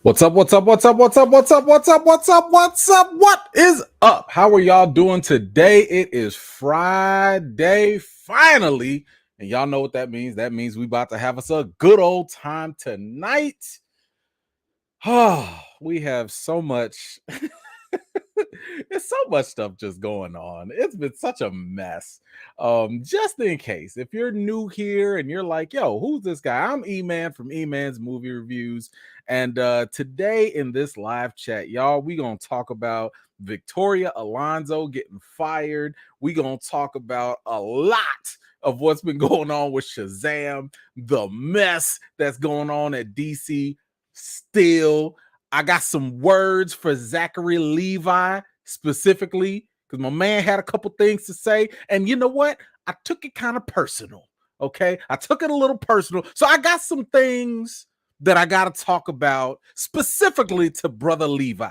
What's up? What's up? What's up? What's up? What's up? What's up? What's up? What's up? What is up? How are y'all doing today? It is Friday, finally. And y'all know what that means. That means we about to have us a good old time tonight. Oh, we have so much. There's so much stuff just going on. It's been such a mess. Just in case, if you're new here and you're like, yo, who's this guy? I'm E-Man from E-Man's Movie Reviews. And today in this live chat, y'all, we gonna talk about Victoria Alonso getting fired. We gonna talk about a lot of what's been going on with Shazam, the mess that's going on at DC still. I got some words for Zachary Levi specifically because my man had a couple things to say. And you know what? I took it kind of personal. Okay. I took it a little personal. So I got some things that I got to talk about specifically to Brother Levi.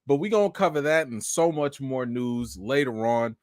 But we're going to cover that and so much more news later on.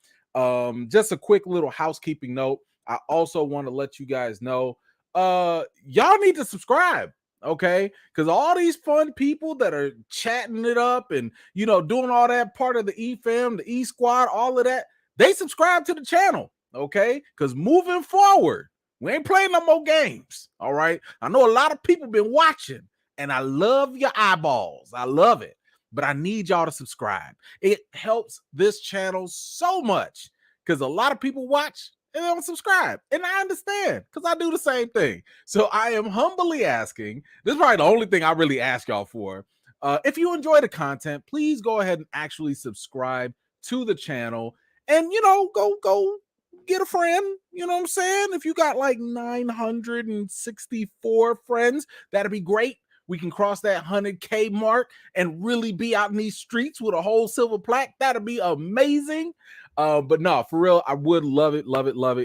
Just a quick little housekeeping note. I also want to let you guys know y'all need to subscribe. Okay, because all these fun people that are chatting it up and doing all that part of the E-Fam, the E-Squad, all of that, they subscribe to the channel. Okay, because moving forward, we ain't playing no more games. All right, I know a lot of people been watching, and I love your eyeballs. I love it, but I need y'all to subscribe. It helps this channel so much because a lot of people watch and they don't subscribe. And I understand because I do the same thing. So I am humbly asking, this is probably the only thing I really ask y'all for. If you enjoy the content, please go ahead and actually subscribe to the channel and, go get a friend. You know what I'm saying? If you got like 964 friends, that'd be great. We can cross that 100K mark and really be out in these streets with a whole silver plaque. That'd be amazing. But no, for real, I would love it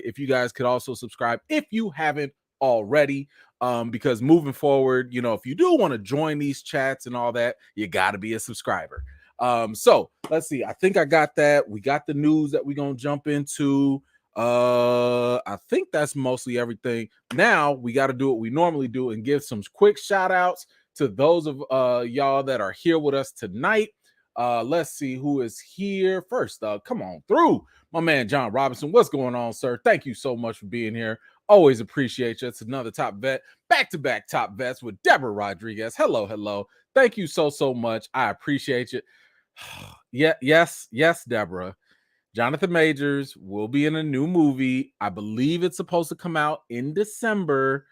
if you guys could also subscribe if you haven't already. Because moving forward, if you do want to join these chats and all that, you got to be a subscriber. So let's see. I think I got that. We got the news that we're gonna jump into. I think that's mostly everything. Now we got to do what we normally do and give some quick shout outs to those of y'all that are here with us tonight. Let's see who is here first. Come on through, my man John Robinson. What's going on, sir? Thank you so much for being here. Always appreciate you. It's another top vet, back-to-back top vets with Deborah Rodriguez. Hello. Thank you so much. I appreciate you. Yes, Deborah. Jonathan Majors will be in a new movie. I believe it's supposed to come out in December.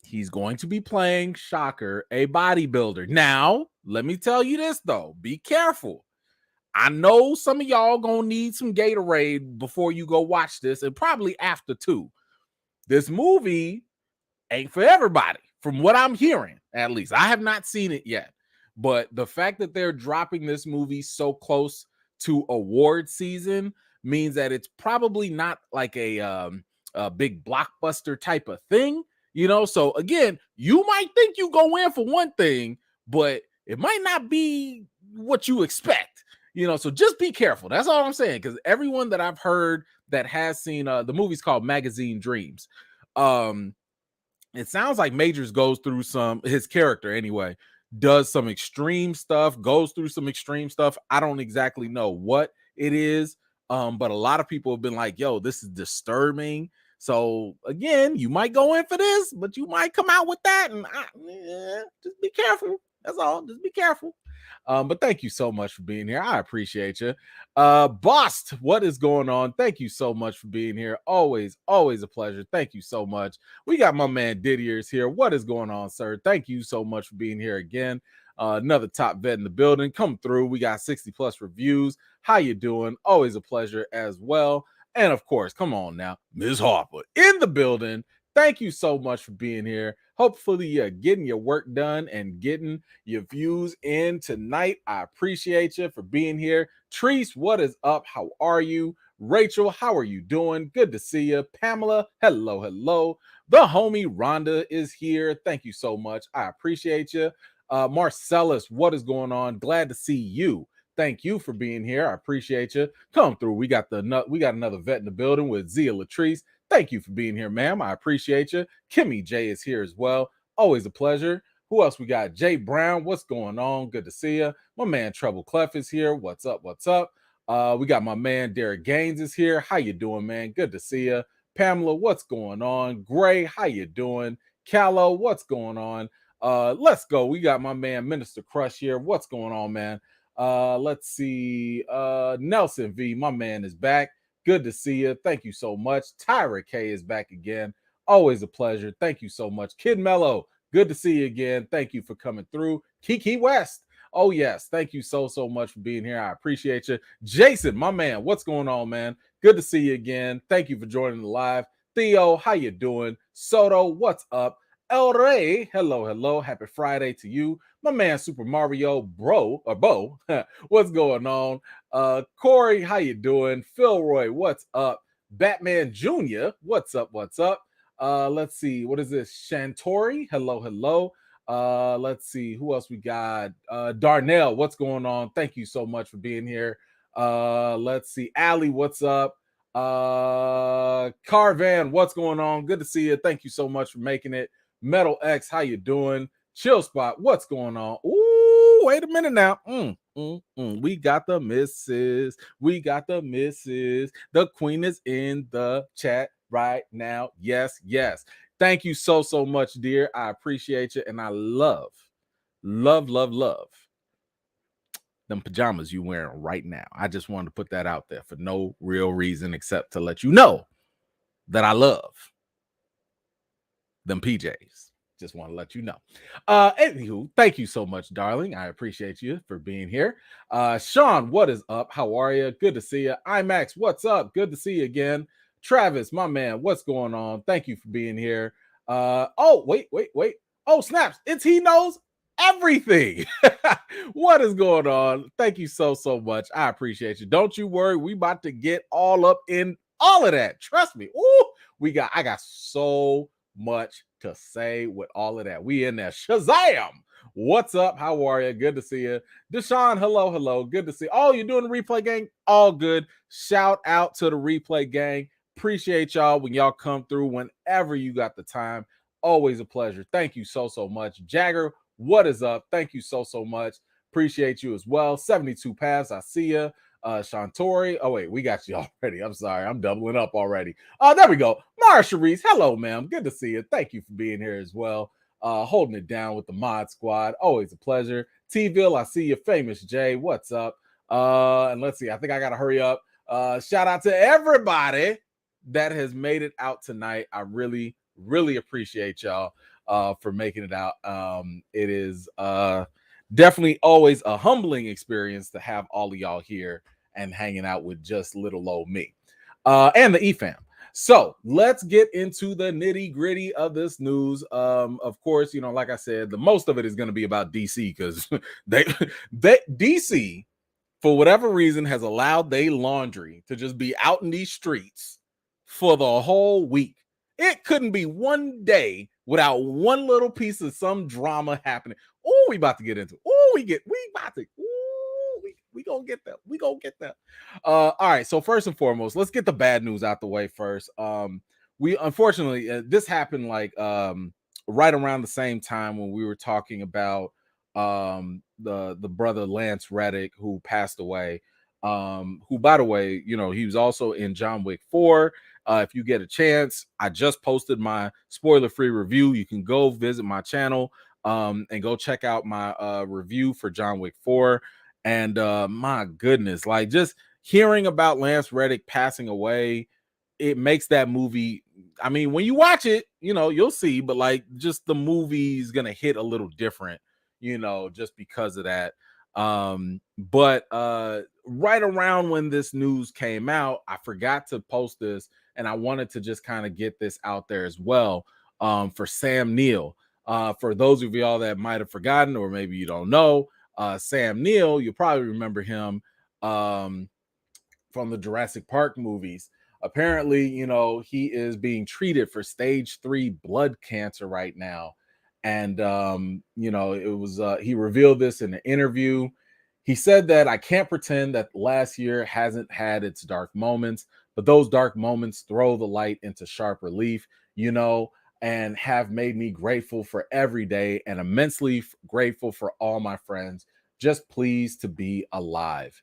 He's going to be playing, shocker, a bodybuilder. Now, let me tell you this, though. Be careful. I know some of y'all gonna need some Gatorade before you go watch this, and probably after too. This movie ain't for everybody, from what I'm hearing, at least. I have not seen it yet. But the fact that they're dropping this movie so close to award season means that it's probably not like a big blockbuster type of thing. So again, you might think you go in for one thing, but it might not be what you expect, so just be careful. That's all I'm saying, because everyone that I've heard that has seen the movie's called Magazine Dreams. It sounds like Majors goes through his character anyway, does some extreme stuff, goes through some extreme stuff. I don't exactly know what it is, but a lot of people have been like, yo, this is disturbing. So again, you might go in for this, but you might come out with that. And just be careful. That's all. Just be careful. But thank you so much for being here. I appreciate you. Bost, what is going on? Thank you so much for being here. Always a pleasure. Thank you so much. We got my man Didier's here. What is going on, sir? Thank you so much for being here again. Another top vet in the building. Come through. We got 60 plus reviews. How you doing? Always a pleasure as well. And of course, come on now, Ms. Harper in the building. Thank you so much for being here. Hopefully you're getting your work done and getting your views in tonight. I appreciate you for being here. Treese, what is up? How are you? Rachel, how are you doing? Good to see you. Pamela, hello. The homie Rhonda is here. Thank you so much. I appreciate you. Marcellus, what is going on? Glad to see you. Thank you for being here. I appreciate you. Come through. We got another vet in the building with Zia Latrice. Thank you for being here, ma'am. I appreciate you. Kimmy J is here as well. Always a pleasure. Who else we got? Jay Brown, what's going on? Good to see you. My man Treble Clef is here. What's up? What's up? We got my man Derek Gaines is here. How you doing, man? Good to see you. Pamela, what's going on? Gray, how you doing? Callow, what's going on? Let's go. We got my man Minister Crush here. What's going on, man? Let's see. Nelson V, my man, is back. Good to see you. Thank you so much. Tyra K is back again. Always a pleasure. Thank you so much. Kid Mello, good to see you again. Thank you for coming through. Kiki West. Oh, yes. Thank you so much for being here. I appreciate you. Jason, my man, what's going on, man? Good to see you again. Thank you for joining the live. Theo, how you doing? Soto, what's up? El Rey, hello. Happy Friday to you. My man Super Mario Bo, what's going on? Corey, how you doing? Philroy, what's up? Batman Jr., what's up? Let's see, what is this? Shantori, hello. Let's see, who else we got? Darnell, what's going on? Thank you so much for being here. Let's see, Allie, what's up? Carvan, what's going on? Good to see you. Thank you so much for making it. Metal X, how you doing? Chill Spot, what's going on? Ooh, wait a minute now. We got the missus. The queen is in the chat right now. Yes. Thank you so much, dear. I appreciate you, and I love them pajamas you wearing right now. I just wanted to put that out there for no real reason except to let you know that I love them PJs. Just want to let you know. Anywho, thank you so much, darling. I appreciate you for being here. Sean, what is up? How are you? Good to see you. IMAX, what's up? Good to see you again. Travis, my man, what's going on? Thank you for being here. Oh, wait. Oh, snaps. It's He Knows Everything. What is going on? Thank you so much. I appreciate you. Don't you worry. We about to get all up in all of that. Trust me. Ooh, I got so much to say with all of that. We in there. Shazam! What's up? How are you? Good to see you. Deshaun, hello. Good to see you. Oh, you're doing the replay gang? All good. Shout out to the replay gang. Appreciate y'all when y'all come through whenever you got the time. Always a pleasure. Thank you so much. Jagger, what is up? Thank you so much. Appreciate you as well. 72 Paths, I see you. Shantori. Oh, wait, we got you already. I'm sorry. I'm doubling up already. There we go. Mara Sharice. Hello, ma'am. Good to see you. Thank you for being here as well. Holding it down with the mod squad. Always a pleasure. T-Ville, I see you. Famous Jay. What's up? And let's see. I think I got to hurry up. Shout out to everybody that has made it out tonight. I really appreciate y'all for making it out. It is definitely always a humbling experience to have all of y'all here and hanging out with just little old me and the EFAM. So let's get into the nitty gritty of this news. Of course, like I said, the most of it is going to be about DC because they DC, for whatever reason, has allowed their laundry to just be out in these streets for the whole week. It couldn't be one day without one little piece of some drama happening. Oh, we about to get into it. Oh, we gonna get that. We gonna get that. All right. So first and foremost, let's get the bad news out the way first. We unfortunately this happened like right around the same time when we were talking about the brother Lance Reddick who passed away. Who, by the way, he was also in John Wick 4. If you get a chance, I just posted my spoiler-free review. You can go visit my channel and go check out my review for John Wick 4. And my goodness, like just hearing about Lance Reddick passing away, it makes that movie. I mean, when you watch it, you'll see, but like just the movie's gonna hit a little different, just because of that. But right around when this news came out, I forgot to post this, and I wanted to just kind of get this out there as well. For Sam Neill, for those of y'all that might have forgotten, or maybe you don't know, Sam Neill, you'll probably remember him from the Jurassic Park movies. Apparently, he is being treated for stage 3 blood cancer right now. And, it was, he revealed this in an interview. He said that I can't pretend that last year hasn't had its dark moments, but those dark moments throw the light into sharp relief. and have made me grateful for every day and immensely grateful for all my friends. Just pleased to be alive.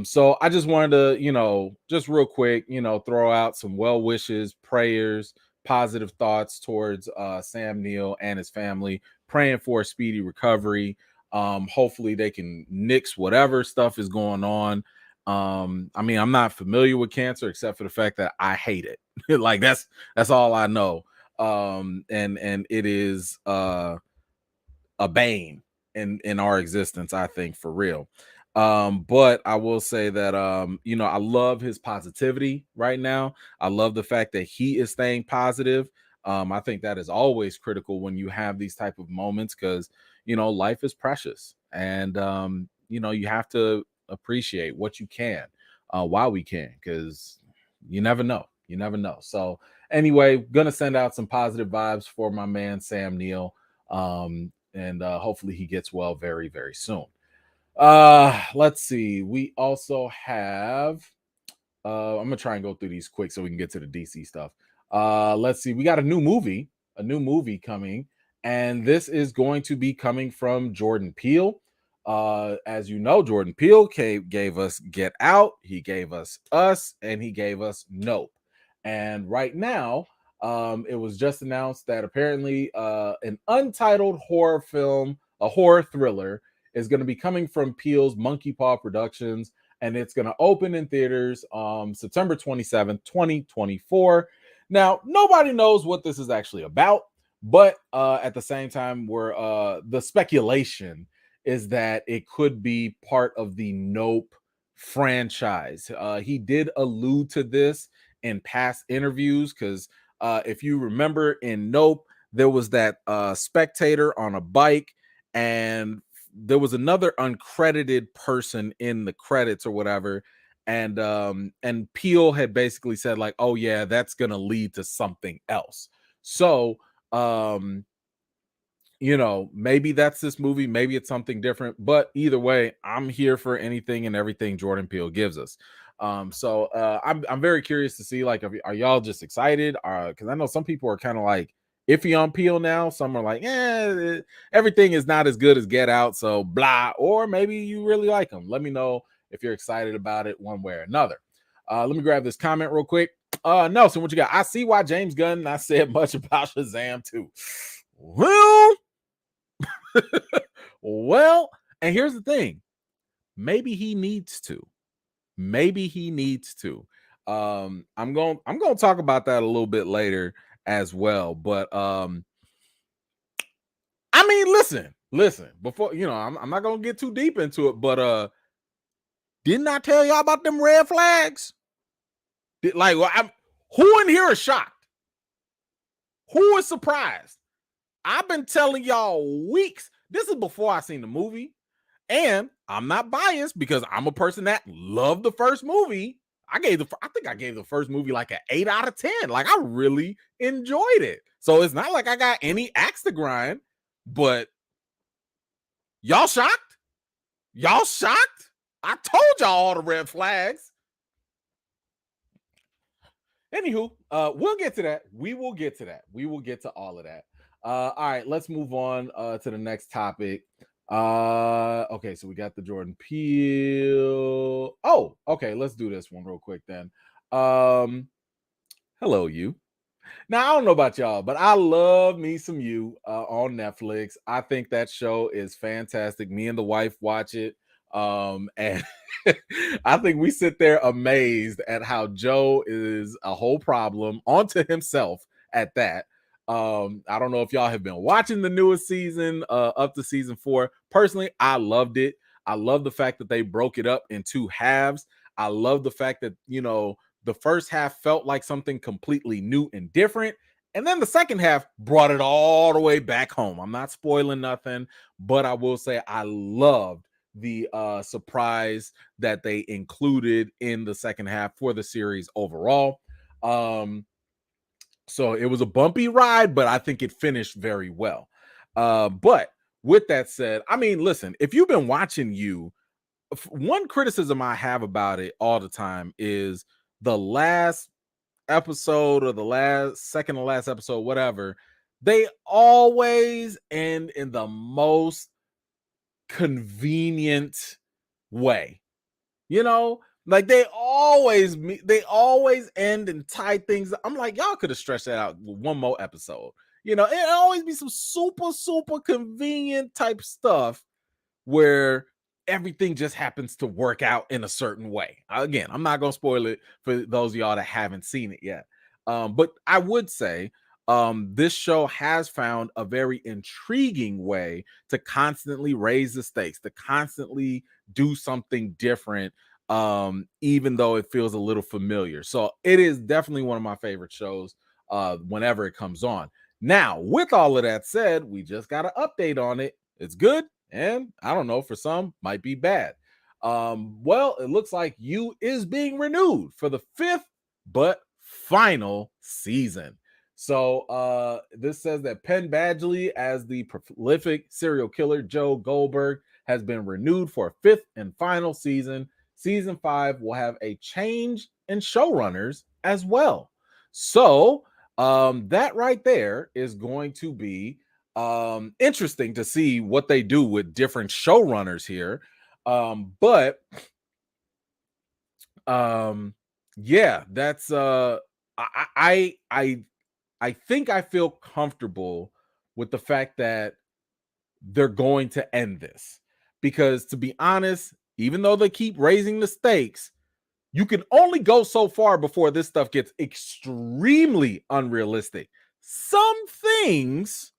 So I just wanted to, just real quick, throw out some well wishes, prayers, positive thoughts towards Sam Neill and his family, praying for a speedy recovery. Hopefully they can nix whatever stuff is going on. I mean, I'm not familiar with cancer except for the fact that I hate it. Like that's all I know. And it is a bane in our existence, I think, for real. But I will say that I love his positivity right now. I love the fact that he is staying positive. I think that is always critical when you have these type of moments, because life is precious, and you have to appreciate what you can while we can, because you never know. You never know. So anyway, gonna send out some positive vibes for my man Sam Neill. And hopefully he gets well very, very soon. Let's see. We also have I'm gonna try and go through these quick so we can get to the DC stuff. Let's see. We got a new movie coming, and this is going to be coming from Jordan Peele. As you know, Jordan Peele gave us Get Out, he gave us Us, and he gave us Nope. And right now, it was just announced that apparently an untitled horror film, a horror thriller, is going to be coming from Peele's Monkey Paw Productions, and it's going to open in theaters September 27th, 2024. Now, nobody knows what this is actually about, but at the same time, the speculation is that it could be part of the Nope franchise. He did allude to this in past interviews, because if you remember in Nope, there was that spectator on a bike, and there was another uncredited person in the credits or whatever, and Peele had basically said like, oh yeah, that's gonna lead to something else. So maybe that's this movie, maybe it's something different, but either way, I'm here for anything and everything Jordan Peele gives us. So I'm very curious to see, like, are y'all just excited? Because I know some people are kind of like iffy on Peele now. Some are like, everything is not as good as Get Out, so blah. Or maybe you really like him. Let me know if you're excited about it one way or another. Let me grab this comment real quick. Nelson, what you got? I see why James Gunn not said much about Shazam too. Well, and here's the thing. Maybe he needs to. I'm going to talk about that a little bit later as well, but I mean, listen, before, I'm not going to get too deep into it, but didn't I tell y'all about them red flags? Who in here is shocked? Who is surprised? I've been telling y'all weeks. This is before I seen the movie. And I'm not biased because I'm a person that loved the first movie. I think I gave the first movie like an 8 out of 10. Like, I really enjoyed it. So it's not like I got any axe to grind, but y'all shocked? Y'all shocked? I told y'all all the red flags. Anywho, we'll get to that. We will get to that. We will get to all of that. All right, let's move on to the next topic. Okay, so we got the Jordan Peele. Oh, okay, let's do this one real quick then. Hello, you. Now, I don't know about y'all, but I love me some You on Netflix. I think that show is fantastic. Me and the wife watch it. And I think we sit there amazed at how Joe is a whole problem onto himself at that. I don't know if y'all have been watching the newest season up to season 4. Personally, I loved it. I love the fact that they broke it up in 2 halves. I love the fact that, the first half felt like something completely new and different. And then the second half brought it all the way back home. I'm not spoiling nothing, but I will say I loved the surprise that they included in the second half for the series overall. So it was a bumpy ride, but I think it finished very well. But with that said, I mean, listen, if you've been watching You, one criticism I have about it all the time is the last episode or the second to last episode, whatever, they always end in the most convenient way. You know, like they always end and tie things. I'm like, y'all could have stretched that out with one more episode. You know, it always be some super convenient type stuff where everything just happens to work out in a certain way. Again, I'm not gonna spoil it for those of y'all that haven't seen it yet. But I would say this show has found a very intriguing way to constantly raise the stakes, to constantly do something different, even though it feels a little familiar. So it is definitely one of my favorite shows whenever it comes on. Now, with all of that said, we just got an update on it. It's good, and I don't know, for some might be bad. Well, it looks like You is being renewed for the 5th but final season. So this says that Penn Badgley as the prolific serial killer Joe Goldberg has been renewed for a 5th and final season. Season 5 will have a change in showrunners as well. So that right there is going to be interesting to see what they do with different showrunners here. But yeah, that's I think I feel comfortable with the fact that they're going to end this, because to be honest, even though they keep raising the stakes, you can only go so far before this stuff gets extremely unrealistic. Some things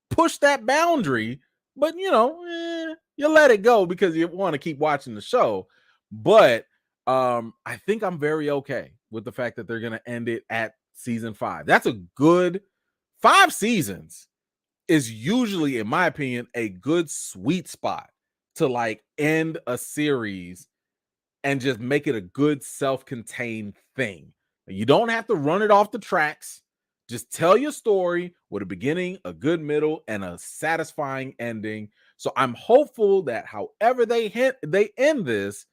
push that boundary, but you let it go because you want to keep watching the show. But I think I'm very okay with the fact that they're going to end it at season 5. That's a good 5 seasons is usually, in my opinion, a good sweet spot to like end a series and just make it a good self-contained thing. You don't have to run it off the tracks. Just tell your story with a beginning, a good middle, and a satisfying ending. So I'm hopeful that however they end this,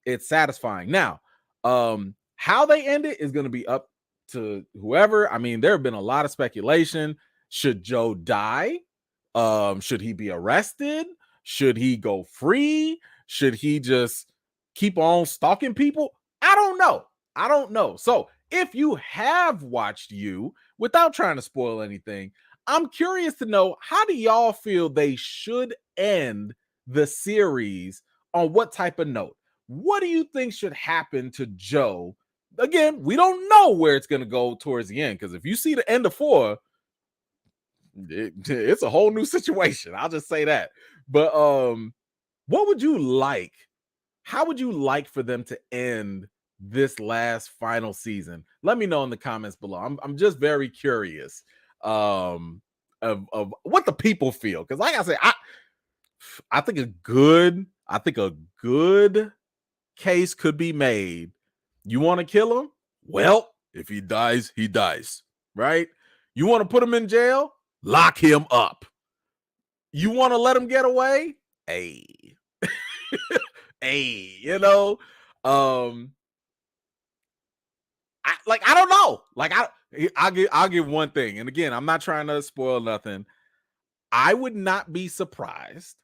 it's satisfying. Now, how they end it is going to be up to whoever. I mean, there have been a lot of speculation. Should Joe die? Should he be arrested? Should he go free? Should he just keep on stalking people? I don't know. So if you have watched You, without trying to spoil anything, I'm curious to know, how do y'all feel they should end the series? On what type of note? What do you think should happen to Joe? Again, we don't know where it's going to go towards the end, because if you see the end of 4, it's a whole new situation. I'll just say that. But what would you like? How would you like for them to end this last final season? Let me know in the comments below. I'm just very curious of what the people feel, because like I said, I think a good case could be made. You want to kill him? Well, if he dies, he dies, right? You want to put him in jail? Lock him up. You want to let him get away? Hey. Hey, I don't know. Like I'll give one thing. And again, I'm not trying to spoil nothing. I would not be surprised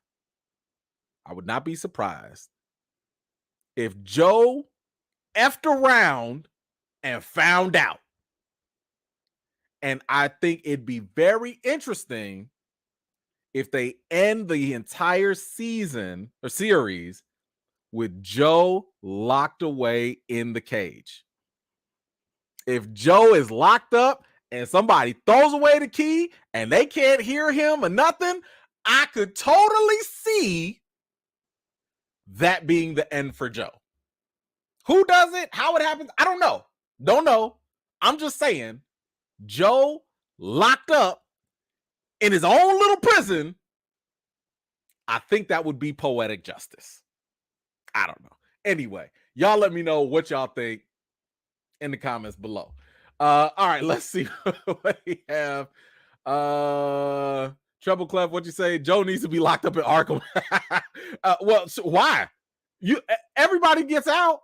if Joe effed around and found out. And I think it'd be very interesting if they end the entire season or series with Joe locked away in the cage. If Joe is locked up and somebody throws away the key and they can't hear him or nothing, I could totally see that being the end for Joe. Who does it? How it happens? I don't know. Don't know. I'm just saying, Joe locked up in his own little prison. I think that would be poetic justice. I don't know. Anyway, y'all let me know what y'all think in the comments below. All right, let's see what we have. Treble Clef, what you say? Joe needs to be locked up in Arkham. Well, so why? Everybody gets out.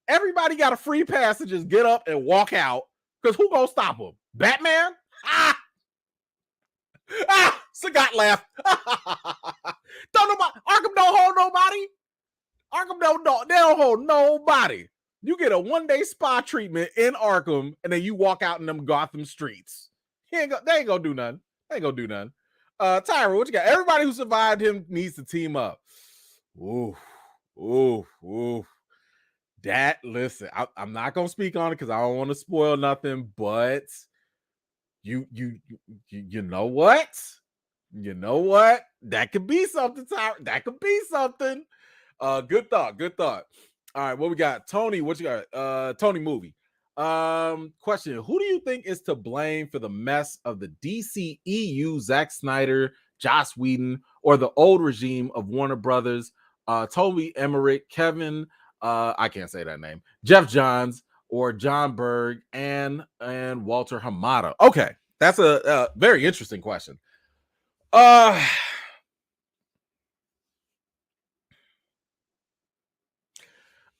Everybody got a free pass to just get up and walk out Because who gonna stop him? Batman? Sagat laughed. Don't nobody, Arkham don't hold nobody. Arkham they don't hold nobody. You get a 1-day spa treatment in Arkham, and then you walk out in them Gotham streets. They ain't gonna do nothing. They ain't gonna do nothing. Tyra, what you got? Everybody who survived him needs to team up. Ooh. That, listen, I'm not gonna speak on it because I don't want to spoil nothing, but you know what? You know what? That could be something, Tyra. That could be something. Good thought. All right, what we got? Tony, what you got? Tony movie. Question: who do you think is to blame for the mess of the DCEU? Zack Snyder, Joss Whedon, or the old regime of Warner Brothers? Toby Emmerich, Kevin, I can't say that name, Jeff Johns, or John Berg, and Walter Hamada. Okay, that's a very interesting question. I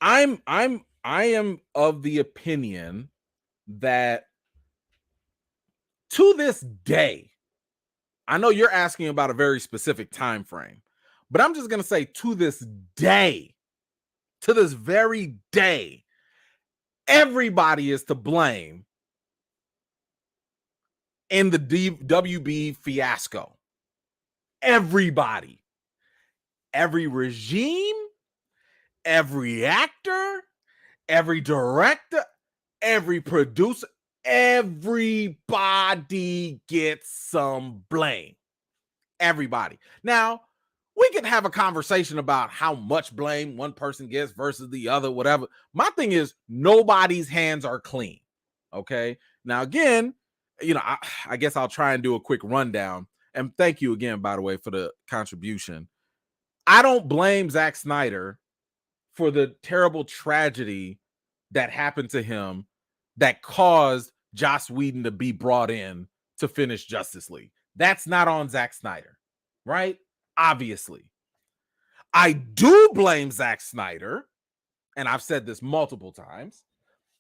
am of the opinion that to this day, I know you're asking about a very specific time frame, but I'm just going to say to this day, to this very day, everybody is to blame in the WB fiasco. Everybody. Every regime, every actor, every director, every producer, everybody gets some blame. Everybody. Now, we can have a conversation about how much blame one person gets versus the other, whatever. My thing is, nobody's hands are clean. Okay. Now, again, I guess I'll try and do a quick rundown. And thank you again, by the way, for the contribution. I don't blame Zack Snyder for the terrible tragedy that happened to him that caused Joss Whedon to be brought in to finish Justice League. That's not on Zack Snyder, right? Obviously. I do blame Zack Snyder, and I've said this multiple times.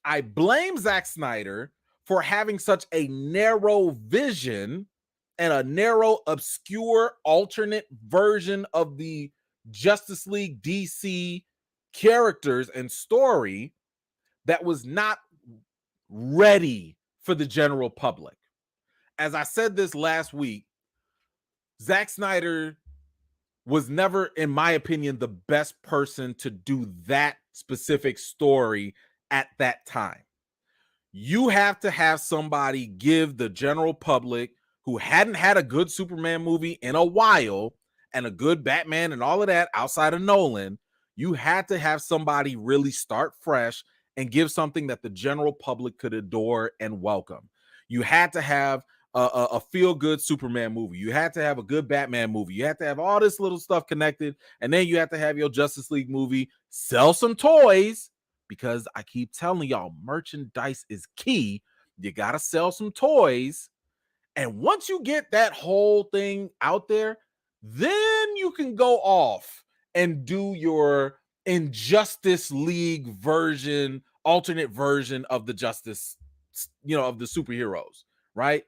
I blame Zack Snyder for having such a narrow vision and a narrow, obscure, alternate version of the Justice League DC characters and story that was not ready for the general public. As I said this last week, Zack Snyder was never, in my opinion, the best person to do that specific story at that time. You have to have somebody give the general public who hadn't had a good Superman movie in a while and a good Batman and all of that outside of Nolan, you had to have somebody really start fresh and give something that the general public could adore and welcome. You had to have a feel-good Superman movie. You had to have a good Batman movie. You had to have all this little stuff connected, and then you had to have your Justice League movie, sell some toys, because I keep telling y'all, merchandise is key. You got to sell some toys, and once you get that whole thing out there, then you can go off and do your Injustice League version, alternate version of the Justice, of the superheroes, right?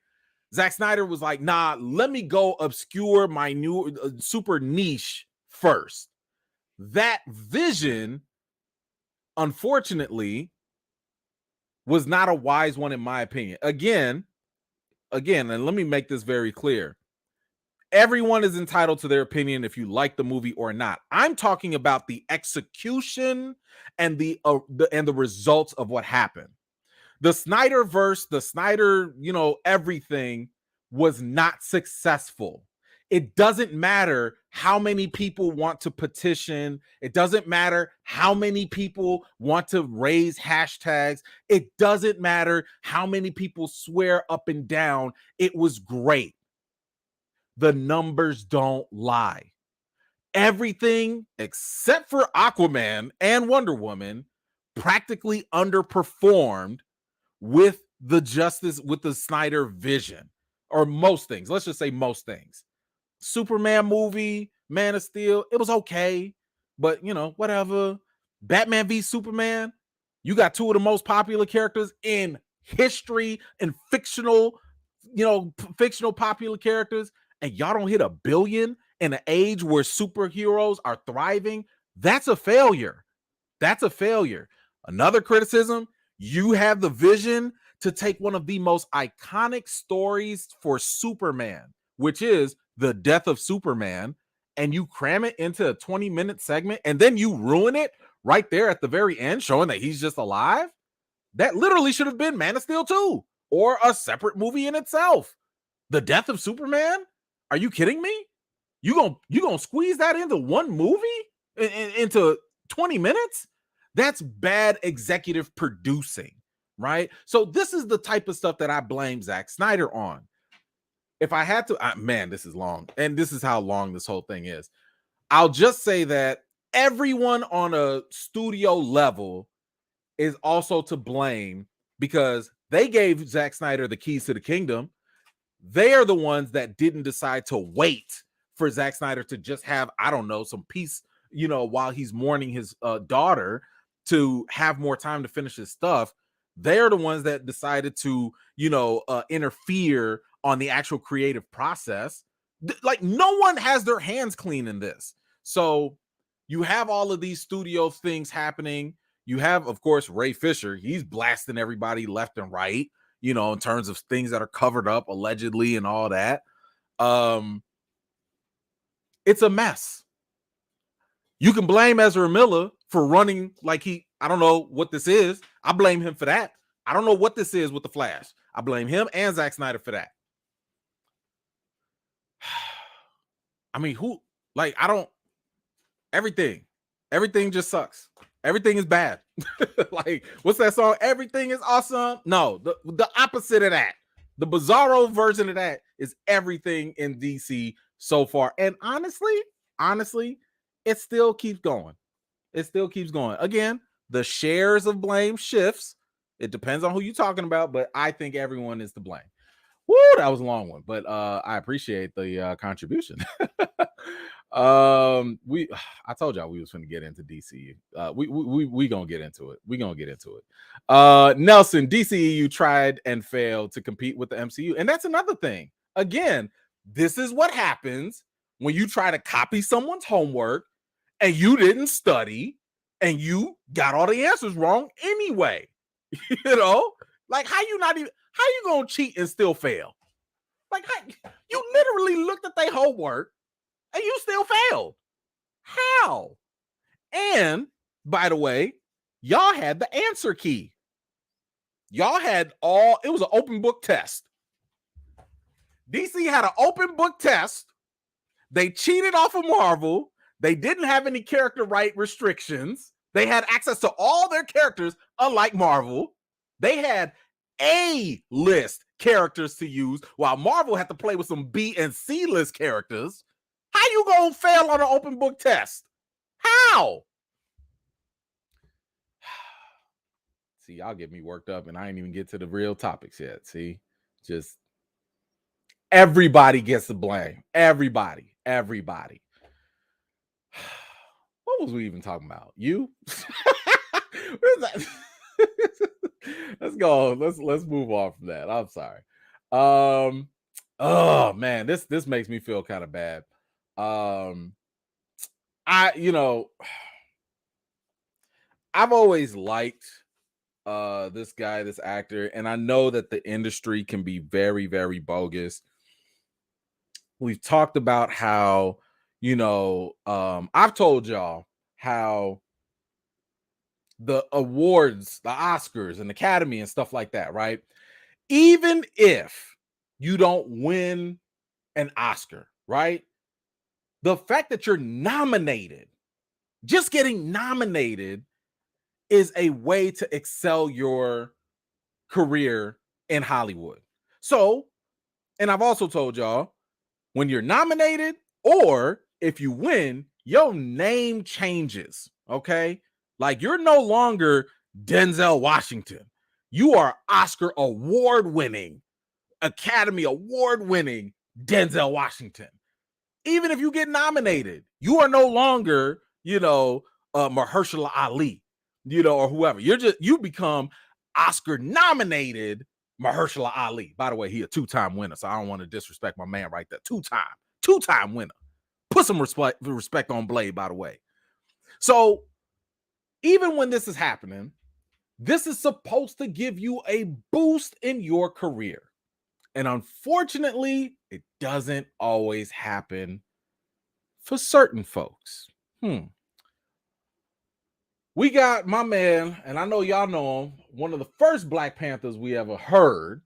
Zack Snyder was like, nah, let me go obscure my new super niche first. That vision, unfortunately, was not a wise one in my opinion. Again, and let me make this very clear. Everyone is entitled to their opinion if you like the movie or not. I'm talking about the execution and the results of what happened. The Snyderverse, the Snyder, everything was not successful. It doesn't matter how many people want to petition. It doesn't matter how many people want to raise hashtags. It doesn't matter how many people swear up and down. It was great. The numbers don't lie. Everything except for Aquaman and Wonder Woman practically underperformed with the Snyder vision, or most things. Let's just say most things. Superman movie, Man of Steel, it was okay, but whatever. Batman v Superman, you got two of the most popular characters in history and fictional, fictional popular characters, and y'all don't hit 1 billion in an age where superheroes are thriving. That's a failure. That's a failure. Another criticism, you have the vision to take one of the most iconic stories for Superman, which is the death of Superman, and you cram it into a 20-minute segment, and then you ruin it right there at the very end, showing that he's just alive. That literally should have been Man of Steel 2 or a separate movie in itself. The death of Superman? Are you kidding me? You gonna squeeze that into one movie? Into 20 minutes? That's bad executive producing, right? So this is the type of stuff that I blame Zack Snyder on. If I had to, man, this is long, and this is how long this whole thing is. I'll just say that everyone on a studio level is also to blame because they gave Zack Snyder the keys to the kingdom. They are the ones that didn't decide to wait for Zack Snyder to just have, I don't know, some peace, while he's mourning his daughter, to have more time to finish his stuff. They're the ones that decided to, interfere on the actual creative process. Like, no one has their hands clean in this. So you have all of these studio things happening. You have, of course, Ray Fisher. He's blasting everybody left and right, in terms of things that are covered up allegedly and all that. It's a mess. You can blame Ezra Miller for running like I don't know what this is. I blame him for that. I don't know what this is with the Flash. I blame him and Zack Snyder for that. I mean, everything just sucks. Everything is bad. Like, what's that song? Everything is awesome. No, the opposite of that. The bizarro version of that is everything in DC so far. And honestly, it still keeps going. It still keeps going. Again, the shares of blame shifts. It depends on who you're talking about, but I think everyone is to blame. Woo, that was a long one, but I appreciate the contribution. I told y'all we was going to get into DC. We gonna get into it. Nelson, DCEU tried and failed to compete with the MCU, and that's another thing. Again, this is what happens when you try to copy someone's homework and you didn't study and you got all the answers wrong anyway. Like, how you gonna cheat and still fail? Like, you literally looked at their homework and you still failed. How? And by the way, y'all had the answer key. Y'all had it was an open book test. DC had an open book test. They cheated off of Marvel. They didn't have any character right restrictions. They had access to all their characters, unlike Marvel. They had A-list characters to use, while Marvel had to play with some B and C list characters. How you gonna fail on an open book test? How? See, y'all get me worked up, and I ain't even get to the real topics yet. See, just everybody gets the blame. Everybody. What was we even talking about? You? Where's that? Let's go. Let's move on from that. I'm sorry. Oh man, this makes me feel kind of bad. I've always liked this guy, this actor, and I know that the industry can be very, very bogus. We've talked about how, I've told y'all how the awards, the Oscars and Academy and stuff like that, right? Even if you don't win an Oscar, right? The fact that you're nominated, just getting nominated, is a way to excel your career in Hollywood. So, and I've also told y'all, when you're nominated or if you win, your name changes, okay? Like, you're no longer Denzel Washington. You are Oscar award-winning, Academy award-winning Denzel Washington. Even if you get nominated, you are no longer, Mahershala Ali, or whoever. You become Oscar nominated Mahershala Ali. By the way, he a two-time winner, so I don't want to disrespect my man right there. Two-time winner. Put some respect on Blade, by the way. So even when this is happening, this is supposed to give you a boost in your career. And unfortunately, it doesn't always happen for certain folks. We got my man, and I know y'all know him, one of the first Black Panthers we ever heard,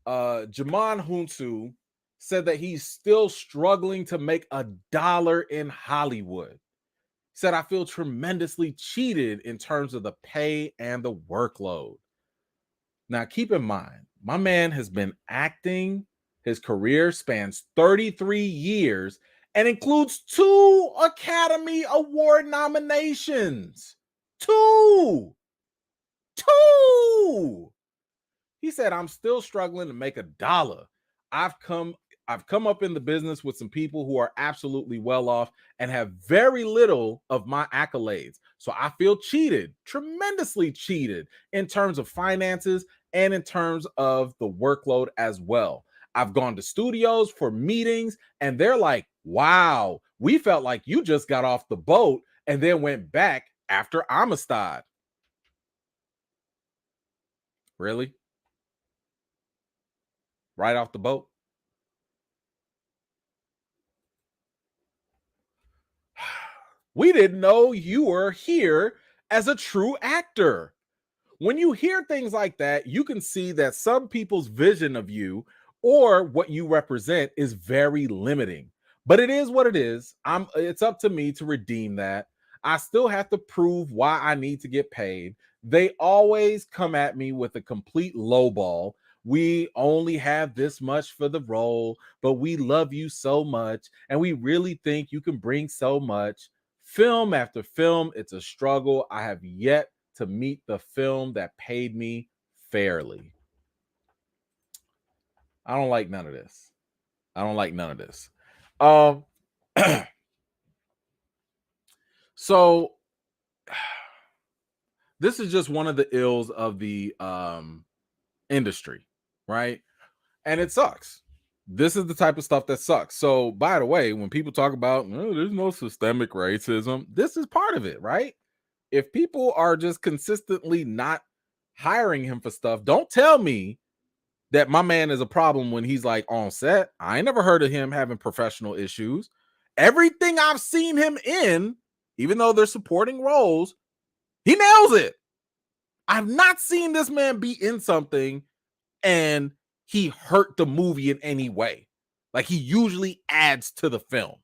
Djimon Hounsou, said that he's still struggling to make $1 in Hollywood. Said, I feel tremendously cheated in terms of the pay and the workload. Now, keep in mind, my man has been acting. His career spans 33 years and includes 2 Academy Award nominations. 2. He said, I'm still struggling to make $1. I've come up in the business with some people who are absolutely well off and have very little of my accolades. So I feel cheated, tremendously cheated in terms of finances and in terms of the workload as well. I've gone to studios for meetings and they're like, wow, we felt like you just got off the boat and then went back after Amistad. Really? Right off the boat? We didn't know you were here as a true actor. When you hear things like that, you can see that some people's vision of you or what you represent is very limiting. But it is what it is. It's up to me to redeem that. I still have to prove why I need to get paid. They always come at me with a complete lowball. We only have this much for the role, but we love you so much, and we really think you can bring so much. Film after film, it's a struggle. I have yet to meet the film that paid me fairly. I don't like none of this. So this is just one of the ills of the industry, right? And it sucks. This is the type of stuff that sucks. So, by the way, when people talk about there's no systemic racism, this is part of it, right? If people are just consistently not hiring him for stuff, don't tell me that my man is a problem when he's like on set. I ain't never heard of him having professional issues. Everything I've seen him in, even though they're supporting roles, he nails it. I've not seen this man be in something and he hurt the movie in any way. Like, he usually adds to the film.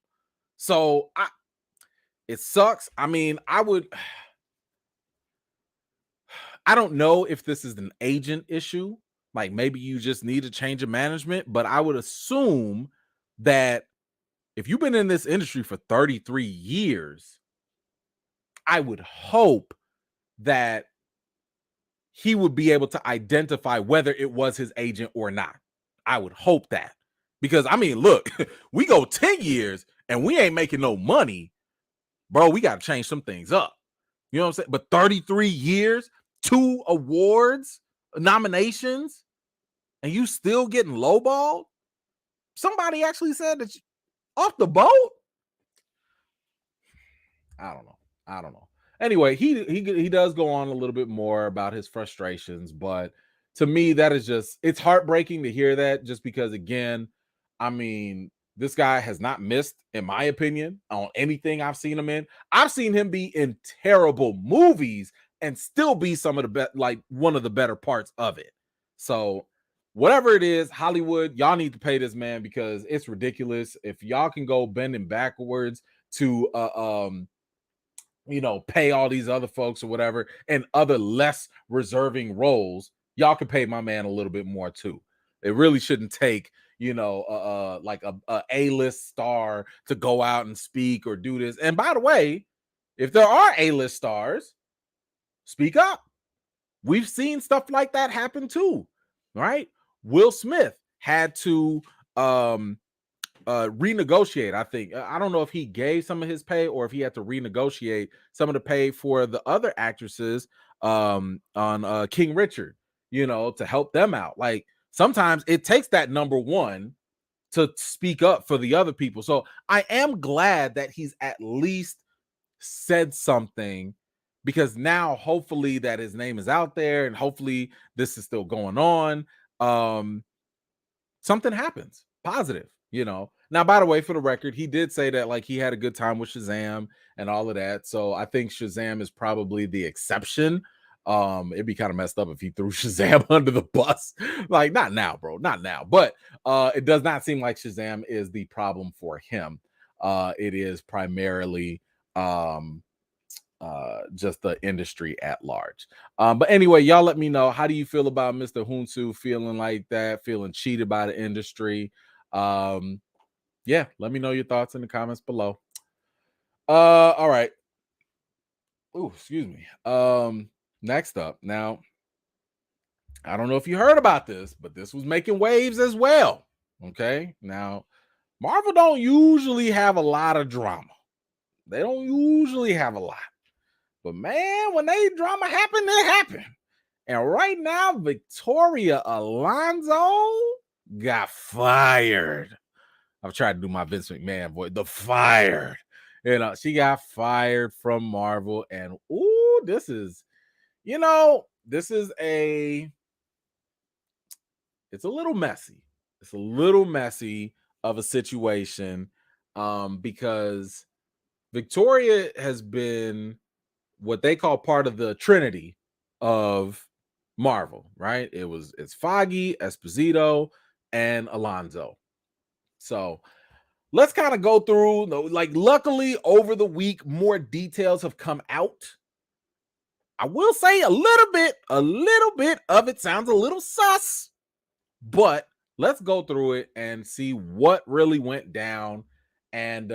So it sucks. I mean, I don't know if this is an agent issue. Like, maybe you just need a change of management, but I would assume that if you've been in this industry for 33 years, I would hope that he would be able to identify whether it was his agent or not. I would hope that. Because, I mean, look, we go 10 years and we ain't making no money. Bro, we got to change some things up. You know what I'm saying? But 33 years, 2 awards, nominations, and you still getting lowballed? Somebody actually said that off the boat? I don't know. Anyway, he does go on a little bit more about his frustrations, but to me, that is just, it's heartbreaking to hear that, just because, again, I mean, this guy has not missed, in my opinion, on anything I've seen him in. I've seen him be in terrible movies and still be some of the best, like one of the better parts of it. So whatever it is, Hollywood, y'all need to pay this man, because it's ridiculous. If y'all can go bending backwards to pay all these other folks or whatever and other less reserving roles, y'all can pay my man a little bit more too. It really shouldn't take like a A-list star to go out and speak or do this. And by the way, if there are A-list stars, speak up. We've seen stuff like that happen too, right? Will Smith had to renegotiate. I think, I don't know if he gave some of his pay or if he had to renegotiate some of the pay for the other actresses on King Richard, to help them out. Like sometimes it takes that number one to speak up for the other people. So I am glad that he's at least said something, because now hopefully that his name is out there and hopefully this is still going on. Something happens positive. Now, by the way, for the record, he did say that like he had a good time with Shazam and all of that. So I think Shazam is probably the exception. It'd be kind of messed up if he threw Shazam under the bus. Like, not now, bro, not now. But it does not seem like Shazam is the problem for him. It is primarily just the industry at large. But anyway, y'all let me know, how do you feel about Mr. Hunsu feeling like that, feeling cheated by the industry? Yeah, let me know your thoughts in the comments below. All right. Oh, excuse me. Next up, now, I don't know if you heard about this, but this was making waves as well. Okay, now Marvel don't usually have a lot of drama. They don't usually have a lot. But man, when they drama happen, they happen. And right now, Victoria Alonso got fired. I've tried to do my Vince McMahon voice. The fired. She got fired from Marvel. And this is, it's a little messy. It's a little messy of a situation, because Victoria has been what they call part of the Trinity of Marvel, right? It's Foggy, Esposito, and Alonzo. So let's kind of go through, like, luckily over the week, more details have come out. I will say a little bit of it sounds a little sus, but let's go through it and see what really went down. And,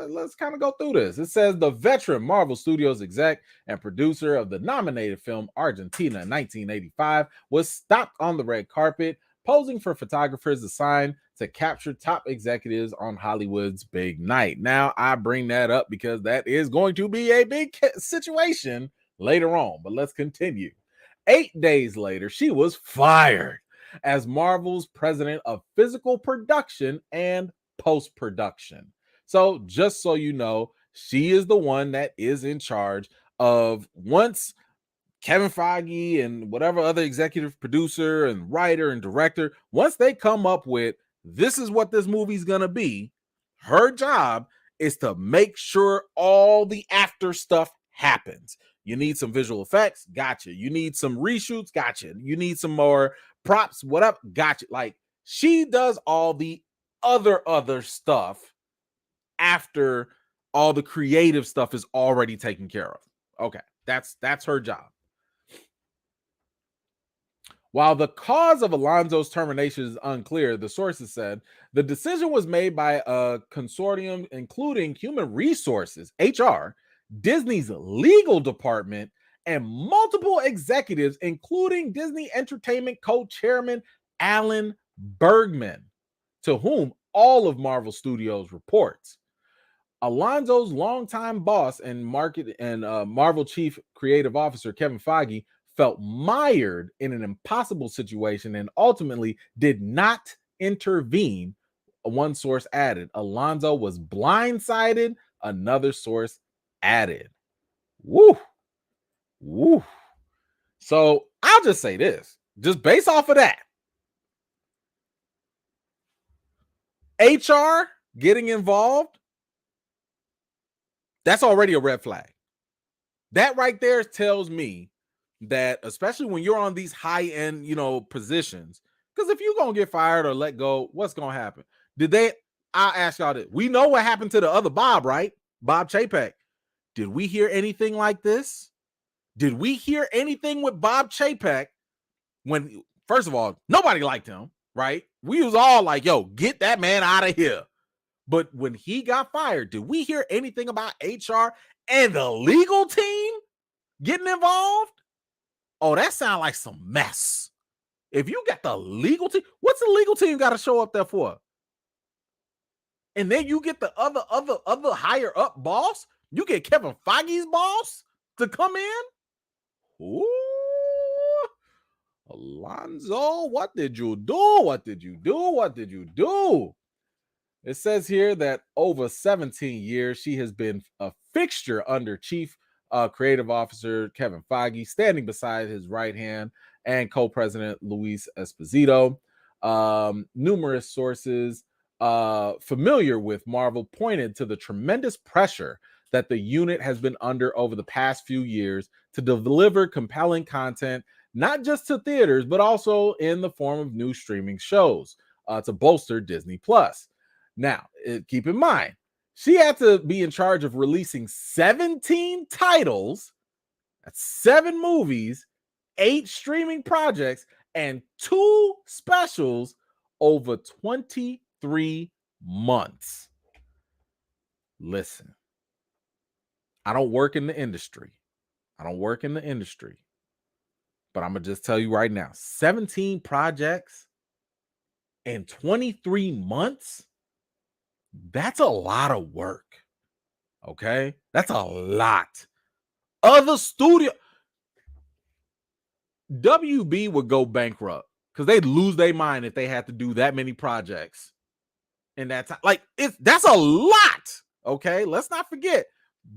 let's kind of go through this. It says the veteran Marvel Studios exec and producer of the nominated film Argentina in 1985 was stopped on the red carpet, posing for photographers assigned to capture top executives on Hollywood's big night. Now, I bring that up because that is going to be a big situation later on, but let's continue. 8 days later, she was fired as Marvel's president of physical production and post-production. So just so you know, she is the one that is in charge of, once Kevin Feige and whatever other executive producer and writer and director, once they come up with, this is what this movie's going to be, her job is to make sure all the after stuff happens. You need some visual effects, gotcha. You need some reshoots, gotcha. You need some more props, whatever, gotcha. Like, she does all the other stuff after all the creative stuff is already taken care of. Okay, that's her job. While the cause of Alonzo's termination is unclear, the sources said the decision was made by a consortium including Human Resources, HR, Disney's legal department, and multiple executives, including Disney Entertainment co-chairman Alan Bergman, to whom all of Marvel Studios reports. Alonzo's longtime boss and Marvel chief creative officer Kevin Feige felt mired in an impossible situation and ultimately did not intervene. One source added, Alonzo was blindsided. Another source added, woo. So I'll just say this, just based off of that, HR getting involved, that's already a red flag. That right there tells me that, especially when you're on these high-end, positions, because if you're going to get fired or let go, what's going to happen? I'll ask y'all this. We know what happened to the other Bob, right? Bob Chapek. Did we hear anything like this? Did we hear anything with Bob Chapek when, first of all, nobody liked him, right? We was all like, yo, get that man out of here. But when he got fired, did we hear anything about HR and the legal team getting involved? Oh, that sounds like some mess. If you got the legal team, what's the legal team got to show up there for? And then you get the other higher up boss. You get Kevin Feige's boss to come in. Ooh, Alonzo, what did you do? What did you do? What did you do? It says here that over 17 years, she has been a fixture under Chief Creative Officer Kevin Feige, standing beside his right hand and co-president Luis Esposito. Numerous sources familiar with Marvel pointed to the tremendous pressure that the unit has been under over the past few years to deliver compelling content, not just to theaters, but also in the form of new streaming shows to bolster Disney Plus. Now, keep in mind, she had to be in charge of releasing 17 titles, that's 7 movies, 8 streaming projects, and 2 specials over 23 months. Listen, I don't work in the industry. But I'm going to just tell you right now, 17 projects in 23 months? That's a lot of work. Okay? That's a lot. Other studio WB would go bankrupt because they'd lose their mind if they had to do that many projects in that time. Like, that's a lot. Okay, let's not forget,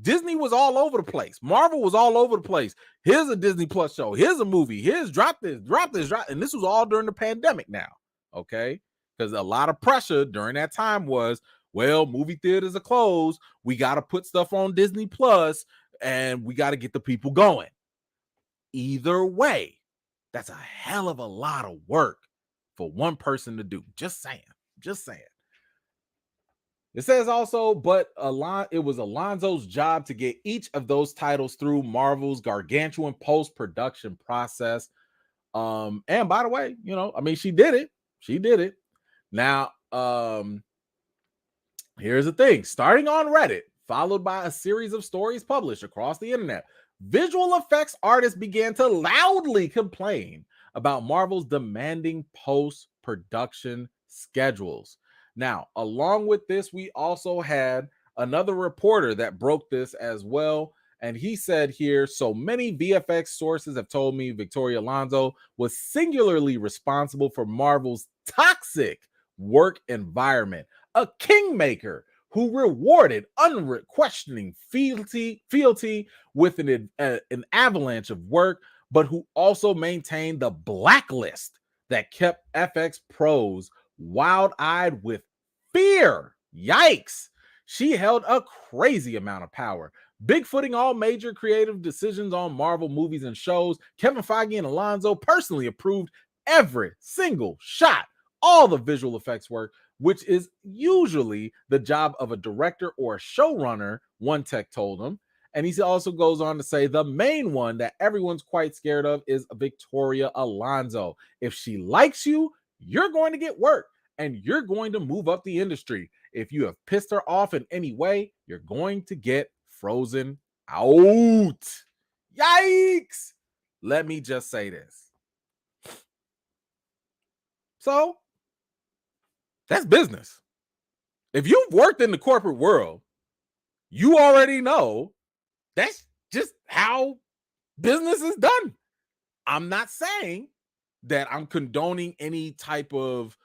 Disney was all over the place. Marvel was all over the place. Here's a Disney Plus show. Here's a movie. Here's drop this. And this was all during the pandemic now. Okay, because a lot of pressure during that time was, well, movie theaters are closed. We got to put stuff on Disney Plus and we got to get the people going. Either way, that's a hell of a lot of work for one person to do. Just saying. It says also, but it was Alonzo's job to get each of those titles through Marvel's gargantuan post-production process. And by the way, she did it. Now, here's the thing. Starting on Reddit, followed by a series of stories published across the internet, visual effects artists began to loudly complain about Marvel's demanding post-production schedules. Now, along with this, we also had another reporter that broke this as well. And he said here, so many VFX sources have told me Victoria Alonso was singularly responsible for Marvel's toxic work environment, a kingmaker who rewarded unquestioning fealty with an avalanche of work, but who also maintained the blacklist that kept FX pros wild-eyed with fear. Yikes. She held a crazy amount of power, bigfooting all major creative decisions on Marvel movies and shows. Kevin Feige and Alonzo personally approved every single shot, all the visual effects work, which is usually the job of a director or a showrunner, one tech told him. And he also goes on to say the main one that everyone's quite scared of is Victoria Alonso. If she likes you, you're going to get work and you're going to move up the industry. If you have pissed her off in any way, you're going to get frozen out. Yikes. Let me just say this. So, that's business. If you've worked in the corporate world, you already know that's just how business is done. I'm not saying that I'm condoning any type of,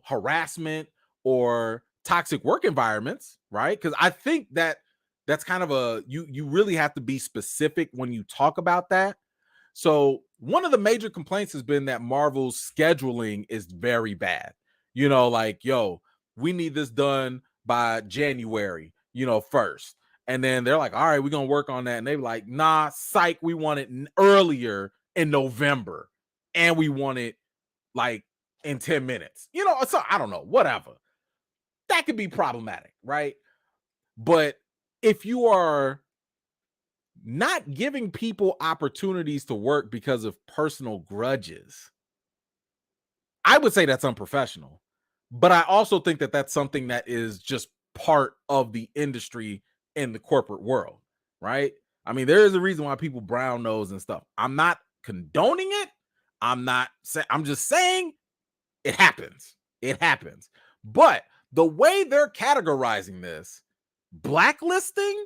harassment or toxic work environments, right? Because I think that's kind of you really have to be specific when you talk about that. So one of the major complaints has been that Marvel's scheduling is very bad. We need this done by January, 1st. And then they're like, all right, we're going to work on that. And they're like, nah, psych, we want it earlier in November. And we want it like in 10 minutes. So I don't know, whatever. That could be problematic, right? But if you are not giving people opportunities to work because of personal grudges, I would say that's unprofessional. But I also think that that's something that is just part of the industry in the corporate world, right? I mean, there is a reason why people brown nose and stuff. I'm not condoning it. I'm just saying it happens. But the way they're categorizing this, blacklisting,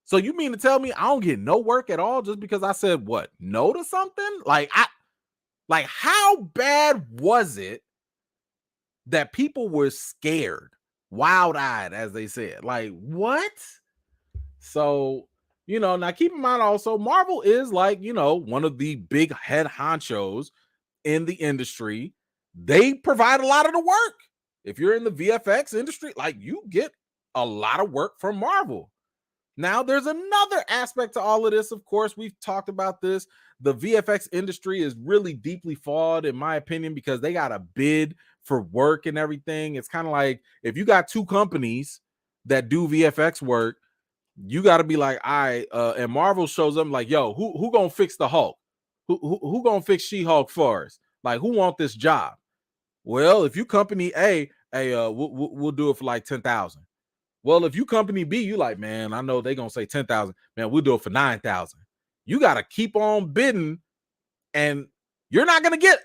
So you mean to tell me I don't get no work at all just because I said what? No to something? Like how bad was it that people were scared, wild-eyed, as they said? Like, what? So, now keep in mind also, Marvel is like, one of the big head honchos in the industry. They provide a lot of the work. If you're in the VFX industry, like, you get a lot of work from Marvel. Now, there's another aspect to all of this. Of course, we've talked about this. The VFX industry is really deeply flawed, in my opinion, because they got to bid for work and everything. It's kind of like if you got two companies that do VFX work, you got to be like, all right, and Marvel shows up like, yo, who gonna fix the Hulk? Who gonna fix She-Hulk for us? Like, who want this job? Well, if you company A, we'll do it for like 10,000. Well, if you company B, you like, man, I know they gonna say 10,000. Man, we'll do it for 9,000. You got to keep on bidding, and you're not gonna get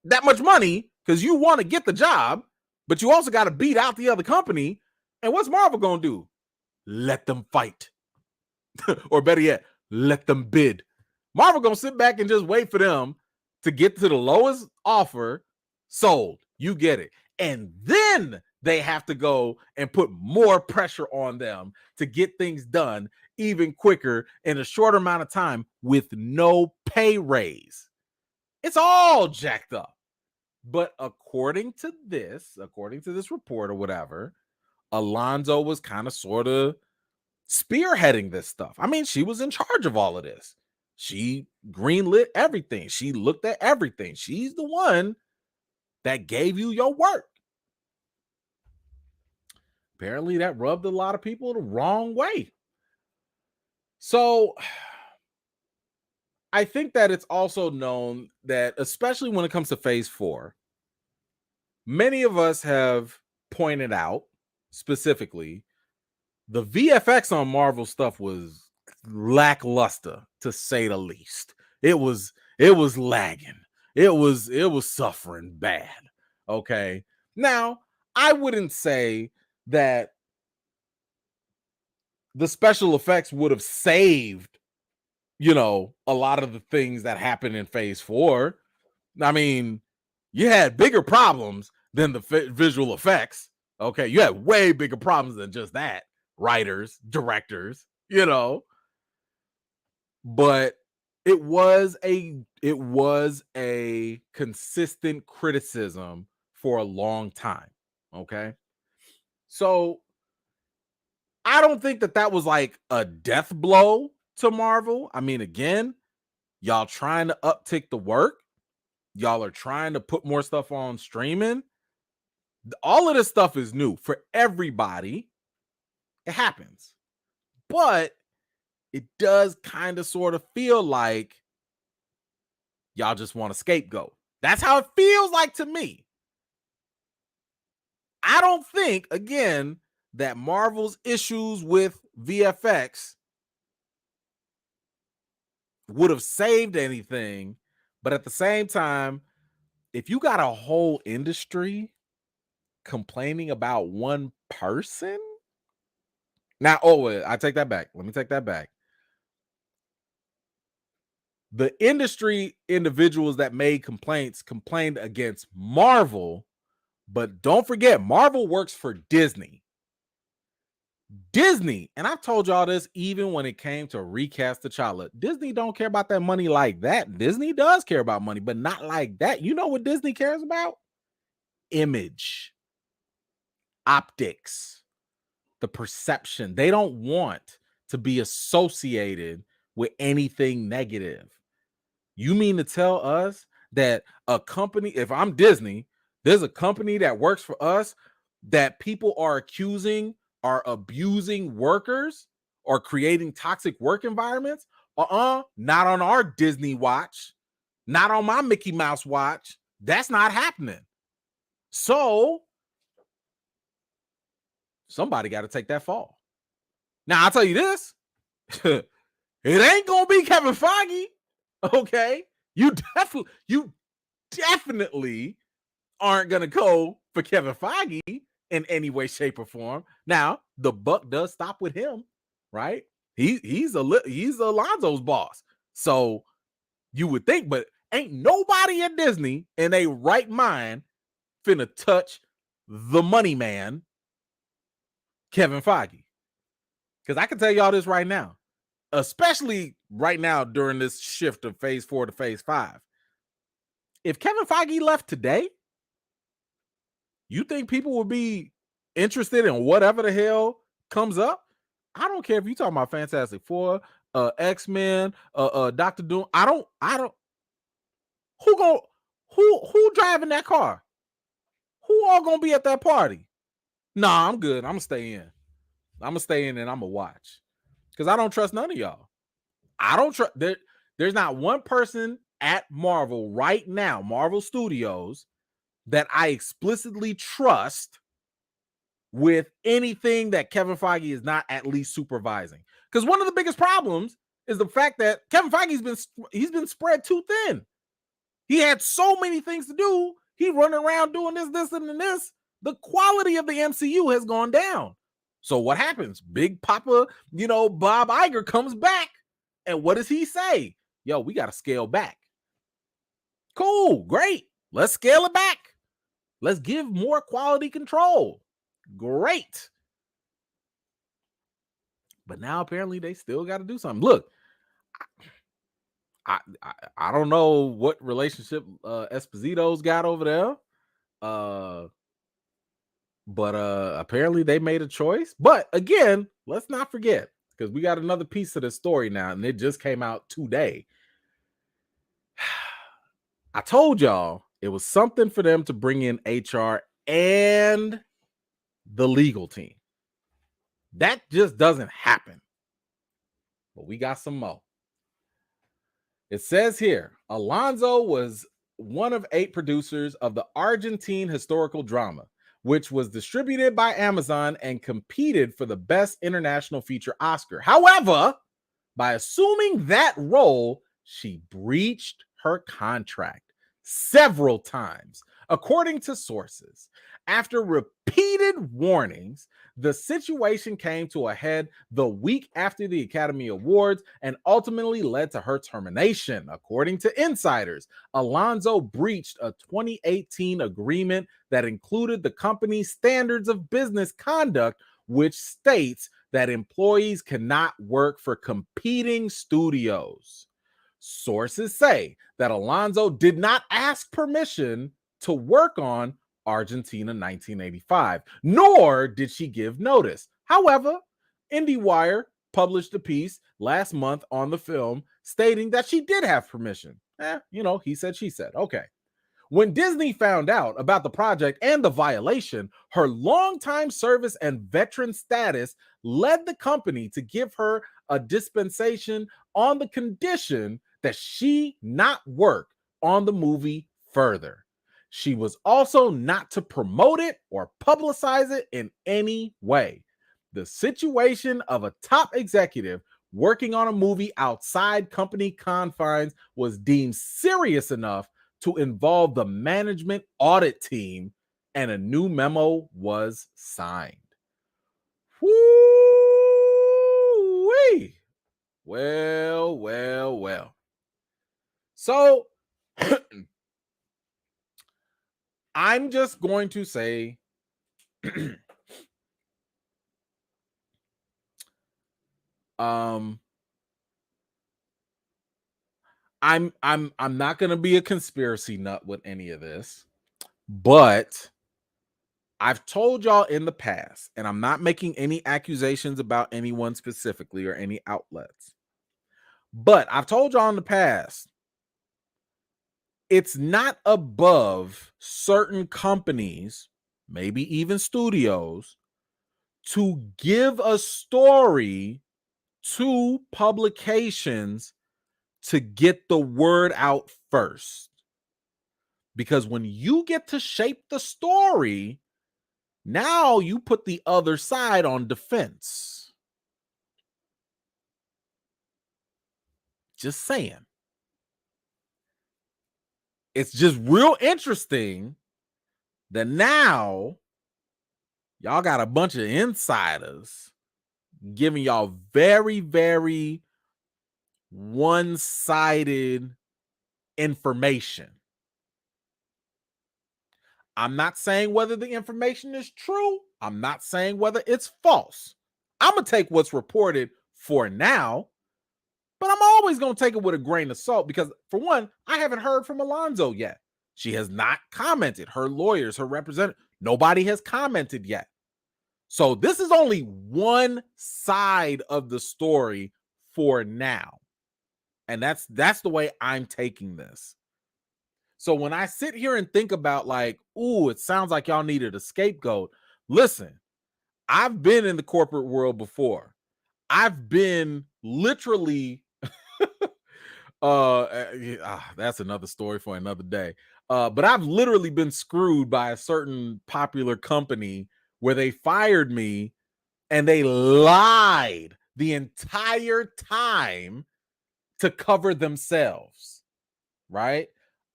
that much money because you want to get the job, but you also got to beat out the other company. And what's Marvel gonna do? Let them fight. Or better yet, let them bid. Marvel gonna sit back and just wait for them to get to the lowest offer. Sold. You get it. And then they have to go and put more pressure on them to get things done even quicker in a shorter amount of time with no pay raise. It's all jacked up. But according to this report or whatever, Alonzo was kind of sort of spearheading this stuff. I mean, she was in charge of all of this. She greenlit everything. She looked at everything. She's the one that gave you your work. Apparently, that rubbed a lot of people the wrong way. So, I think that it's also known that, especially when it comes to Phase 4, many of us have pointed out specifically the VFX on Marvel stuff was lackluster, to say the least. It was lagging. It was suffering bad. Okay. Now, I wouldn't say that the special effects would have saved, a lot of the things that happened in Phase 4. I mean, you had bigger problems than the visual effects. Okay. You had way bigger problems than just that. Writers, directors, but it was a consistent criticism for a long time. Okay. So I don't think that was like a death blow to Marvel. I mean, again, y'all trying to uptick the work. Y'all are trying to put more stuff on streaming. All of this stuff is new for everybody. It happens. But it does kind of sort of feel like y'all just want a scapegoat. That's how it feels like to me. I don't think, again, that Marvel's issues with VFX would have saved anything. But at the same time, if you got a whole industry complaining about one person, now, I take that back. Let me take that back. The industry individuals that made complaints complained against Marvel, but don't forget, Marvel works for Disney. Disney, and I've told y'all this even when it came to recast T'Challa, Disney don't care about that money like that. Disney does care about money, but not like that. You know what Disney cares about? Image, optics, the perception. They don't want to be associated with anything negative. You mean to tell us that a company, if I'm Disney, there's a company that works for us that people are accusing are abusing workers or creating toxic work environments? Not on our Disney watch, not on my Mickey Mouse watch. That's not happening. So somebody got to take that fall. Now, I'll tell you this. It ain't going to be Kevin Feige. Okay. You definitely aren't going to go for Kevin Feige in any way, shape, or form. Now, the buck does stop with him, right? He's Alonzo's boss. So you would think, but ain't nobody at Disney in a right mind finna touch the money man, Kevin Feige. Because I can tell y'all this right now, especially right now during this shift of phase 4 to phase 5. If Kevin Feige left today, you think people would be interested in whatever the hell comes up? I don't care if you talking about Fantastic Four, X-Men, Doctor Doom. I don't. Who driving that car? Who all gonna be at that party? Nah, I'm good. I'm gonna stay in. I'm gonna stay in and I'm gonna watch. Because I don't trust none of y'all. I don't trust there's not one person at Marvel right now, Marvel Studios, that I explicitly trust with anything that Kevin Feige is not at least supervising. Because one of the biggest problems is the fact that Kevin Feige's been spread too thin. He had so many things to do. He running around doing this, and this. The quality of the MCU has gone down. So what happens? Big Papa, Bob Iger comes back. And what does he say? Yo, we got to scale back. Cool, great. Let's scale it back. Let's give more quality control. Great. But now apparently they still got to do something. Look, I don't know what relationship Esposito's got over there. But apparently they made a choice. But again, let's not forget, because we got another piece of the story now, and it just came out today. I told y'all it was something for them to bring in HR and the legal team. That just doesn't happen. But we got some more. It says here, Alonzo was one of 8 producers of the Argentine historical drama, which was distributed by Amazon and competed for the Best International Feature Oscar. However, by assuming that role, she breached her contract several times, according to sources. After repeated warnings, the situation came to a head the week after the Academy Awards and ultimately led to her termination. According to insiders, Alonzo breached a 2018 agreement that included the company's standards of business conduct, which states that employees cannot work for competing studios. Sources say that Alonzo did not ask permission to work on Argentina 1985, nor did she give notice. However, IndieWire published a piece last month on the film stating that she did have permission. He said, she said. Okay. When Disney found out about the project and the violation, her longtime service and veteran status led the company to give her a dispensation on the condition that she not work on the movie further. She was also not to promote it or publicize it in any way. The situation of a top executive working on a movie outside company confines was deemed serious enough to involve the management audit team, and a new memo was signed. Woo-wee. Well. So I'm just going to say I'm not going to be a conspiracy nut with any of this, but I've told y'all in the past, and I'm not making any accusations about anyone specifically or any outlets, but I've told y'all in the past, it's not above certain companies, maybe even studios, to give a story to publications to get the word out first. Because when you get to shape the story, now you put the other side on defense. Just saying. It's just real interesting that now y'all got a bunch of insiders giving y'all very, very one-sided information. I'm not saying whether the information is true. I'm not saying whether it's false. I'm going to take what's reported for now, but I'm always going to take it with a grain of salt because, for one, I haven't heard from Alonzo yet. She has not commented. Her lawyers, her representative, nobody has commented yet. So this is only one side of the story for now. And that's the way I'm taking this. So when I sit here and think about like, ooh, it sounds like y'all needed a scapegoat. Listen, I've been in the corporate world before. I've been literally that's another story for another day. But I've literally been screwed by a certain popular company where they fired me and they lied the entire time to cover themselves, right?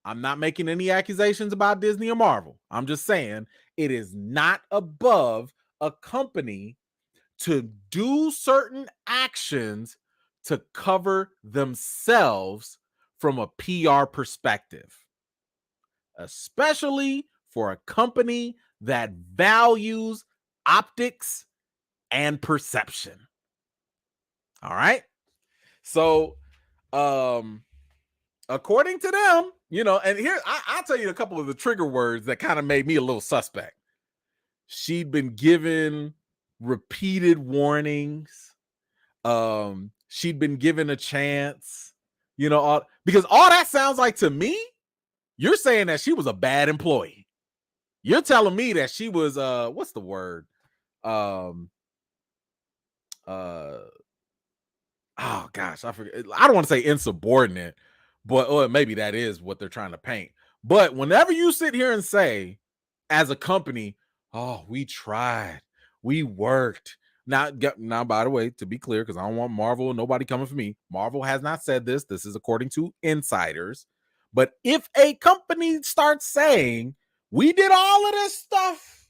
I'm not making any accusations about Disney or Marvel. I'm just saying it is not above a company to do certain actions to cover themselves from a PR perspective, especially for a company that values optics and perception. All right. So, according to them, and here I'll tell you a couple of the trigger words that kind of made me a little suspect. She'd been given repeated warnings. She'd been given a chance, because all that sounds like to me, you're saying that she was a bad employee. You're telling me that she was what's the word? Oh gosh, I forget. I don't want to say insubordinate, but maybe that is what they're trying to paint. But whenever you sit here and say, as a company, oh, we tried, we worked. Now, by the way, to be clear, because I don't want Marvel, nobody coming for me. Marvel has not said this. This is according to insiders. But if a company starts saying, we did all of this stuff,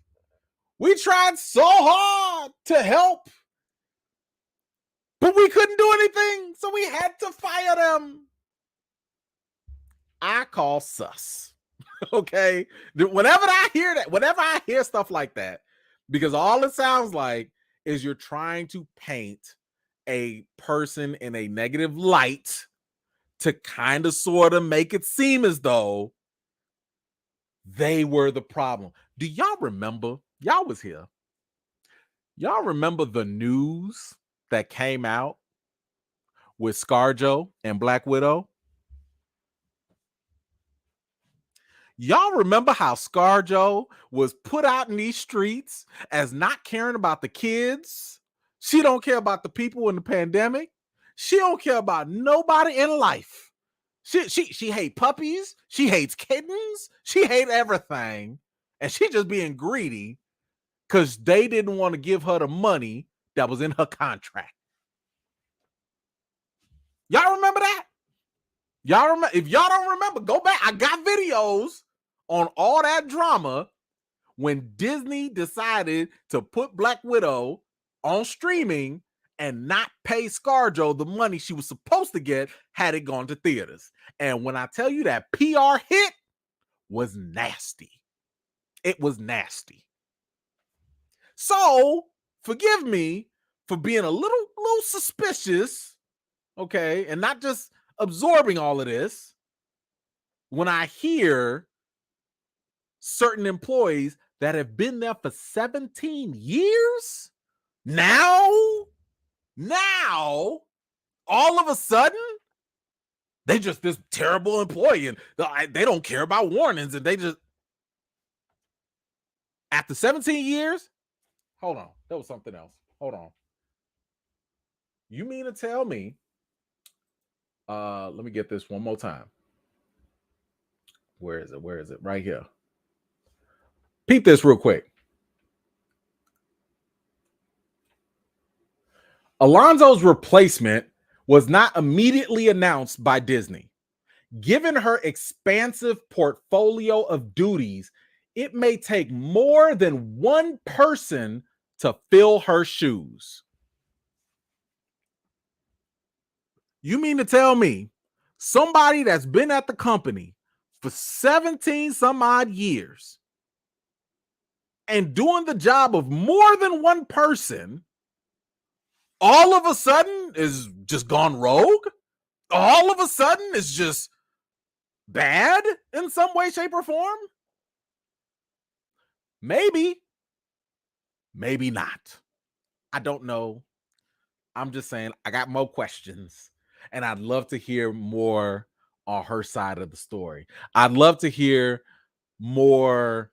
we tried so hard to help, but we couldn't do anything, so we had to fire them, I call sus. Okay? Whenever I hear that, whenever I hear stuff like that, because all it sounds like is you're trying to paint a person in a negative light to kind of sort of make it seem as though they were the problem. Do y'all remember? Y'all was here. Y'all remember the news that came out with ScarJo and Black Widow? Y'all remember how ScarJo was put out in these streets as not caring about the kids? She don't care about the people in the pandemic. She don't care about nobody in life. She hate puppies. She hates kittens. She hate everything. And she just being greedy because they didn't want to give her the money that was in her contract. Y'all remember that? Y'all remember? If y'all don't remember, go back. I got videos on all that drama when Disney decided to put Black Widow on streaming and not pay ScarJo the money she was supposed to get had it gone to theaters. And when I tell you that PR hit was nasty. It was nasty. So forgive me for being a little suspicious, okay, and not just absorbing all of this when I hear certain employees that have been there for 17 years now all of a sudden they just this terrible employee and they don't care about warnings and they just after 17 years. Hold on, that was something else. Hold on. You mean to tell me let me get this one more time. Where is it? Right here. Peep this real quick. Alonzo's replacement was not immediately announced by Disney. Given her expansive portfolio of duties, it may take more than one person to fill her shoes. You mean to tell me somebody that's been at the company for 17 some odd years and doing the job of more than one person all of a sudden is just gone rogue? All of a sudden is just bad in some way, shape, or form? Maybe. Maybe not. I don't know. I'm just saying I got more questions, and I'd love to hear more on her side of the story. I'd love to hear more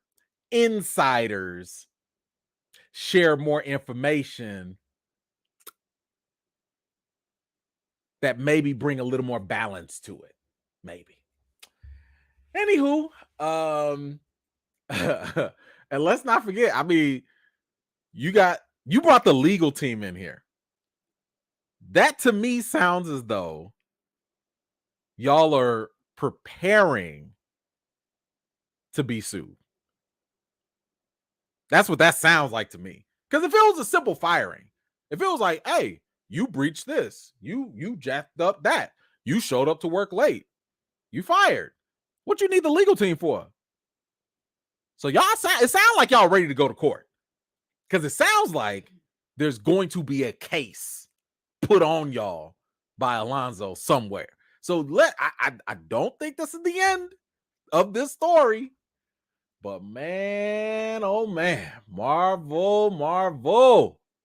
insiders share more information that maybe bring a little more balance to it. Maybe. Anywho, and let's not forget, I mean, you brought the legal team in here. That to me sounds as though y'all are preparing to be sued. That's what that sounds like to me. Because if it was a simple firing, if it was like, hey, you breached this, you jacked up that, you showed up to work late, you fired. What you need the legal team for? So y'all it sounds like y'all ready to go to court. Because it sounds like there's going to be a case put on y'all by Alonzo somewhere. So I don't think this is the end of this story. But man, oh man, Marvel.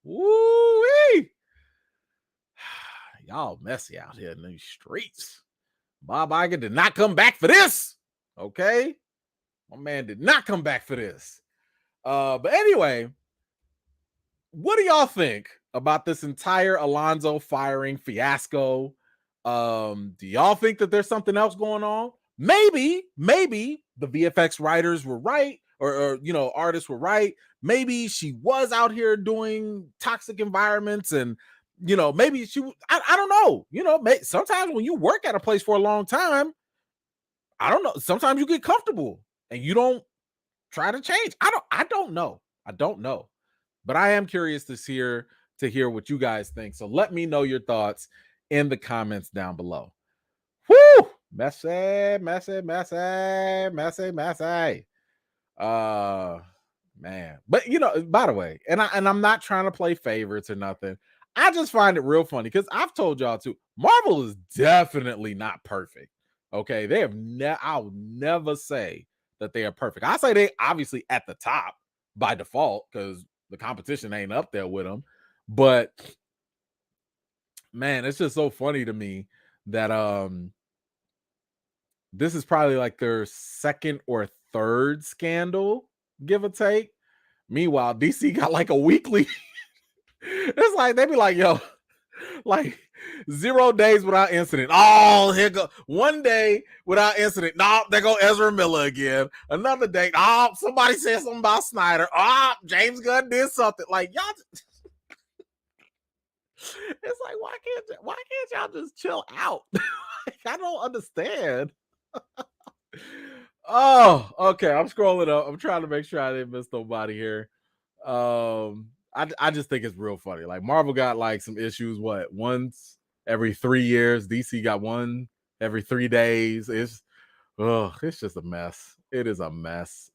Woo-wee. Y'all messy out here in these streets. Bob Iger did not come back for this. Okay? My man did not come back for this. But anyway, what do y'all think about this entire Alonzo firing fiasco? Do y'all think that there's something else going on? Maybe the VFX writers were right, or artists were right. Maybe she was out here doing toxic environments, and maybe I don't know. Sometimes when you work at a place for a long time, I don't know. Sometimes you get comfortable and you don't try to change. I don't know. But I am curious to hear what you guys think. So let me know your thoughts in the comments down below. Whoo! Messy. Man. But by the way, and I'm not trying to play favorites or nothing. I just find it real funny because I've told y'all too, Marvel is definitely not perfect. Okay, I'll never say that they are perfect. I say they obviously at the top by default because the competition ain't up there with them. But man, it's just so funny to me that this is probably like their second or third scandal, give or take. Meanwhile, DC got like a weekly. It's like they be like, yo, like 0 days without incident. Oh, here go 1 day without incident. No, there go Ezra Miller again. Another day. Oh, somebody said something about Snyder. Oh, James Gunn did something. Like y'all. It's like why can't y'all just chill out? Like, I don't understand. Oh, okay. I'm scrolling up. I'm trying to make sure I didn't miss nobody here. I just think it's real funny. Like Marvel got like some issues. What, once every 3 years? DC got one every 3 days. It's just a mess. It is a mess.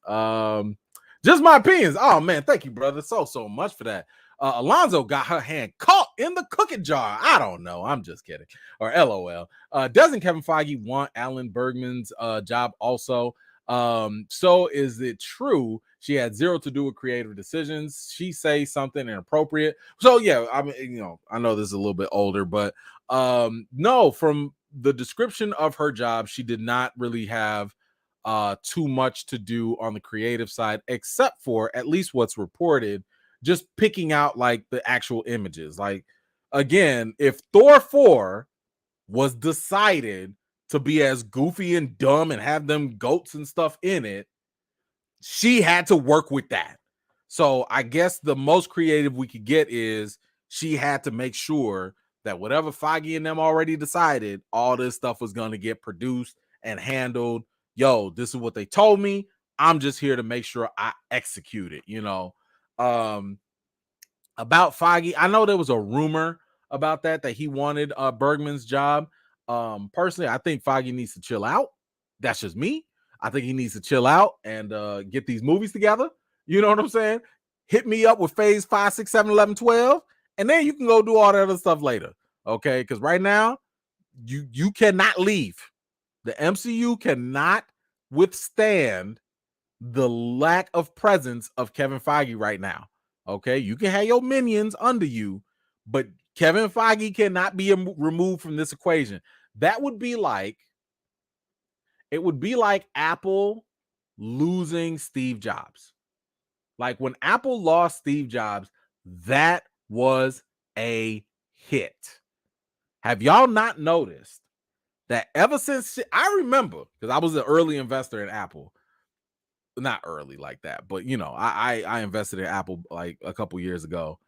Just my opinions. Oh man, thank you, brother, so much for that. Alonzo got her hand caught in the cookie jar. I don't know. I'm just kidding. Or LOL. Doesn't Kevin Feige want Alan Bergman's job also? So is it true she had zero to do with creative decisions? She say something inappropriate. So yeah, I mean, I know this is a little bit older, but no, from the description of her job, she did not really have too much to do on the creative side, except for at least what's reported, just picking out like the actual images. Like again, if Thor 4 was decided to be as goofy and dumb and have them goats and stuff in it, she had to work with that. So I guess the most creative we could get is she had to make sure that whatever Feige and them already decided, all this stuff was going to get produced and handled. Yo, this is what they told me. I'm just here to make sure I execute it, About Feige, I know there was a rumor about that he wanted Bergman's job. Personally, I think Feige needs to chill out. That's just me. I think he needs to chill out and get these movies together. You know what I'm saying? Hit me up with phase 5, 6, 7, 11, 12, and then you can go do all that other stuff later. Okay, because right now you cannot leave. The MCU cannot withstand the lack of presence of Kevin Feige right now. Okay, you can have your minions under you, but Kevin Feige cannot be removed from this equation. That would be like, it would be like Apple losing Steve Jobs. Like when Apple lost Steve Jobs, that was a hit. Have y'all not noticed that ever since I remember, because I was an early investor in Apple, not early like that, but I invested in Apple like a couple years ago.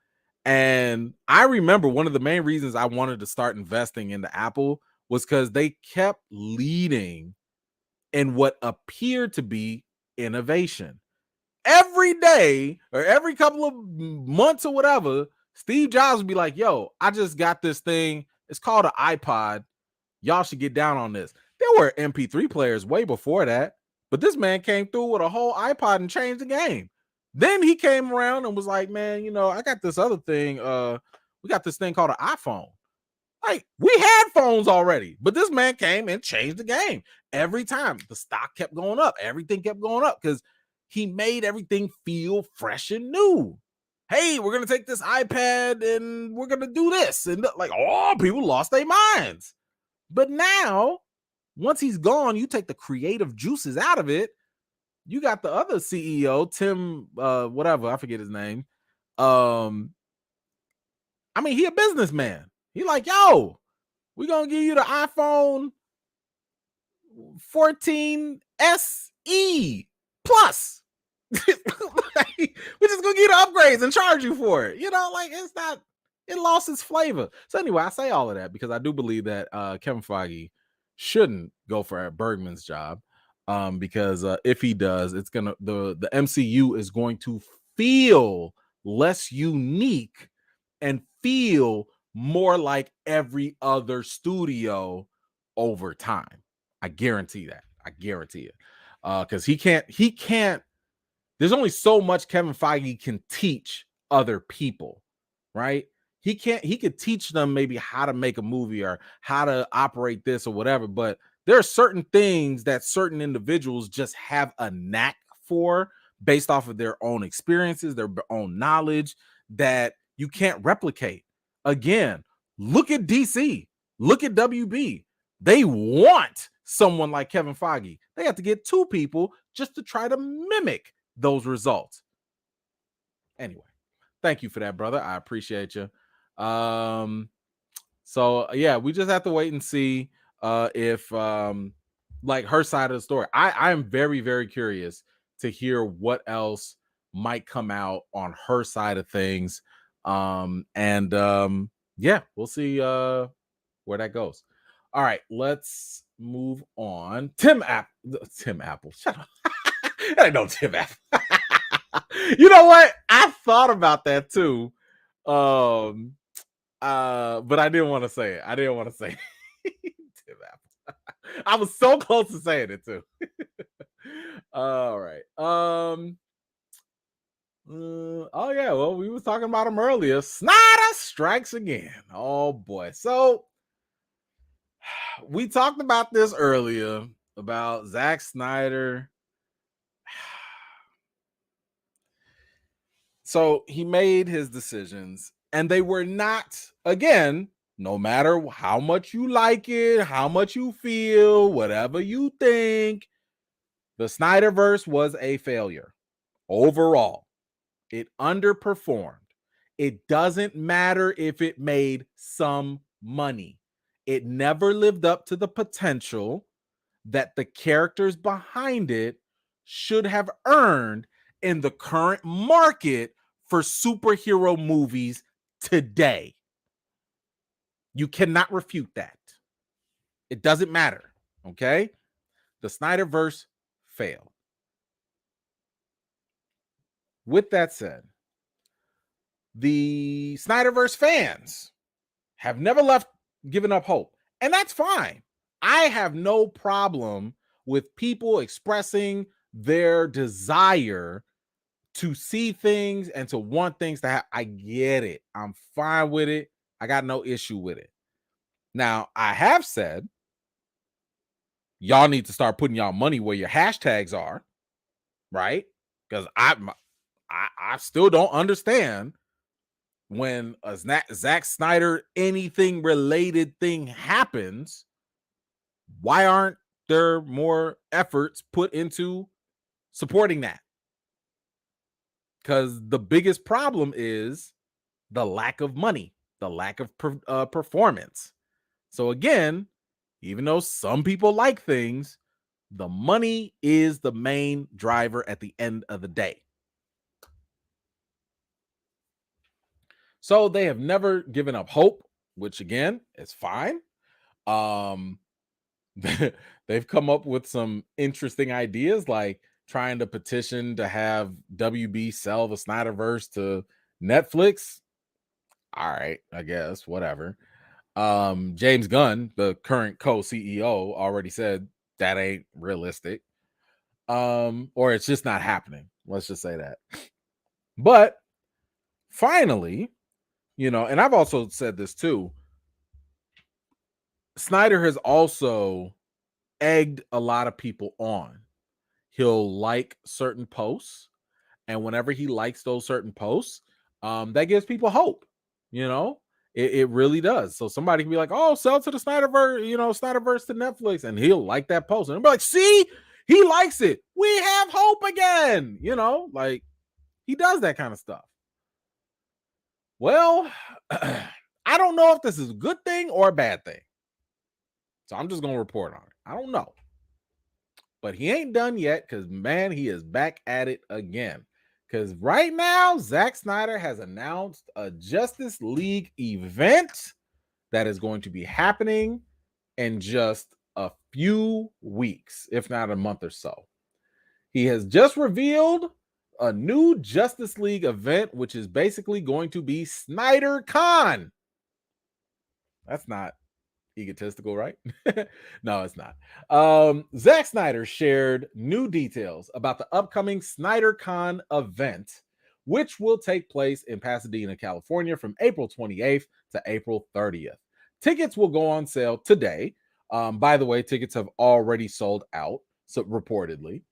And I remember one of the main reasons I wanted to start investing into Apple was because they kept leading in what appeared to be innovation. Every day or every couple of months or whatever, Steve Jobs would be like, yo, I just got this thing. It's called an iPod. Y'all should get down on this. There were MP3 players way before that, but this man came through with a whole iPod and changed the game. Then he came around and was like, man, I got this other thing. We got this thing called an iPhone. Like, we had phones already, but this man came and changed the game. Every time the stock kept going up, everything kept going up because he made everything feel fresh and new. Hey, we're going to take this iPad and we're going to do this. And like, oh, people lost their minds. But now, once he's gone, you take the creative juices out of it. You got the other CEO, Tim, whatever, I forget his name. I mean, he a businessman. He like, yo, we're going to give you the iPhone 14 SE Plus. We're just going to give you the upgrades and charge you for it. Like it's not, it lost its flavor. So anyway, I say all of that because I do believe that Kevin Feige shouldn't go for Bergman's job. Because if he does, it's gonna the MCU is going to feel less unique and feel more like every other studio over time. I guarantee that. I guarantee it. Because he can't. There's only so much Kevin Feige can teach other people, right? He could teach them maybe how to make a movie or how to operate this or whatever, but there are certain things that certain individuals just have a knack for based off of their own experiences, their own knowledge that you can't replicate. Again, look at DC, look at WB. They want someone like Kevin Feige. They have to get two people just to try to mimic those results. Anyway, thank you for that, brother. I appreciate you. So yeah, we just have to wait and see if like her side of the story. I am very, very curious to hear what else might come out on her side of things. Yeah, we'll see where that goes. All right, let's move on. Tim Apple. Shut up. I know Tim Apple. You know what? I thought about that too. But I didn't want to say it. Tim Apple. I was so close to saying it too. All right. Oh yeah, well, we were talking about him earlier. Snyder strikes again. Oh boy. So we talked about this earlier about Zack Snyder. So he made his decisions, and they were not, again, no matter how much you like it, how much you feel, whatever you think, the Snyderverse was a failure overall. It underperformed. It doesn't matter if it made some money. It never lived up to the potential that the characters behind it should have earned in the current market for superhero movies today. You cannot refute that. It doesn't matter. Okay? The Snyderverse failed. With that said, the Snyderverse fans have never given up hope. And that's fine. I have no problem with people expressing their desire to see things and to want things to happen. I get it. I'm fine with it. I got no issue with it. Now, I have said, y'all need to start putting y'all money where your hashtags are, right? Because I still don't understand when a Zack Snyder anything related thing happens. Why aren't there more efforts put into supporting that? Because the biggest problem is the lack of money, the lack of performance. So again, even though some people like things, the money is the main driver at the end of the day. So they have never given up hope, which again is fine. They've come up with some interesting ideas, like trying to petition to have WB sell the Snyderverse to Netflix. All right, I guess, whatever. James Gunn, the current co-CEO, already said that ain't realistic. Or it's just not happening. Let's just say that. But finally, and I've also said this too, Snyder has also egged a lot of people on. He'll like certain posts, and whenever he likes those certain posts, that gives people hope. It really does. So somebody can be like, "Oh, sell to the Snyderverse, Snyderverse to Netflix," and he'll like that post, and he'll be like, "See, he likes it. We have hope again." Like he does that kind of stuff. Well, I don't know if this is a good thing or a bad thing. So I'm just going to report on it. I don't know. But he ain't done yet because, man, he is back at it again. Because right now, Zack Snyder has announced a Justice League event that is going to be happening in just a few weeks, if not a month or so. He has just revealed a new Justice League event, which is basically going to be SnyderCon. That's not egotistical, right? No, it's not. Zack Snyder shared new details about the upcoming SnyderCon event, which will take place in Pasadena, California from April 28th to April 30th. Tickets will go on sale today. By the way, tickets have already sold out, so reportedly.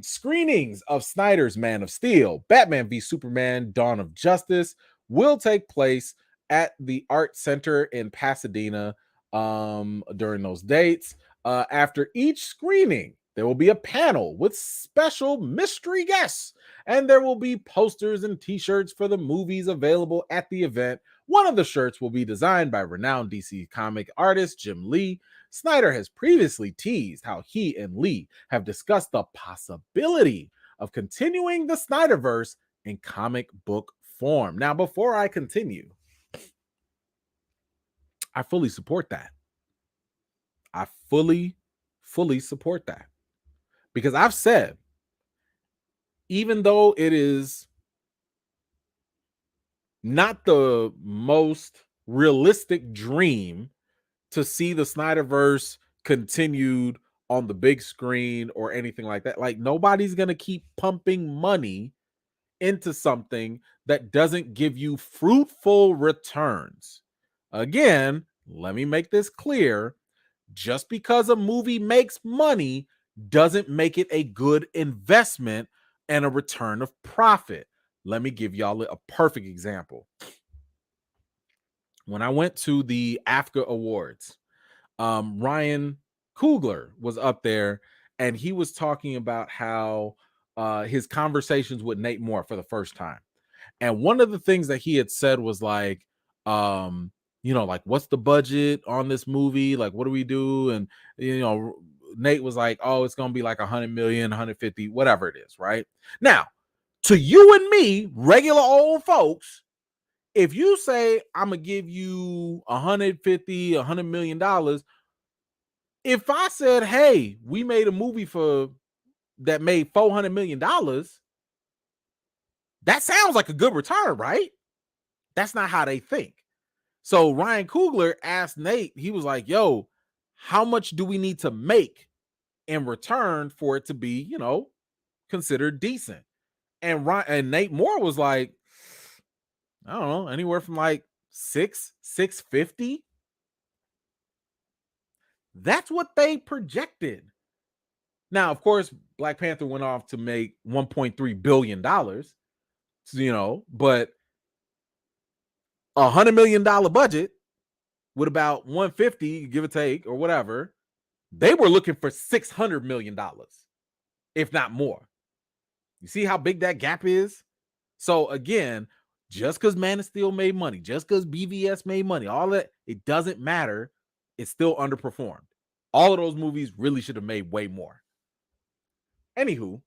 Screenings of Snyder's Man of Steel, Batman v Superman, Dawn of Justice will take place at the Art Center in Pasadena during those dates. After each screening, there will be a panel with special mystery guests, and there will be posters and t-shirts for the movies available at the event. One of the shirts will be designed by renowned DC comic artist Jim Lee. Snyder has previously teased how he and Lee have discussed the possibility of continuing the Snyderverse in comic book form. Now, before I continue, I fully support that. I fully support that. Because I've said, even though it is not the most realistic dream to see the Snyderverse continued on the big screen or anything like that, like nobody's going to keep pumping money into something that doesn't give you fruitful returns. Again, let me make this clear. Just because a movie makes money doesn't make it a good investment and a return of profit. Let me give y'all a perfect example. When I went to the AFCA Awards, Ryan Coogler was up there, and he was talking about how his conversations with Nate Moore for the first time. And one of the things that he had said was like, like, what's the budget on this movie? Like, what do we do? And, Nate was like, oh, it's going to be like 100 million, 150, whatever it is. Right now, to you and me, regular old folks, if you say, I'm going to give you 150, $100 million, if I said, hey, we made a movie that made $400 million, that sounds like a good return, right? That's not how they think. So Ryan Coogler asked Nate, he was like, yo, how much do we need to make in return for it to be, considered decent? And Nate Moore was like, I don't know, anywhere from like 650. That's what they projected. Now, of course, Black Panther went off to make $1.3 billion, but $100 million budget with about 150, give or take, or whatever. They were looking for $600 million, if not more. You see how big that gap is? So again, just because Man of Steel made money, just because BVS made money, all that, it doesn't matter. It's still underperformed. All of those movies really should have made way more. Anywho,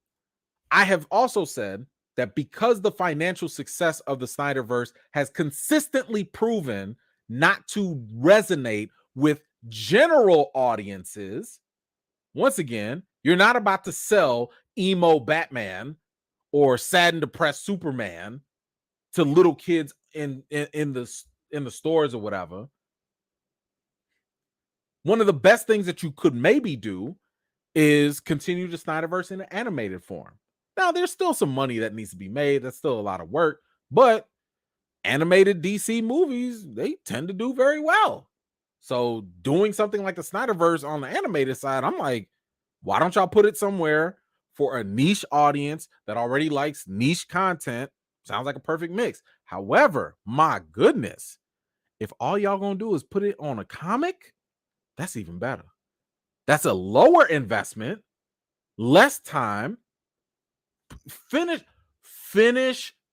I have also said that because the financial success of the Snyderverse has consistently proven not to resonate with general audiences, once again, you're not about to sell emo Batman or sad and depressed Superman to little kids in the stores or whatever. One of the best things that you could maybe do is continue the Snyderverse in an animated form. Now, there's still some money that needs to be made. That's still a lot of work, but animated DC movies, they tend to do very well. So doing something like the Snyderverse on the animated side, I'm like, why don't y'all put it somewhere for a niche audience that already likes niche content? Sounds like a perfect mix. However, my goodness, if all y'all gonna do is put it on a comic, that's even better. That's a lower investment, less time. Finish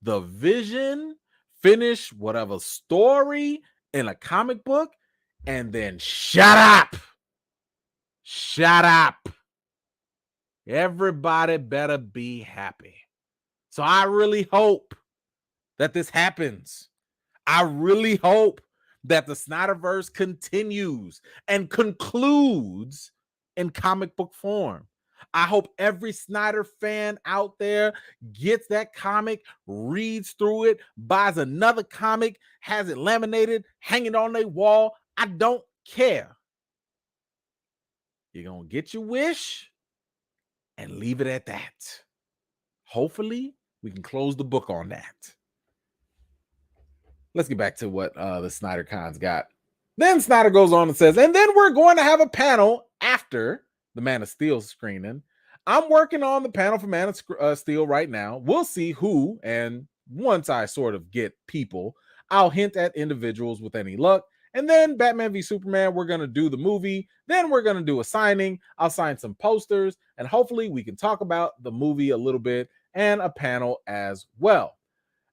the vision, finish whatever story in a comic book, and then shut up. Everybody better be happy. So I really hope that this happens. I really hope that the Snyderverse continues and concludes in comic book form. I hope every Snyder fan out there gets that comic, reads through it, buys another comic, has it laminated, hanging on their wall. I don't care. You're going to get your wish and leave it at that. Hopefully, we can close the book on that. Let's get back to what the Snyder Cons got. Then Snyder goes on and says, and then we're going to have a panel after the Man of Steel screening. I'm working on the panel for Man of Steel right now. We'll see who, and once I sort of get people, I'll hint at individuals with any luck. And then Batman v Superman, we're going to do the movie. Then we're going to do a signing. I'll sign some posters, and hopefully we can talk about the movie a little bit and a panel as well.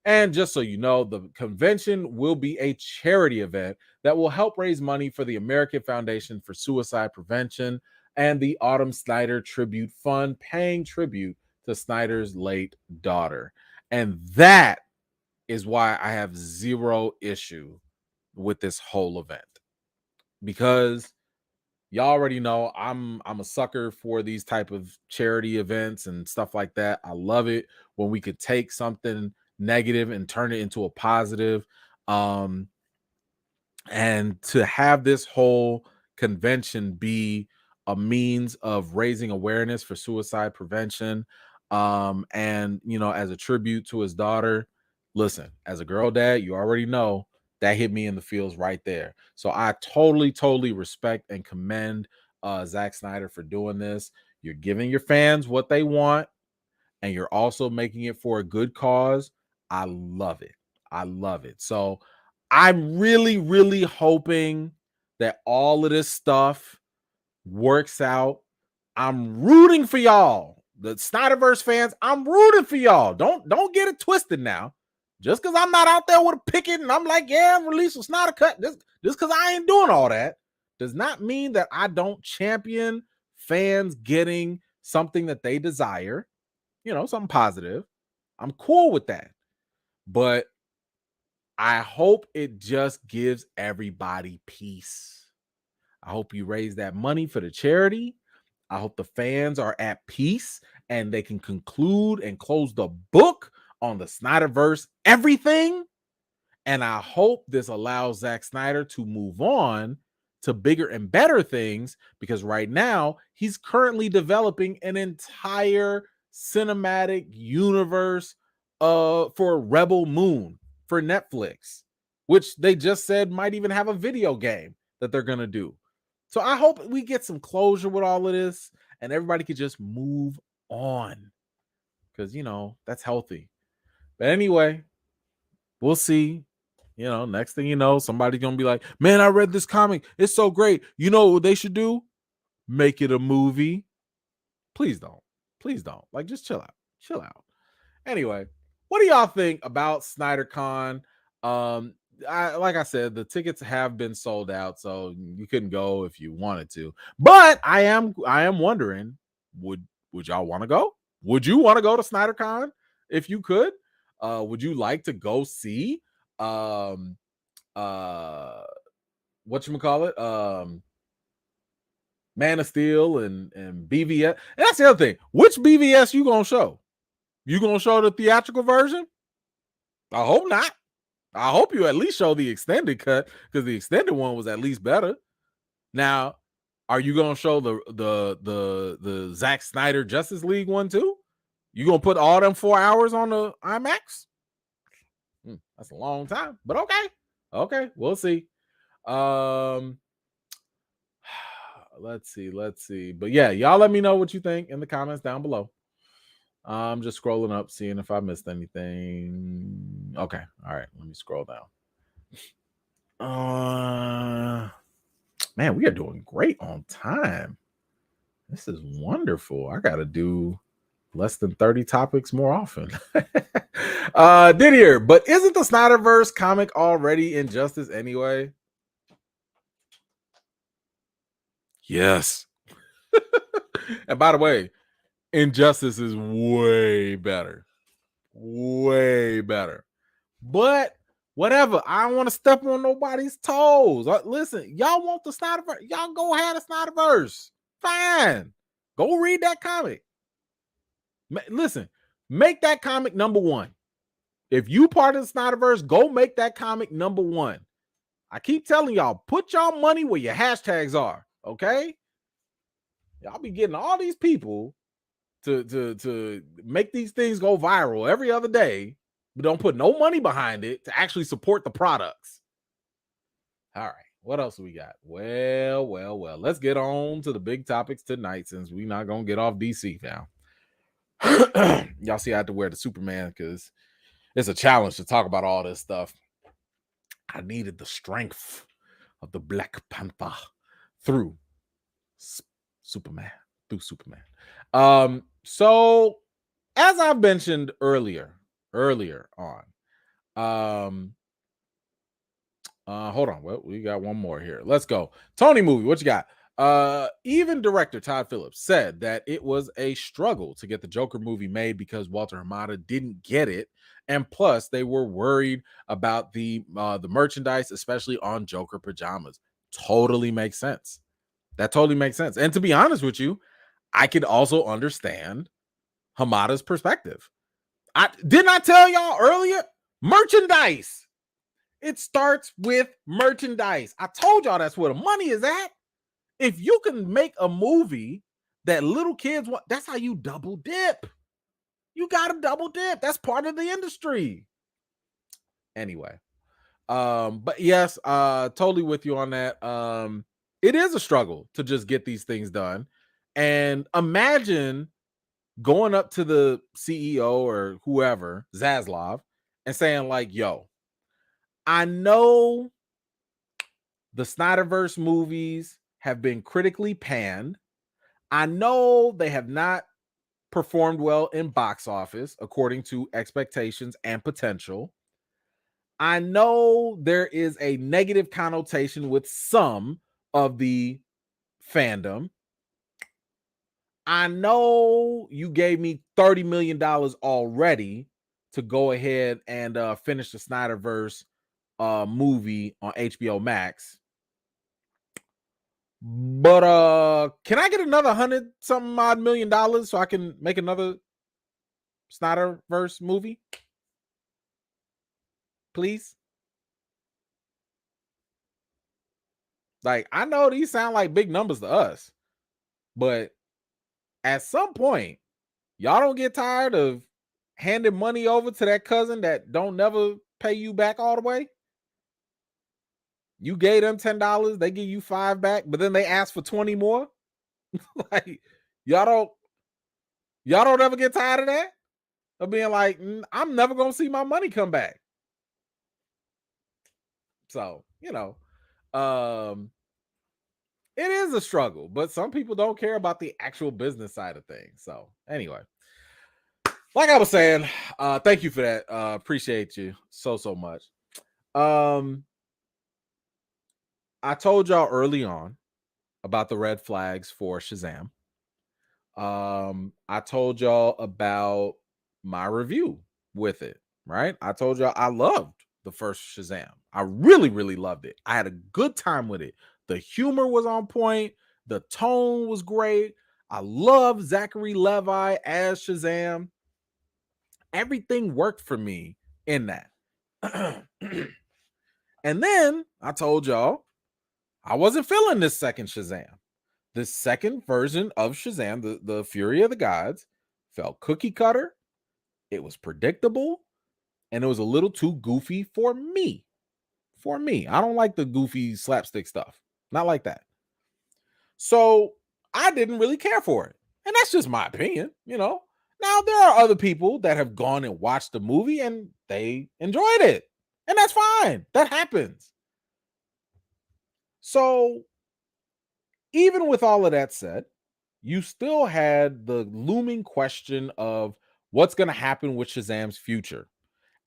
And just so you know, the convention will be a charity event that will help raise money for the American Foundation for Suicide Prevention and the Autumn Snyder Tribute Fund, paying tribute to Snyder's late daughter. And that is why I have zero issue with this whole event. Because y'all already know I'm a sucker for these type of charity events and stuff like that. I love it when we could take something negative and turn it into a positive. And to have this whole convention be a means of raising awareness for suicide prevention, and as a tribute to his daughter. Listen, as a girl dad, you already know that hit me in the feels right there. So I totally respect and commend Zack Snyder for doing this. You're giving your fans what they want, and you're also making it for a good cause. I love it. So I'm really hoping that all of this stuff works out. I'm rooting for y'all. The Snyderverse fans, I'm rooting for y'all. Don't get it twisted now. Just because I'm not out there with a picket and I'm like, yeah, release a Snyder cut. Just because I ain't doing all that does not mean that I don't champion fans getting something that they desire, something positive. I'm cool with that. But I hope it just gives everybody peace. I hope you raise that money for the charity. I hope the fans are at peace and they can conclude and close the book on the Snyderverse everything. And I hope this allows Zack Snyder to move on to bigger and better things, because right now he's currently developing an entire cinematic universe for Rebel Moon for Netflix, which they just said might even have a video game that they're going to do. So I hope we get some closure with all of this and everybody could just move on, because, you know, that's healthy. But anyway, we'll see. You know, next thing you know, somebody's going to be like, man, I read this comic. It's so great. You know what they should do? Make it a movie. Please don't. Please don't. Like, just chill out. Chill out. Anyway, what do y'all think about SnyderCon? Like I said, the tickets have been sold out, so you couldn't go if you wanted to. But I am wondering, would y'all want to go? Would you want to go to SnyderCon if you could? Would you like to go see whatchamacallit? Man of Steel and BVS? And that's the other thing. Which BVS you gonna show? You gonna show the theatrical version? I hope not. I hope you at least show the extended cut, because the extended one was at least better. Now, are you gonna show the Zack Snyder Justice League one too? You gonna put all them 4 hours on the IMAX? That's a long time, but okay, we'll see. Let's see. But yeah, y'all let me know what you think in the comments down below. I'm just scrolling up, seeing if I missed anything. Okay, all right, let me scroll down. Man, we are doing great on time. This is wonderful. I gotta do less than 30 topics more often. Didier, but isn't the Snyderverse comic already Injustice anyway? Yes. And by the way, Injustice is way better. Way better. But whatever. I don't want to step on nobody's toes. Listen, y'all want the Snyderverse? Y'all go have the Snyderverse. Fine. Go read that comic. Listen, make that comic number one. If you part of the Snyderverse, go make that comic number one. I keep telling y'all, put y'all money where your hashtags are, okay? Y'all be getting all these people to make these things go viral every other day, but don't put no money behind it to actually support the products. All right, what else we got? Well, let's get on to the big topics tonight, since we're not gonna get off DC now. Y'all see I had to wear the Superman because it's a challenge to talk about all this stuff. I needed the strength of the Black Panther through Superman. So as I mentioned earlier on, hold on. Well, we got one more here. Let's go. Tony movie. What you got? Even director Todd Phillips said that it was a struggle to get the Joker movie made because Walter Hamada didn't get it, and plus they were worried about the merchandise, especially on Joker pajamas. Totally makes sense. That totally makes sense. And to be honest with you, I could also understand Hamada's perspective. Didn't I tell y'all earlier? Merchandise. It starts with merchandise. I told y'all that's where the money is at. If you can make a movie that little kids want, that's how you double dip. You got to double dip. That's part of the industry. Anyway, but yes, totally with you on that. It is a struggle to just get these things done. And imagine going up to the CEO or whoever, Zaslav, and saying like, yo, I know the Snyderverse movies have been critically panned. I know they have not performed well in box office according to expectations and potential. I know there is a negative connotation with some of the fandom. I know you gave me $30 million already to go ahead and finish the Snyderverse movie on HBO Max. But can I get another 100-something odd million dollars so I can make another Snyderverse movie? Please? Like, I know these sound like big numbers to us, but at some point, y'all don't get tired of handing money over to that cousin that don't never pay you back all the way. You gave them $10, they give you $5 back, but then they ask for 20 more. Like, y'all don't ever get tired of that? Of being like, I'm never gonna see my money come back. So, it is a struggle, but some people don't care about the actual business side of things. So anyway, like I was saying, thank you for that. Appreciate you so much. I told y'all early on about the red flags for Shazam. I told y'all about my review with it, right? I told y'all I loved the first Shazam. I really, really loved it. I had a good time with it. The humor was on point. The tone was great. I love Zachary Levi as Shazam. Everything worked for me in that. And then I told y'all I wasn't feeling this second Shazam. The second version of Shazam, the Fury of the Gods, felt cookie cutter. It was predictable, and it was a little too goofy for me. For me, I don't like the goofy slapstick stuff. Not like that. So I didn't really care for it. And that's just my opinion, Now, there are other people that have gone and watched the movie and they enjoyed it. And that's fine. That happens. So even with all of that said, you still had the looming question of what's going to happen with Shazam's future.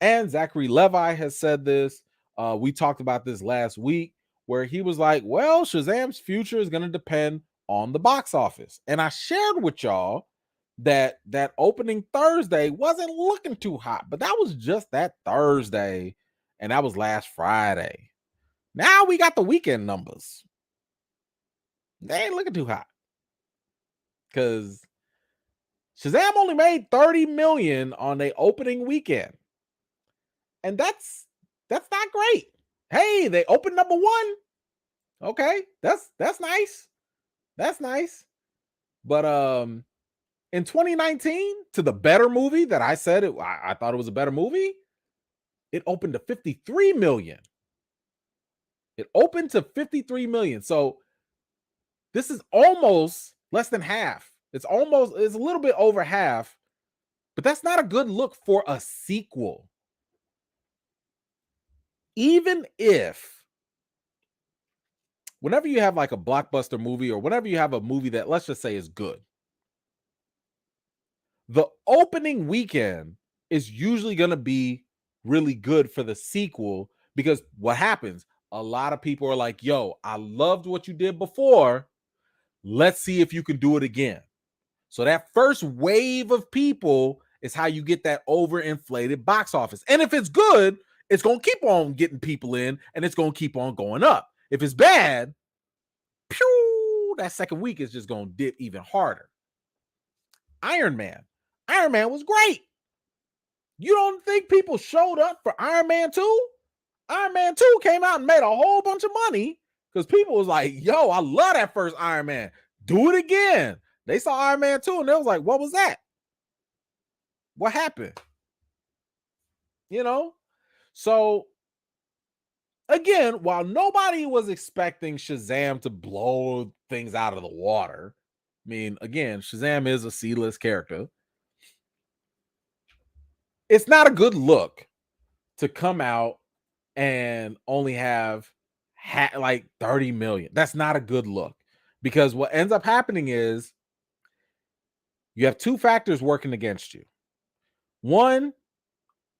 And Zachary Levi has said this. We talked about this last week where he was like, well, Shazam's future is going to depend on the box office. And I shared with y'all that opening Thursday wasn't looking too hot, but that was just that Thursday. And that was last Friday. Now we got the weekend numbers. They ain't looking too hot. Because Shazam only made $30 million on the opening weekend. And that's not great. Hey, they opened number 1. Okay, that's nice. That's nice. But in 2019, to the better movie that I said I thought it was a better movie, it opened to 53 million. It opened to 53 million. So this is almost less than half. It's a little bit over half, but that's not a good look for a sequel. Even if whenever you have like a blockbuster movie or whenever you have a movie that let's just say is good, the opening weekend is usually going to be really good for the sequel because what happens? A lot of people are like, yo, I loved what you did before. Let's see if you can do it again. So that first wave of people is how you get that overinflated box office. And if it's good, it's going to keep on getting people in and it's going to keep on going up. If it's bad, that second week is just going to dip even harder. Iron Man was great. You don't think people showed up for Iron Man 2? Iron Man 2 came out and made a whole bunch of money because people was like, yo, I love that first Iron Man. Do it again. They saw Iron Man 2 and they was like, what was that? What happened? So again, while nobody was expecting Shazam to blow things out of the water, I mean, again, Shazam is a C-list character. It's not a good look to come out and only have like 30 million. That's not a good look because what ends up happening is you have two factors working against you. One,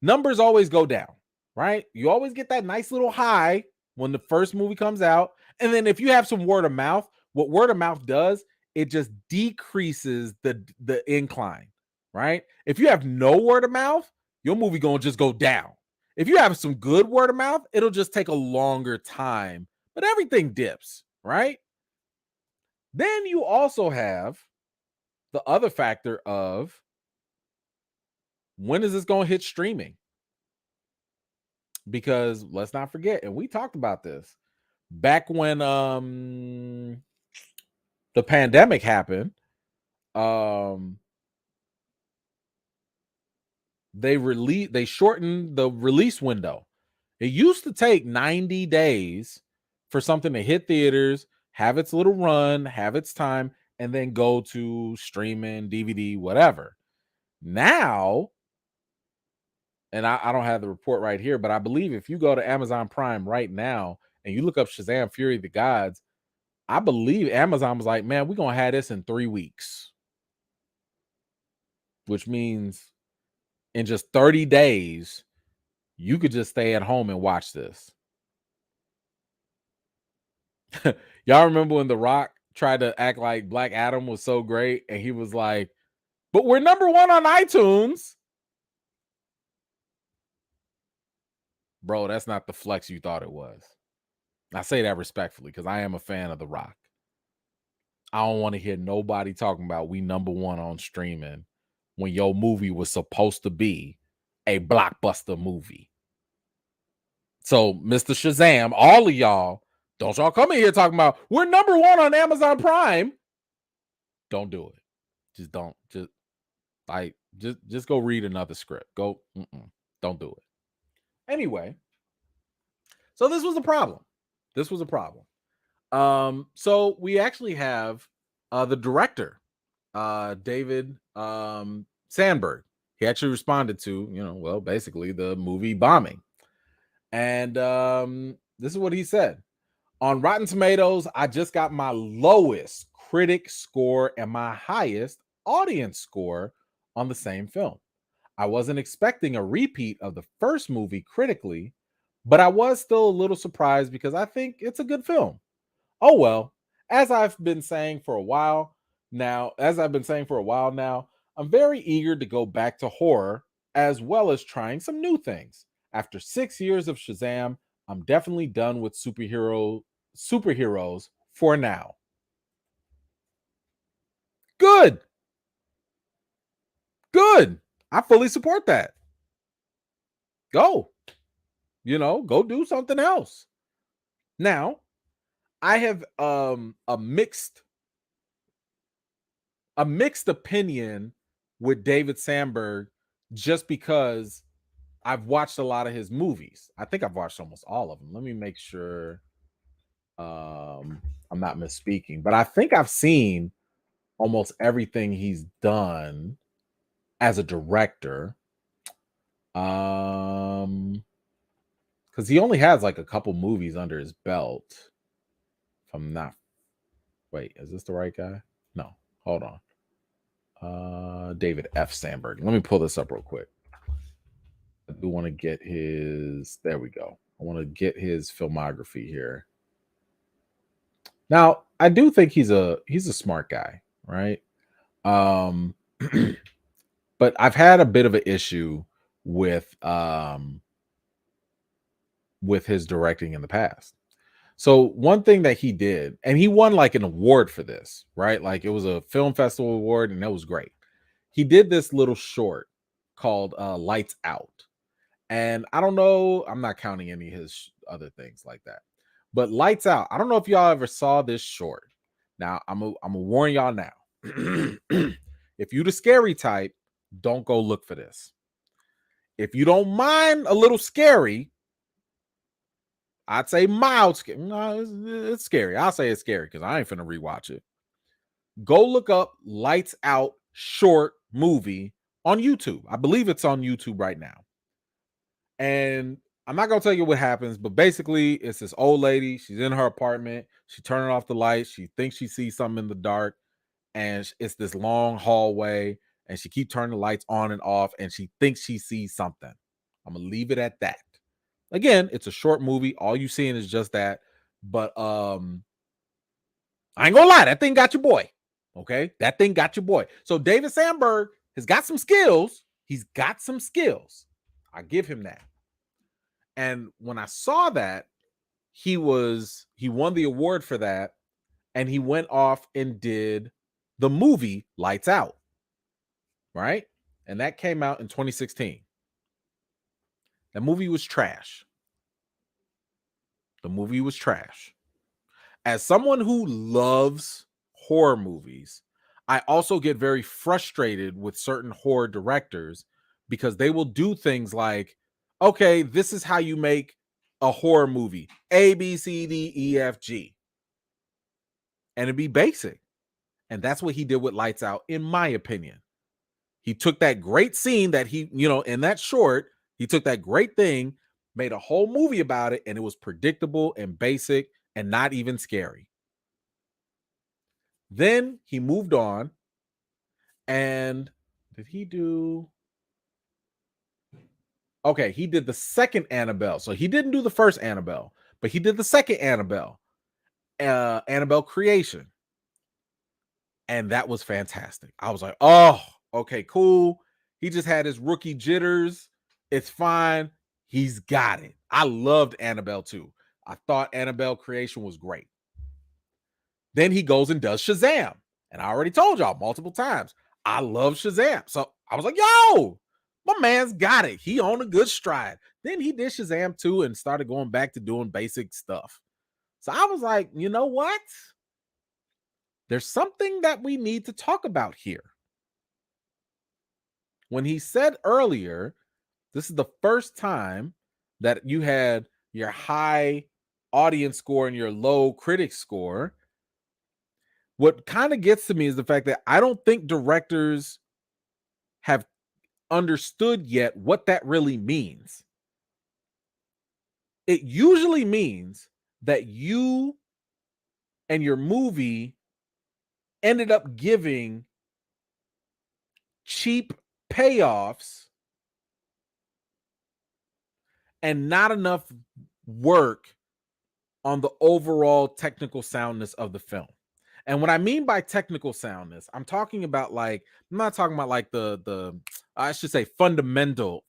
numbers always go down, right? You always get that nice little high when the first movie comes out. And then if you have some word of mouth, what word of mouth does, it just decreases the incline, right? If you have no word of mouth, your movie gonna just go down. If you have some good word of mouth, it'll just take a longer time, but everything dips, right? Then you also have the other factor of when is this going to hit streaming? Because let's not forget, and we talked about this, back when the pandemic happened, they shortened the release window. It used to take 90 days for something to hit theaters, have its little run, have its time, and then go to streaming, DVD, whatever. Now, and I don't have the report right here, but I believe if you go to Amazon Prime right now and you look up Shazam Fury of the Gods, I believe Amazon was like, man, we're going to have this in 3 weeks. Which means in just 30 days, you could just stay at home and watch this. Y'all remember when The Rock tried to act like Black Adam was so great and he was like, but we're number 1 on iTunes. Bro, that's not the flex you thought it was. I say that respectfully because I am a fan of The Rock. I don't want to hear nobody talking about we number 1 on streaming when your movie was supposed to be a blockbuster movie. So, Mr. Shazam, all of y'all, don't y'all come in here talking about we're number 1 on Amazon Prime. Don't do it. Just don't. Just go read another script. Go. Don't do it. Anyway, so this was a problem. So we actually have the director, David Sandberg. He actually responded to, basically the movie bombing. And this is what he said. On Rotten Tomatoes, I just got my lowest critic score and my highest audience score on the same film. I wasn't expecting a repeat of the first movie critically, but I was still a little surprised because I think it's a good film. Oh well, as I've been saying for a while now, I'm very eager to go back to horror as well as trying some new things. After 6 years of Shazam, I'm definitely done with superheroes for now. Good. I fully support that. Go. Go do something else. Now, I have a mixed opinion with David Sandberg just because I've watched a lot of his movies. I think I've watched almost all of them. Let me make sure I'm not misspeaking, but I think I've seen almost everything he's done as a director. Because he only has like a couple movies under his belt. If I'm not, wait, is this the right guy? No, hold on. David F. Sandberg. Let me pull this up real quick. I do want to get his. There we go. I want to get his filmography here. Now, I do think he's a smart guy, right? But I've had a bit of an issue with his directing in the past. So one thing that he did, and he won like an award for this, right? Like it was a film festival award, and that was great. He did this little short called Lights Out. And I don't know, I'm not counting any of his other things like that. But Lights Out, I don't know if y'all ever saw this short. Now, I'm gonna warn y'all now. If you the scary type, don't go look for this. If you don't mind a little scary, I'd say mild scary. No, it's scary. I'll say it's scary because I ain't finna rewatch it. Go look up Lights Out short movie on YouTube. I believe it's on YouTube right now. And I'm not gonna tell you what happens, but basically it's this old lady. She's in her apartment. She turning off the lights. She thinks she sees something in the dark, and it's this long hallway. And she keep turning the lights on and off, and she thinks she sees something. I'm gonna leave it at that. Again, it's a short movie. All you seeing is just that. But I ain't gonna lie, that thing got your boy. Okay, that thing got your boy. So David Sandberg has got some skills. He's got some skills. I give him that. And when I saw that, he won the award for that, and he went off and did the movie Lights Out. Right? And that came out in 2016. That movie was trash. as someone who loves horror movies, I also get very frustrated with certain horror directors because they will do things like, okay, this is how you make a horror movie: A, B, C, D, E, F, G. And it'd be basic. And that's what he did with Lights Out, in my opinion. He took that great scene that he, in that short, he took that great thing, made a whole movie about it, and it was predictable and basic and not even scary. Then he moved on, and did he do... Okay, he did the second Annabelle. So he didn't do the first Annabelle, but he did the second Annabelle, Annabelle Creation. And that was fantastic. I was like, oh, okay, cool. He just had his rookie jitters. It's fine. He's got it. I loved Annabelle too. I thought Annabelle Creation was great. Then he goes and does Shazam. And I already told y'all multiple times, I love Shazam. So I was like, yo, my man's got it. He on a good stride. Then he did Shazam 2 and started going back to doing basic stuff. So I was like, you know what? There's something that we need to talk about here. When he said earlier, this is the first time that you had your high audience score and your low critic score. What kind of gets to me is the fact that I don't think directors have understood yet what that really means. It usually means that you and your movie ended up giving cheap payoffs and not enough work on the overall technical soundness of the film. And what I mean by technical soundness, I'm talking about I'm not talking about like the I should say fundamental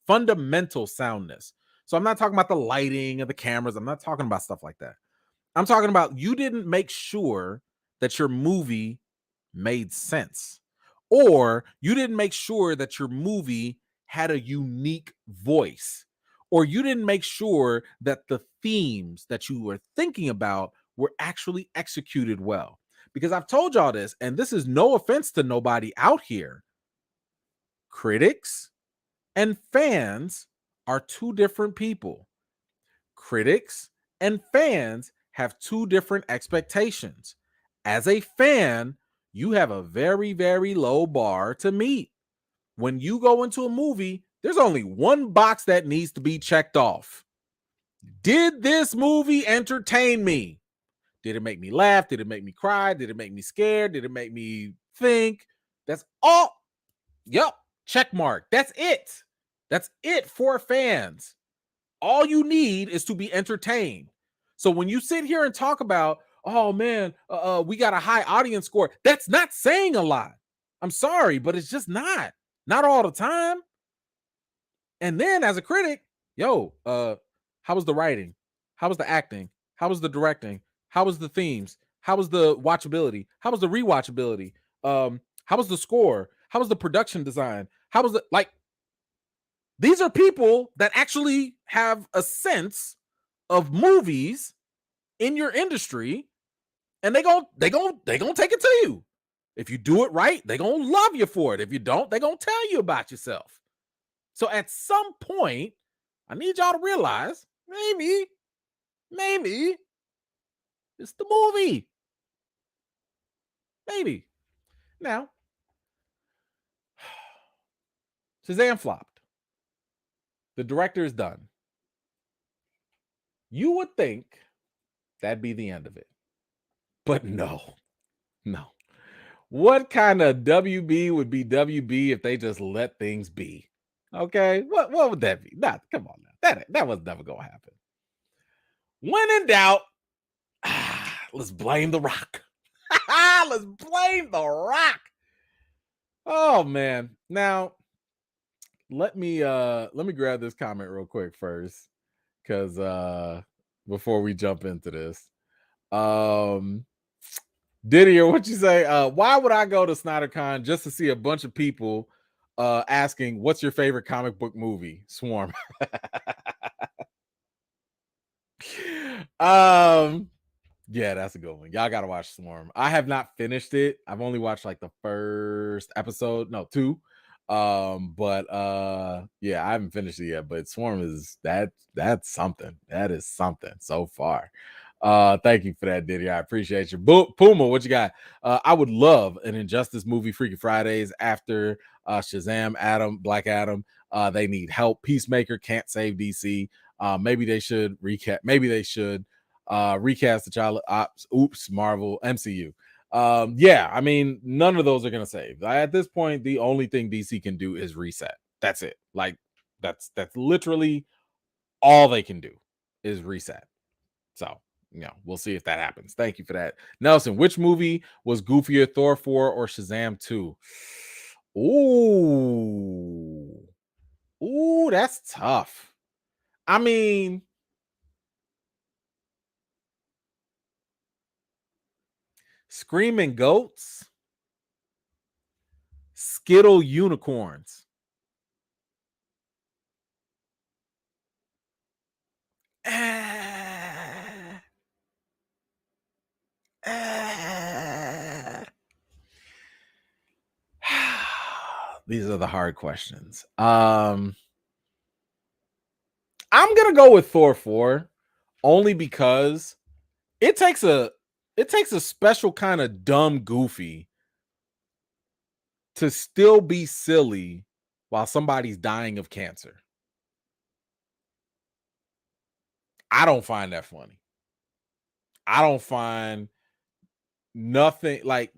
soundness. So I'm not talking about the lighting of the cameras. I'm not talking about stuff like that. I'm talking about you didn't make sure that your movie made sense, or you didn't make sure that your movie had a unique voice, or you didn't make sure that the themes that you were thinking about were actually executed well. Because I've told y'all this, and this is no offense to nobody out here. Critics and fans are two different people. Critics and fans have two different expectations. As a fan, you have a very, very low bar to meet. When you go into a movie, there's only one box that needs to be checked off. Did this movie entertain me? Did it make me laugh? Did it make me cry? Did it make me scared? Did it make me think? That's all. Yep. Check mark. That's it. That's it for fans. All you need is to be entertained. So when you sit here and talk about, oh man, we got a high audience score, that's not saying a lot. I'm sorry, but it's just not all the time. And then as a critic, yo, how was the writing? How was the acting? How was the directing? How was the themes? How was the watchability? How was the rewatchability? How was the score? How was the production design? How was it these are people that actually have a sense of movies in your industry, and they gonna take it to you. If you do it right, they gonna love you for it. If you don't, they gonna tell you about yourself. So at some point, I need y'all to realize maybe it's the movie. Maybe. Now, Shazam flopped. The director is done. You would think that'd be the end of it. But no. What kind of WB would be WB if they just let things be? Okay, what would that be? Nah, come on now. That was never gonna happen. When in doubt, let's blame The Rock. Let's blame The Rock. Oh man. Now, let me grab this comment real quick first, because before we jump into this. Didier, what you say? Why would I go to SnyderCon just to see a bunch of people asking what's your favorite comic book movie? Swarm. Yeah, that's a good one. Y'all gotta watch Swarm. I have not finished it. I've only watched like the first episode, no, two. But yeah, I haven't finished it yet. But Swarm is that's something. That is something so far. Thank you for that, Diddy. I appreciate you. Puma, what you got? I would love an Injustice movie, Freaky Fridays, after Shazam, Black Adam. They need help. Peacemaker can't save DC. Maybe they should recap. Maybe they should recast the child ops. Oops, Marvel MCU. Yeah, I mean, none of those are gonna save. At this point, the only thing DC can do is reset. That's it. Like that's literally all they can do is reset. So, we'll see if that happens. Thank you for that. Nelson, which movie was goofier, Thor 4 or Shazam 2? Ooh. Ooh, that's tough. I mean, Screaming Goats, Skittle Unicorns. These are the hard questions. I'm gonna go with Thor 4 only because it takes a special kind of dumb goofy to still be silly while somebody's dying of cancer. I don't find that funny. I don't find nothing like,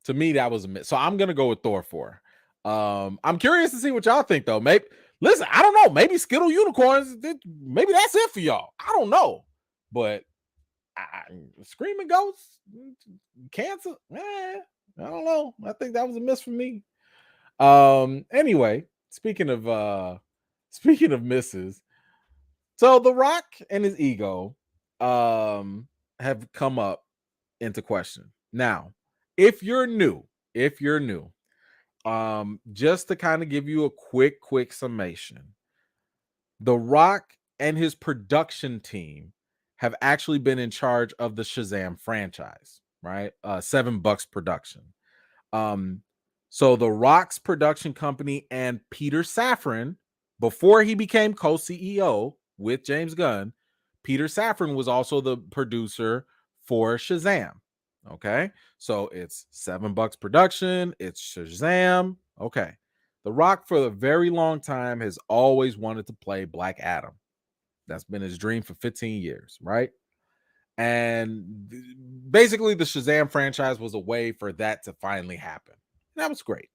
to me that was a miss. So I'm gonna go with Thor 4. I'm curious to see what y'all think though. Maybe listen, I don't know. Maybe Skittle Unicorns, maybe that's it for y'all. I don't know, but Screaming Ghosts, cancer. I don't know. I think that was a miss for me. Anyway, speaking of misses, so The Rock and his ego have come up into question. Now, if you're new, just to kind of give you a quick summation, The Rock and his production team have actually been in charge of the Shazam franchise, right? $7 production. So The Rock's production company and Peter Safran, before he became co-CEO with James Gunn, Peter Safran was also the producer for Shazam. Okay, so it's $7 production, it's Shazam. Okay, The Rock for a very long time has always wanted to play Black Adam. That's been his dream for 15 years, right? And basically, the Shazam franchise was a way for that to finally happen. That was great.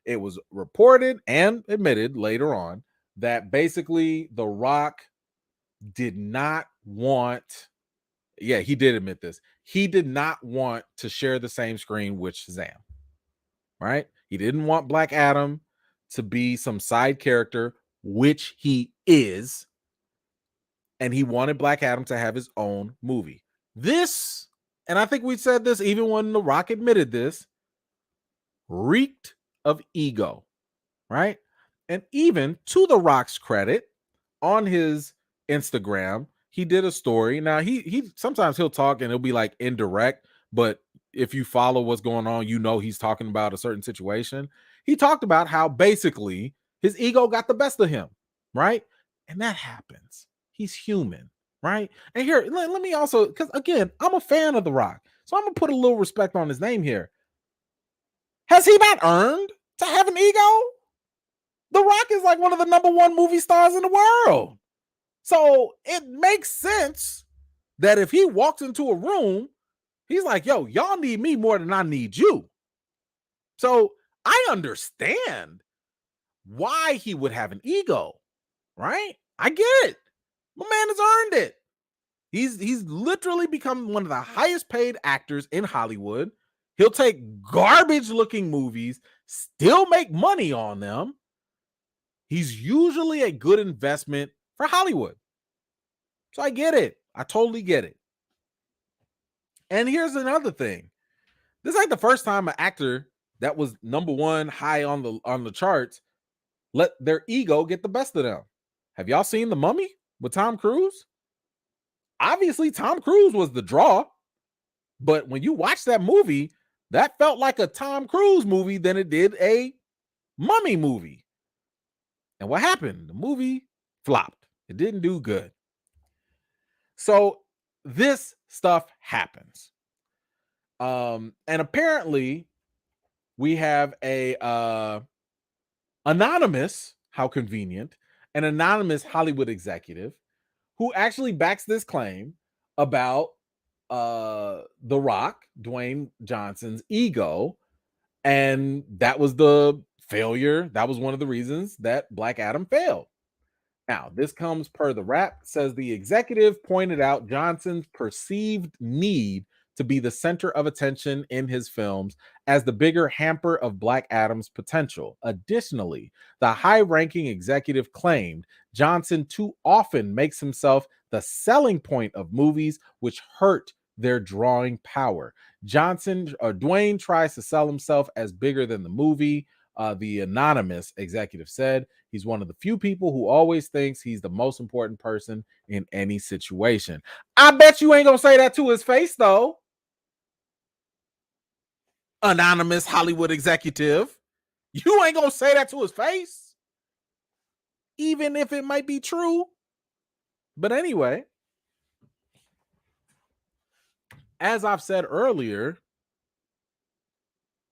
It was reported and admitted later on that basically The Rock did not want, yeah, he did admit this. He did not want to share the same screen with Shazam, right? He didn't want Black Adam to be some side character, which he is. And he wanted Black Adam to have his own movie. This, and I think we said this even when The Rock admitted this, reeked of ego, right? And even to The Rock's credit, on his Instagram, he did a story. Now he sometimes he'll talk and it'll be like indirect, but if you follow what's going on, he's talking about a certain situation. He talked about how basically his ego got the best of him, right? And that happens. He's human, right? And here, let me also, because again, I'm a fan of The Rock, so I'm gonna put a little respect on his name here. Has he not earned to have an ego? The Rock is like one of the number one movie stars in the world. So it makes sense that if he walks into a room, he's like, yo, y'all need me more than I need you. So I understand why he would have an ego, right? I get it. My man has earned it. He's literally become one of the highest paid actors in Hollywood. He'll take garbage looking movies, still make money on them. He's usually a good investment for Hollywood. So I get it. I totally get it. And here's another thing. This ain't the first time an actor that was number one high on the charts let their ego get the best of them. Have y'all seen The Mummy with Tom Cruise? obviously Tom Cruise was the draw, but when you watch that movie, that felt like a Tom Cruise movie than it did a Mummy movie. And what happened? The movie flopped. It didn't do good. So this stuff happens. And apparently we have a anonymous, how convenient, an anonymous Hollywood executive who actually backs this claim about The Rock, Dwayne Johnson's ego, and that was the failure. That was one of the reasons that Black Adam failed. Now, this comes per the Wrap, says the executive pointed out Johnson's perceived need to be the center of attention in his films as the bigger hamper of Black Adam's potential. Additionally, the high-ranking executive claimed Johnson too often makes himself the selling point of movies, which hurt their drawing power. Dwayne tries to sell himself as bigger than the movie. The anonymous executive said he's one of the few people who always thinks he's the most important person in any situation. I bet you ain't gonna say that to his face, though. Anonymous Hollywood executive. You ain't gonna say that to his face, even if it might be true. But anyway, as I've said earlier,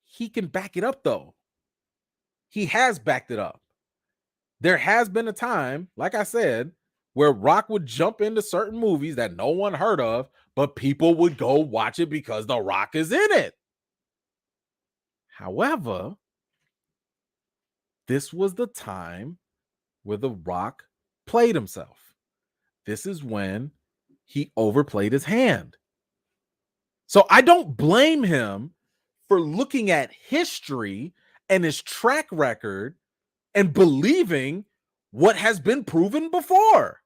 he can back it up, though. He has backed it up. There has been a time, like I said, where Rock would jump into certain movies that no one heard of, but people would go watch it because The Rock is in it. However, this was the time where The Rock played himself. This is when he overplayed his hand. So I don't blame him for looking at history and his track record and believing what has been proven before.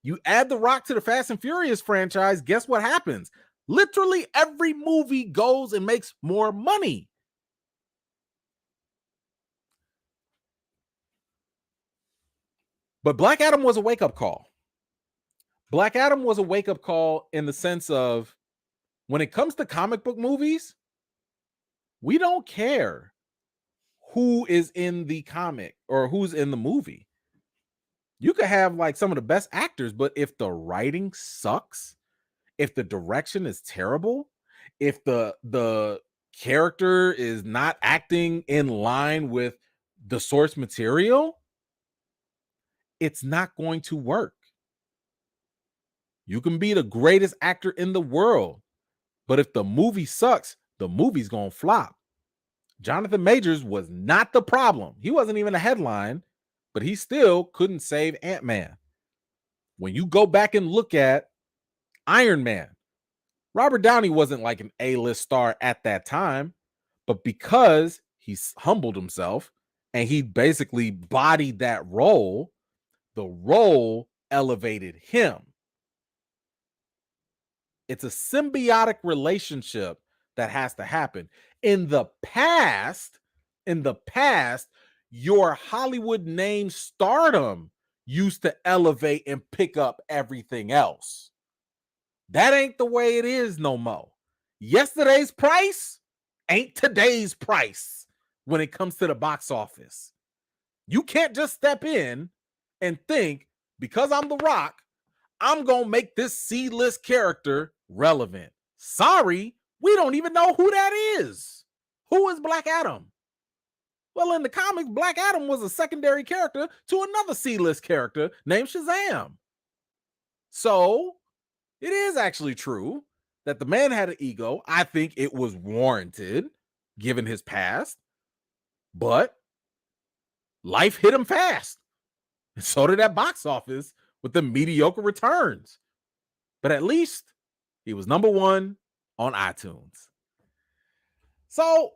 You add The Rock to the Fast and Furious franchise, guess what happens? Literally every movie goes and makes more money. But Black Adam was a wake-up call. Black Adam was a wake-up call in the sense of when it comes to comic book movies, we don't care who is in the comic or who's in the movie. You could have like some of the best actors, but if the writing sucks, if the direction is terrible, if the character is not acting in line with the source material, it's not going to work. You can be the greatest actor in the world, but if the movie sucks, the movie's going to flop. Jonathan Majors was not the problem. He wasn't even a headline, but he still couldn't save Ant-Man. When you go back and look at Iron Man, Robert Downey wasn't like an A-list star at that time, but because he humbled himself and he basically bodied that role, the role elevated him. It's a symbiotic relationship that has to happen. In the past, your Hollywood name stardom used to elevate and pick up everything else. That ain't the way it is no more. Yesterday's price ain't today's price when it comes to the box office. You can't just step in and think, because I'm The Rock, I'm going to make this C-list character relevant. Sorry, we don't even know who that is. Who is Black Adam? Well, in the comics, Black Adam was a secondary character to another C-list character named Shazam. So, it is actually true that the man had an ego. I think it was warranted, given his past. But life hit him fast. And so did that box office with the mediocre returns. But at least he was number one on iTunes. So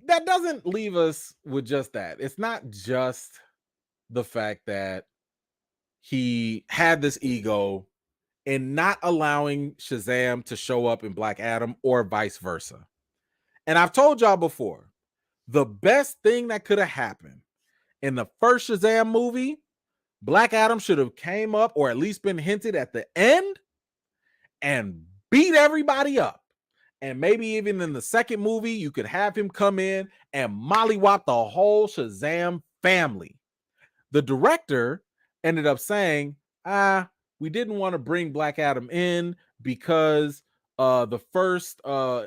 that doesn't leave us with just that. It's not just the fact that he had this ego and not allowing Shazam to show up in Black Adam or vice versa. And I've told y'all before, the best thing that could have happened in the first Shazam movie, Black Adam should have came up or at least been hinted at the end and beat everybody up. And maybe even in the second movie, you could have him come in and mollywop the whole Shazam family. The director ended up saying, we didn't want to bring Black Adam in because the first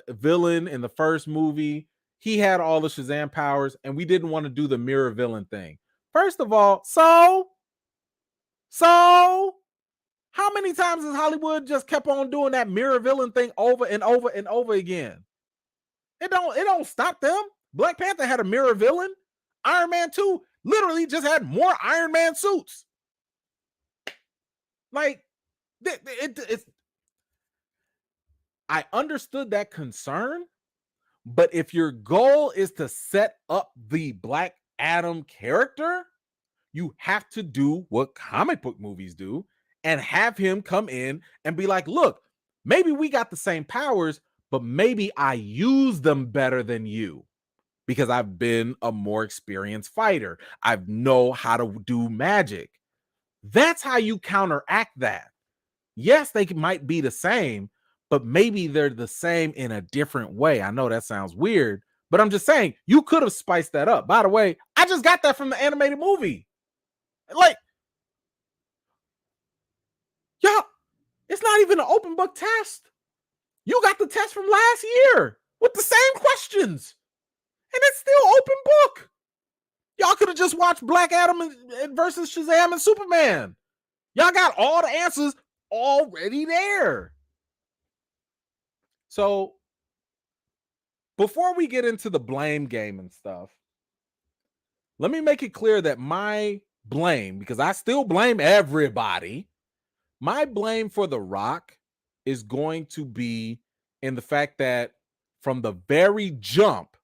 villain in the first movie, he had all the Shazam powers, and we didn't want to do the mirror villain thing. First of all, so how many times has Hollywood just kept on doing that mirror villain thing over and over and over again? It don't stop them. Black Panther had a mirror villain. Iron Man 2 literally just had more Iron Man suits. Like, it's I understood that concern, but if your goal is to set up the Black Adam character, you have to do what comic book movies do and have him come in and be like, look, maybe we got the same powers, but maybe I use them better than you because I've been a more experienced fighter. I know how to do magic. That's how you counteract that. Yes, they might be the same, but maybe they're the same in a different way. I know that sounds weird, but I'm just saying you could have spiced that up. By the way, I just got that from the animated movie. Like, yeah, it's not even an open book test. You got the test from last year with the same questions, and it's still open book. Y'all could have just watched Black Adam versus Shazam and Superman. Y'all got all the answers already there. So before we get into the blame game and stuff, let me make it clear that my blame, because I still blame everybody, my blame for The Rock is going to be in the fact that from the very jump,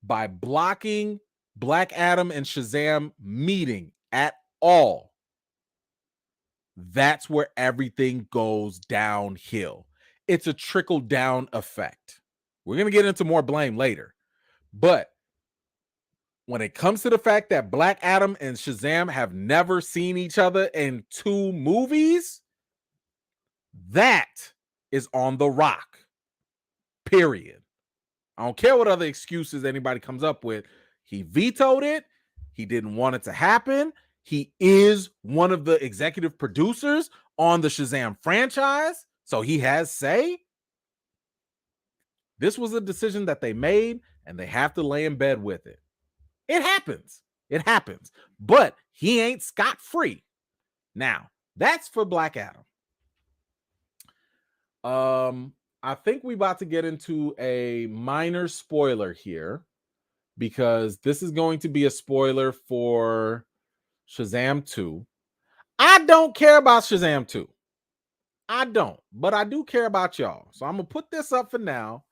by blocking Black Adam and Shazam meeting at all, that's where everything goes downhill. It's a trickle down effect. We're going to get into more blame later. But when it comes to the fact that Black Adam and Shazam have never seen each other in 2 movies, that is on The Rock. Period. I don't care what other excuses anybody comes up with. He vetoed it. He didn't want it to happen. He is one of the executive producers on the Shazam franchise, so he has say. This was a decision that they made, and they have to lay in bed with it. It happens. It happens. But he ain't scot-free. Now, that's for Black Adam. I think we're about to get into a minor spoiler here, because this is going to be a spoiler for Shazam 2. I don't care about Shazam 2. I don't, but I do care about y'all. So I'm going to put this up for now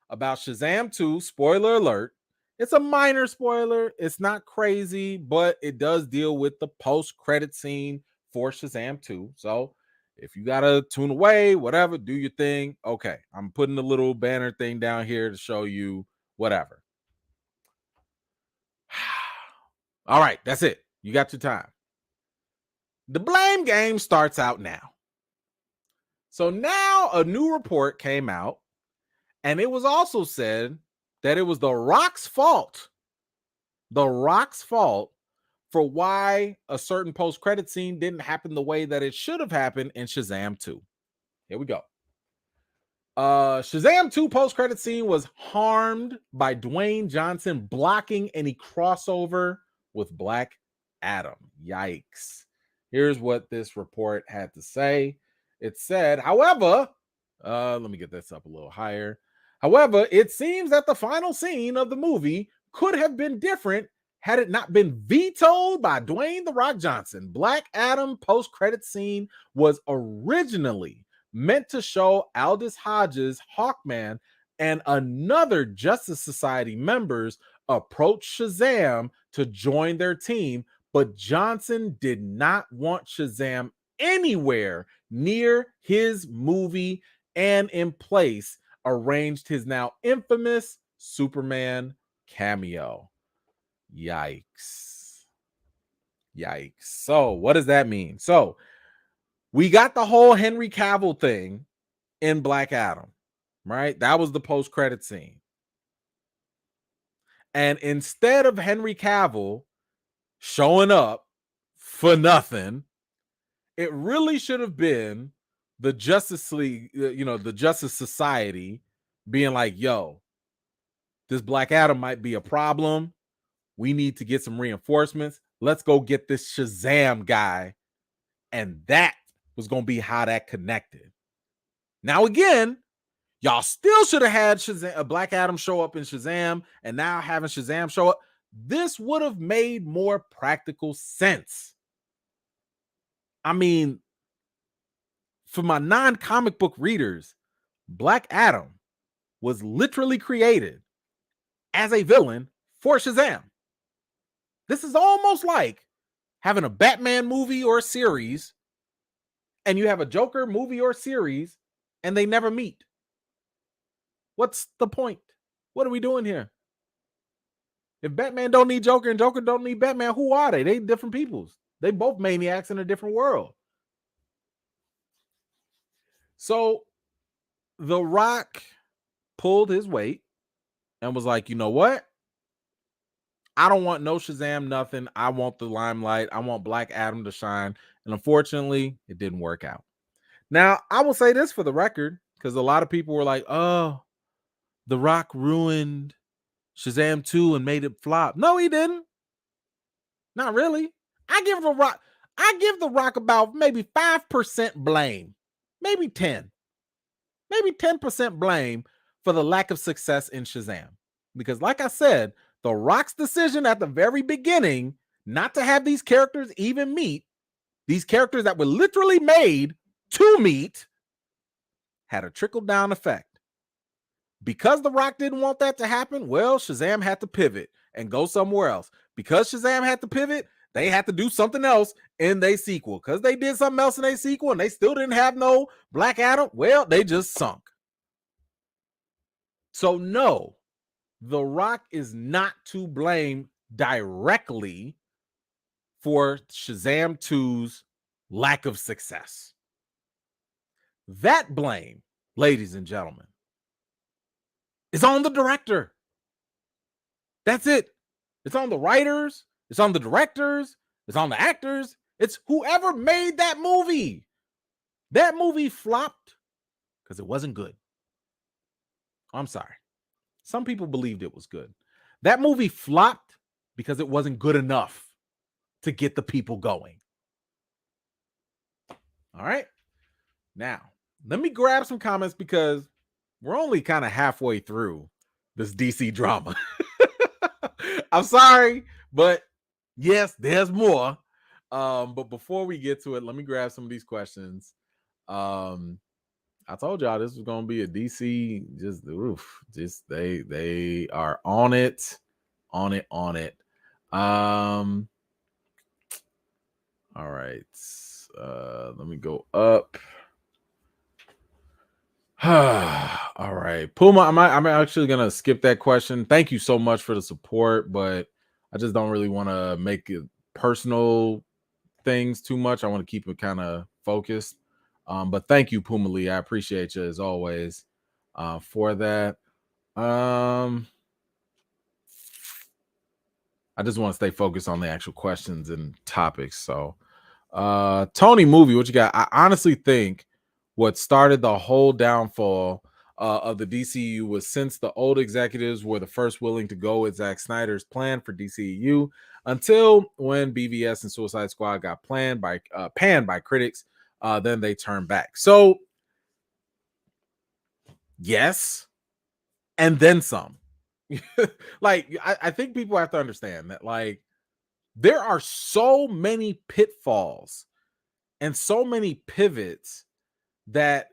about Shazam 2. Spoiler alert. It's a minor spoiler. It's not crazy, but it does deal with the post-credit scene for Shazam 2. So if you got to tune away, whatever, do your thing. Okay, I'm putting a little banner thing down here to show you whatever. All right, that's it. You got your time. The blame game starts out now. So now a new report came out, and it was also said that it was The Rock's fault. The Rock's fault for why a certain post-credit scene didn't happen the way that it should have happened in Shazam 2. Here we go. Shazam 2 post-credit scene was harmed by Dwayne Johnson blocking any crossover with Black Adam. Yikes. Here's what this report had to say. It said, however, let me get this up a little higher. However, it seems that the final scene of the movie could have been different had it not been vetoed by Dwayne "The Rock" Johnson. Black Adam post-credit scene was originally meant to show Aldous Hodges, Hawkman, and another Justice Society members approach Shazam to join their team, but Johnson did not want Shazam anywhere near his movie, and in place arranged his now infamous Superman cameo. Yikes. Yikes. So what does that mean? So we got the whole Henry Cavill thing in Black Adam, right? That was the post-credit scene. And instead of Henry Cavill showing up for nothing, it really should have been the Justice League, the Justice Society being like, yo, this Black Adam might be a problem. We need to get some reinforcements. Let's go get this Shazam guy. And that was going to be how that connected. Now, again, y'all still should have had Shazam, Black Adam show up in Shazam, and now having Shazam show up. This would have made more practical sense. I mean, for my non-comic book readers, Black Adam was literally created as a villain for Shazam. This is almost like having a Batman movie or series, and you have a Joker movie or series, and they never meet. What's the point? What are we doing here? If Batman don't need Joker and Joker don't need Batman, who are they? They different peoples. They both maniacs in a different world. So The Rock pulled his weight and was like, you know what? I don't want no Shazam, nothing. I want the limelight. I want Black Adam to shine. And unfortunately, it didn't work out. Now, I will say this for the record, because a lot of people were like, oh, The Rock ruined Shazam 2 and made it flop. No, he didn't. Not really. I give The Rock about maybe 5% blame. Maybe 10. Maybe 10% blame for the lack of success in Shazam. Because like I said, The Rock's decision at the very beginning not to have these characters even meet, these characters that were literally made to meet, had a trickle-down effect. Because The Rock didn't want that to happen, well, Shazam had to pivot and go somewhere else. Because Shazam had to pivot, they had to do something else in their sequel. Because they did something else in their sequel and they still didn't have no Black Adam, well, they just sunk. So no, The Rock is not to blame directly for Shazam 2's lack of success. That blame, ladies and gentlemen, is on the director. That's it. It's on the writers. It's on the directors. It's on the actors. It's whoever made that movie. That movie flopped because it wasn't good. I'm sorry. Some people believed it was good. That movie flopped because it wasn't good enough to get the people going. All right. Now, let me grab some comments because we're only kind of halfway through this DC drama. I'm sorry, but yes, there's more. But before we get to it, let me grab some of these questions. I told y'all this was gonna be a DC, just the roof. Just they are on it. All right. Let me go up. All right, Puma. I'm actually gonna skip that question. Thank you so much for the support, but I just don't really want to make it personal things too much. I want to keep it kind of focused. But thank you, Puma Lee. I appreciate you as always for that. I just want to stay focused on the actual questions and topics. So, Tony Movie, what you got? I honestly think what started the whole downfall of the DCU was since the old executives were the first willing to go with Zack Snyder's plan for DCU until when BVS and Suicide Squad got panned by critics, then they turned back. So, yes, and then some. Like, I think people have to understand that, like, there are so many pitfalls and so many pivots that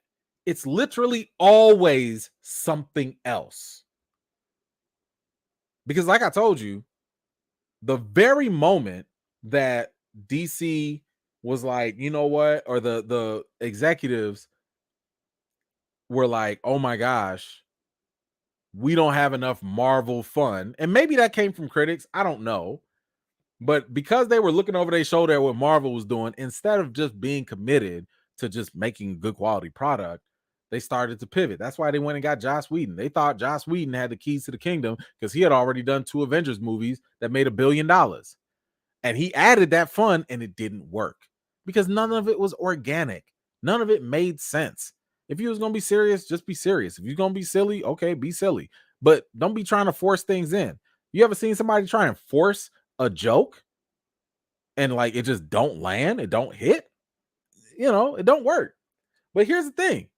it's literally always something else. Because like I told you, the very moment that DC was like, you know what, or the executives were like, oh my gosh, we don't have enough Marvel fun. And maybe that came from critics. I don't know. But because they were looking over their shoulder at what Marvel was doing, instead of just being committed to just making good quality product, they started to pivot. That's why they went and got Joss Whedon. They thought Joss Whedon had the keys to the kingdom because he had already done 2 Avengers movies that made $1 billion. And he added that fun, and it didn't work because none of it was organic. None of it made sense. If you was going to be serious, just be serious. If you're going to be silly, okay, be silly. But don't be trying to force things in. You ever seen somebody try and force a joke and like it just don't land? It don't hit? You know, it don't work. But here's the thing.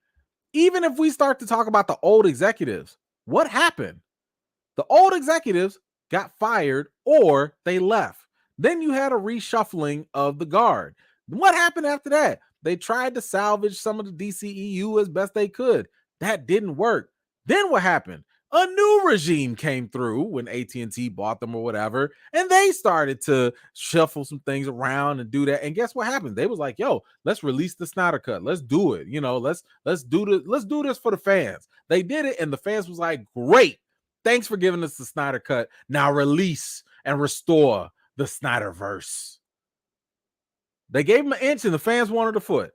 Even if we start to talk about the old executives, what happened? The old executives got fired or they left. Then you had a reshuffling of the guard. What happened after that? They tried to salvage some of the DCEU as best they could. That didn't work. Then what happened? A new regime came through when AT&T bought them or whatever, and they started to shuffle some things around and do that. And guess what happened? They was like, "Yo, let's release the Snyder Cut. Let's do it. You know, let's do this for the fans." They did it, and the fans was like, "Great, thanks for giving us the Snyder Cut. Now release and restore the Snyderverse." They gave him an inch, and the fans wanted a foot.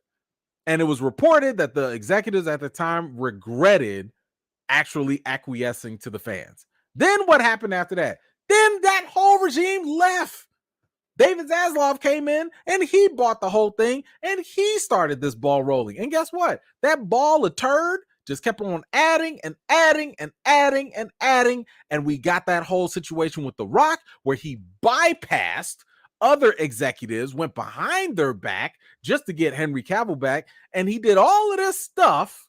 And it was reported that the executives at the time regretted actually acquiescing to the fans. Then what happened after that? Then that whole regime left. David Zaslav came in and he bought the whole thing and he started this ball rolling. And guess what? That ball of turd just kept on adding and adding and adding and adding. And we got that whole situation with The Rock where he bypassed other executives, went behind their back just to get Henry Cavill back. And he did all of this stuff,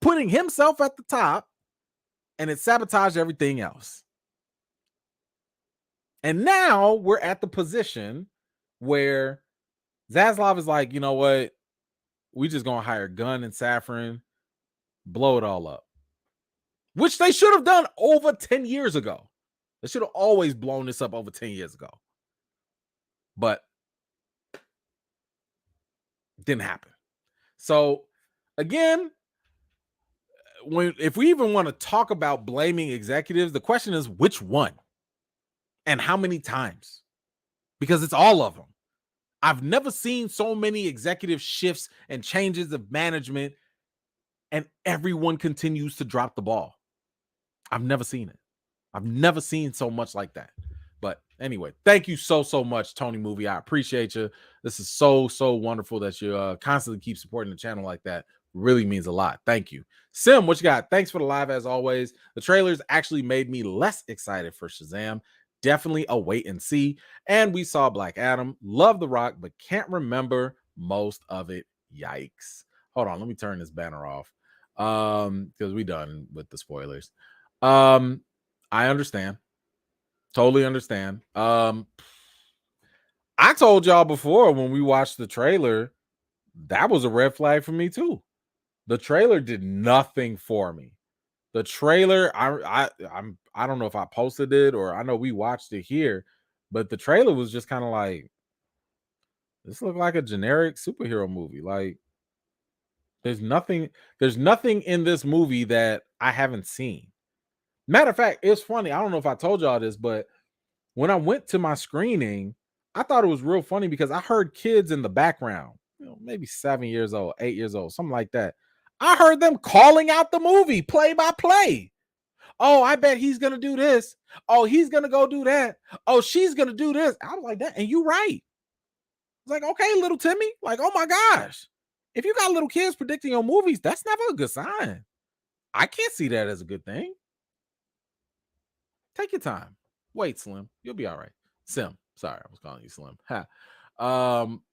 putting himself at the top, and it sabotaged everything else. And now we're at the position where Zaslav is like, you know what? We just going to hire Gunn and Safran, blow it all up. Which they should have done over 10 years ago. They should have always blown this up over 10 years ago. But didn't happen. So again, if we even want to talk about blaming executives, the question is which one and how many times? Because it's all of them. I've never seen so many executive shifts and changes of management, and everyone continues to drop the ball. I've never seen it. I've never seen so much like that. But anyway, thank you so much, Tony Movie. I appreciate you. This is so wonderful that you constantly keep supporting the channel like that. Really means a lot. Thank you. Sim, what you got? Thanks for the live as always. The trailers actually made me less excited for Shazam. Definitely a wait and see. And we saw Black Adam. Love The Rock, but can't remember most of it. Yikes. Hold on, let me turn this banner off. Because we done with the spoilers. I understand. Totally understand. I told y'all before when we watched the trailer, that was a red flag for me too. The trailer did nothing for me. The trailer, I don't know if I posted it or I know we watched it here, but the trailer was just kind of like, this looked like a generic superhero movie. Like, there's nothing in this movie that I haven't seen. Matter of fact, it's funny. I don't know if I told y'all this, but when I went to my screening, I thought it was real funny because I heard kids in the background, you know, maybe 7 years old, 8 years old, something like that. I heard them calling out the movie play by play. Oh, I bet he's going to do this. Oh, he's going to go do that. Oh, she's going to do this. I was like, that. And you right. It's like, okay, little Timmy. Like, oh my gosh. If you got little kids predicting your movies, that's never a good sign. I can't see that as a good thing. Take your time. Wait, Slim. You'll be all right. Sim. Sorry, I was calling you Slim. Ha.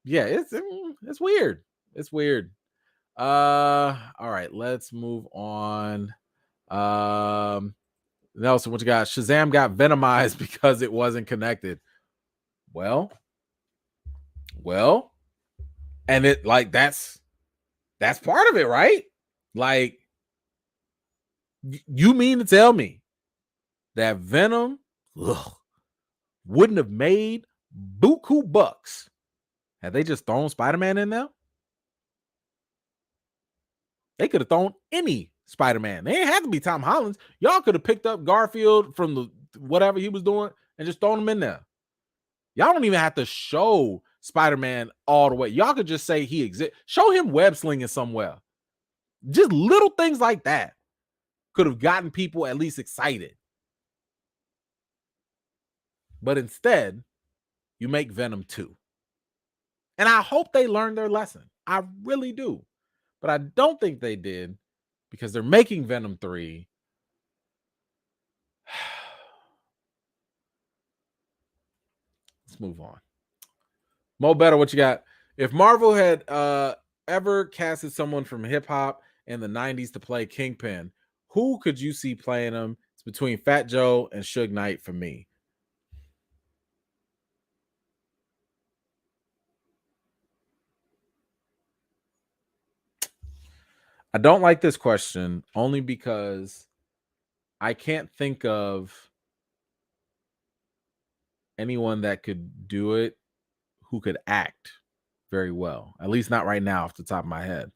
Yeah, it's weird. It's weird. All right, let's move on. Nelson, what you got? Shazam got venomized because it wasn't connected. Well, and it like that's part of it, right? Like, you mean to tell me that Venom wouldn't have made buku bucks had they just thrown Spider-Man in there? They could have thrown any Spider-Man. They ain't have to be Tom Holland's. Y'all could have picked up Garfield from the whatever he was doing and just thrown him in there. Y'all don't even have to show Spider-Man all the way. Y'all could just say he exists. Show him web slinging somewhere. Just little things like that could have gotten people at least excited. But instead, you make Venom 2. And I hope they learned their lesson. I really do. But I don't think they did because they're making Venom 3. Let's move on. Mo Better, what you got? If Marvel had ever casted someone from hip hop in the 90s to play Kingpin, who could you see playing him? It's between Fat Joe and Suge Knight for me. I don't like this question only because I can't think of anyone that could do it who could act very well. At least not right now off the top of my head.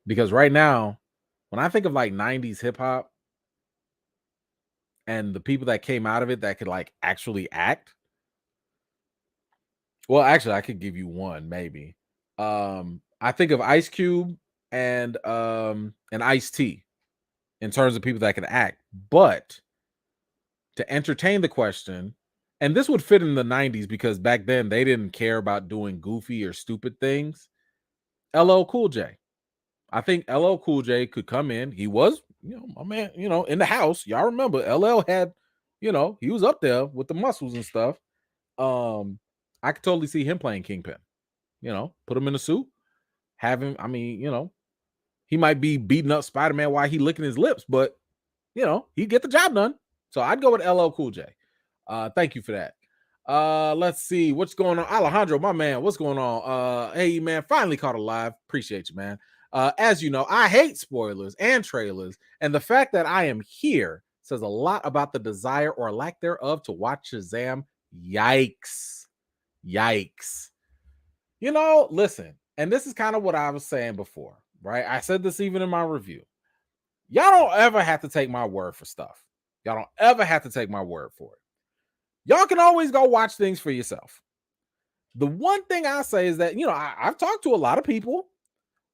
Because right now, when I think of like 90s hip hop and the people that came out of it that could like actually act, well, actually, I could give you one maybe. I think of Ice Cube and Ice-T in terms of people that can act. But to entertain the question, and this would fit in the 90s because back then they didn't care about doing goofy or stupid things. LL Cool J. I think LL Cool J could come in. He was, my man, in the house. Y'all remember LL had, he was up there with the muscles and stuff. I could totally see him playing Kingpin. Put him in a suit, have him. I mean, he might be beating up Spider-Man while he licking his lips, but he'd get the job done. So I'd go with LL Cool J. Thank you for that. Let's see what's going on. Alejandro, my man, what's going on? Hey man, finally caught alive. Appreciate you, man. As you know, I hate spoilers and trailers, and the fact that I am here says a lot about the desire or lack thereof to watch Shazam. Yikes. Listen, and this is kind of what I was saying before, right? I said this even in my review. Y'all don't ever have to take my word for stuff. Y'all don't ever have to take my word for it. Y'all can always go watch things for yourself. The one thing I say is that, I've talked to a lot of people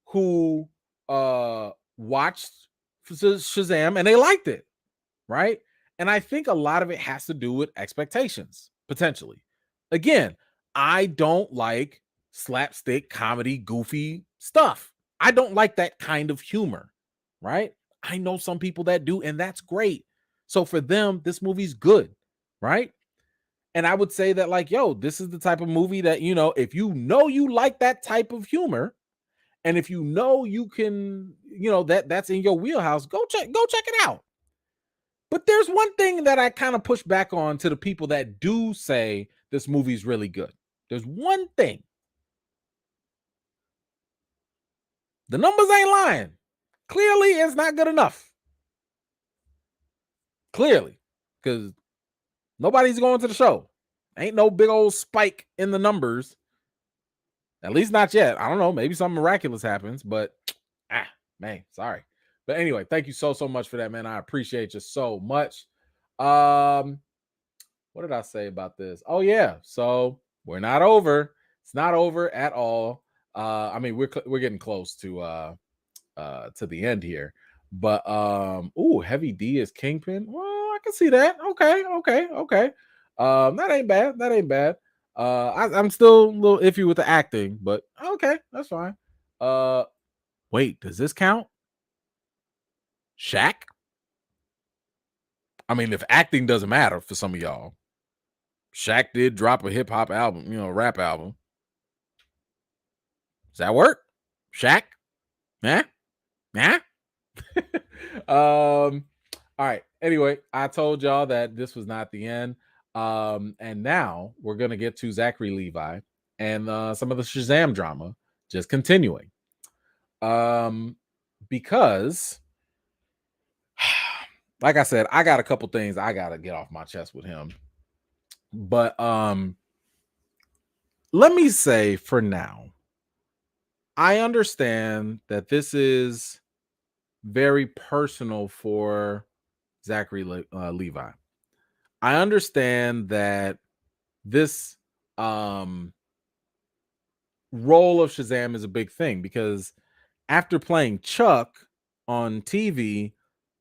who watched Shazam and they liked it, right? And I think a lot of it has to do with expectations, potentially. Again, I don't like slapstick comedy, goofy stuff. I don't like that kind of humor, right? I know some people that do, and that's great. So for them, this movie's good, right? And I would say that, like, this is the type of movie that, if you like that type of humor, and if you can, that's in your wheelhouse, go check it out. But there's one thing that I kind of push back on to the people that do say this movie's really good. There's one thing. The numbers ain't lying. Clearly, it's not good enough. Clearly, because nobody's going to the show. Ain't no big old spike in the numbers. At least not yet. I don't know. Maybe something miraculous happens, but man, sorry. But anyway, thank you so much for that, man. I appreciate you so much. What did I say about this? Oh yeah. So we're not over. It's not over at all. I mean, we're getting close to the end here. But Heavy D is Kingpin. Well, I can see that. Okay. That ain't bad. I'm still a little iffy with the acting, but okay, that's fine. Wait, does this count? Shaq? I mean, if acting doesn't matter for some of y'all, Shaq did drop a hip hop album, rap album. Does that work? Shaq? Yeah? All right. Anyway, I told y'all that this was not the end. And now we're gonna get to Zachary Levi and some of the Shazam drama just continuing. Because like I said, I got a couple things I gotta get off my chest with him. But let me say for now, I understand that this is very personal for Zachary Levi. I understand that this role of Shazam is a big thing because After playing Chuck on TV,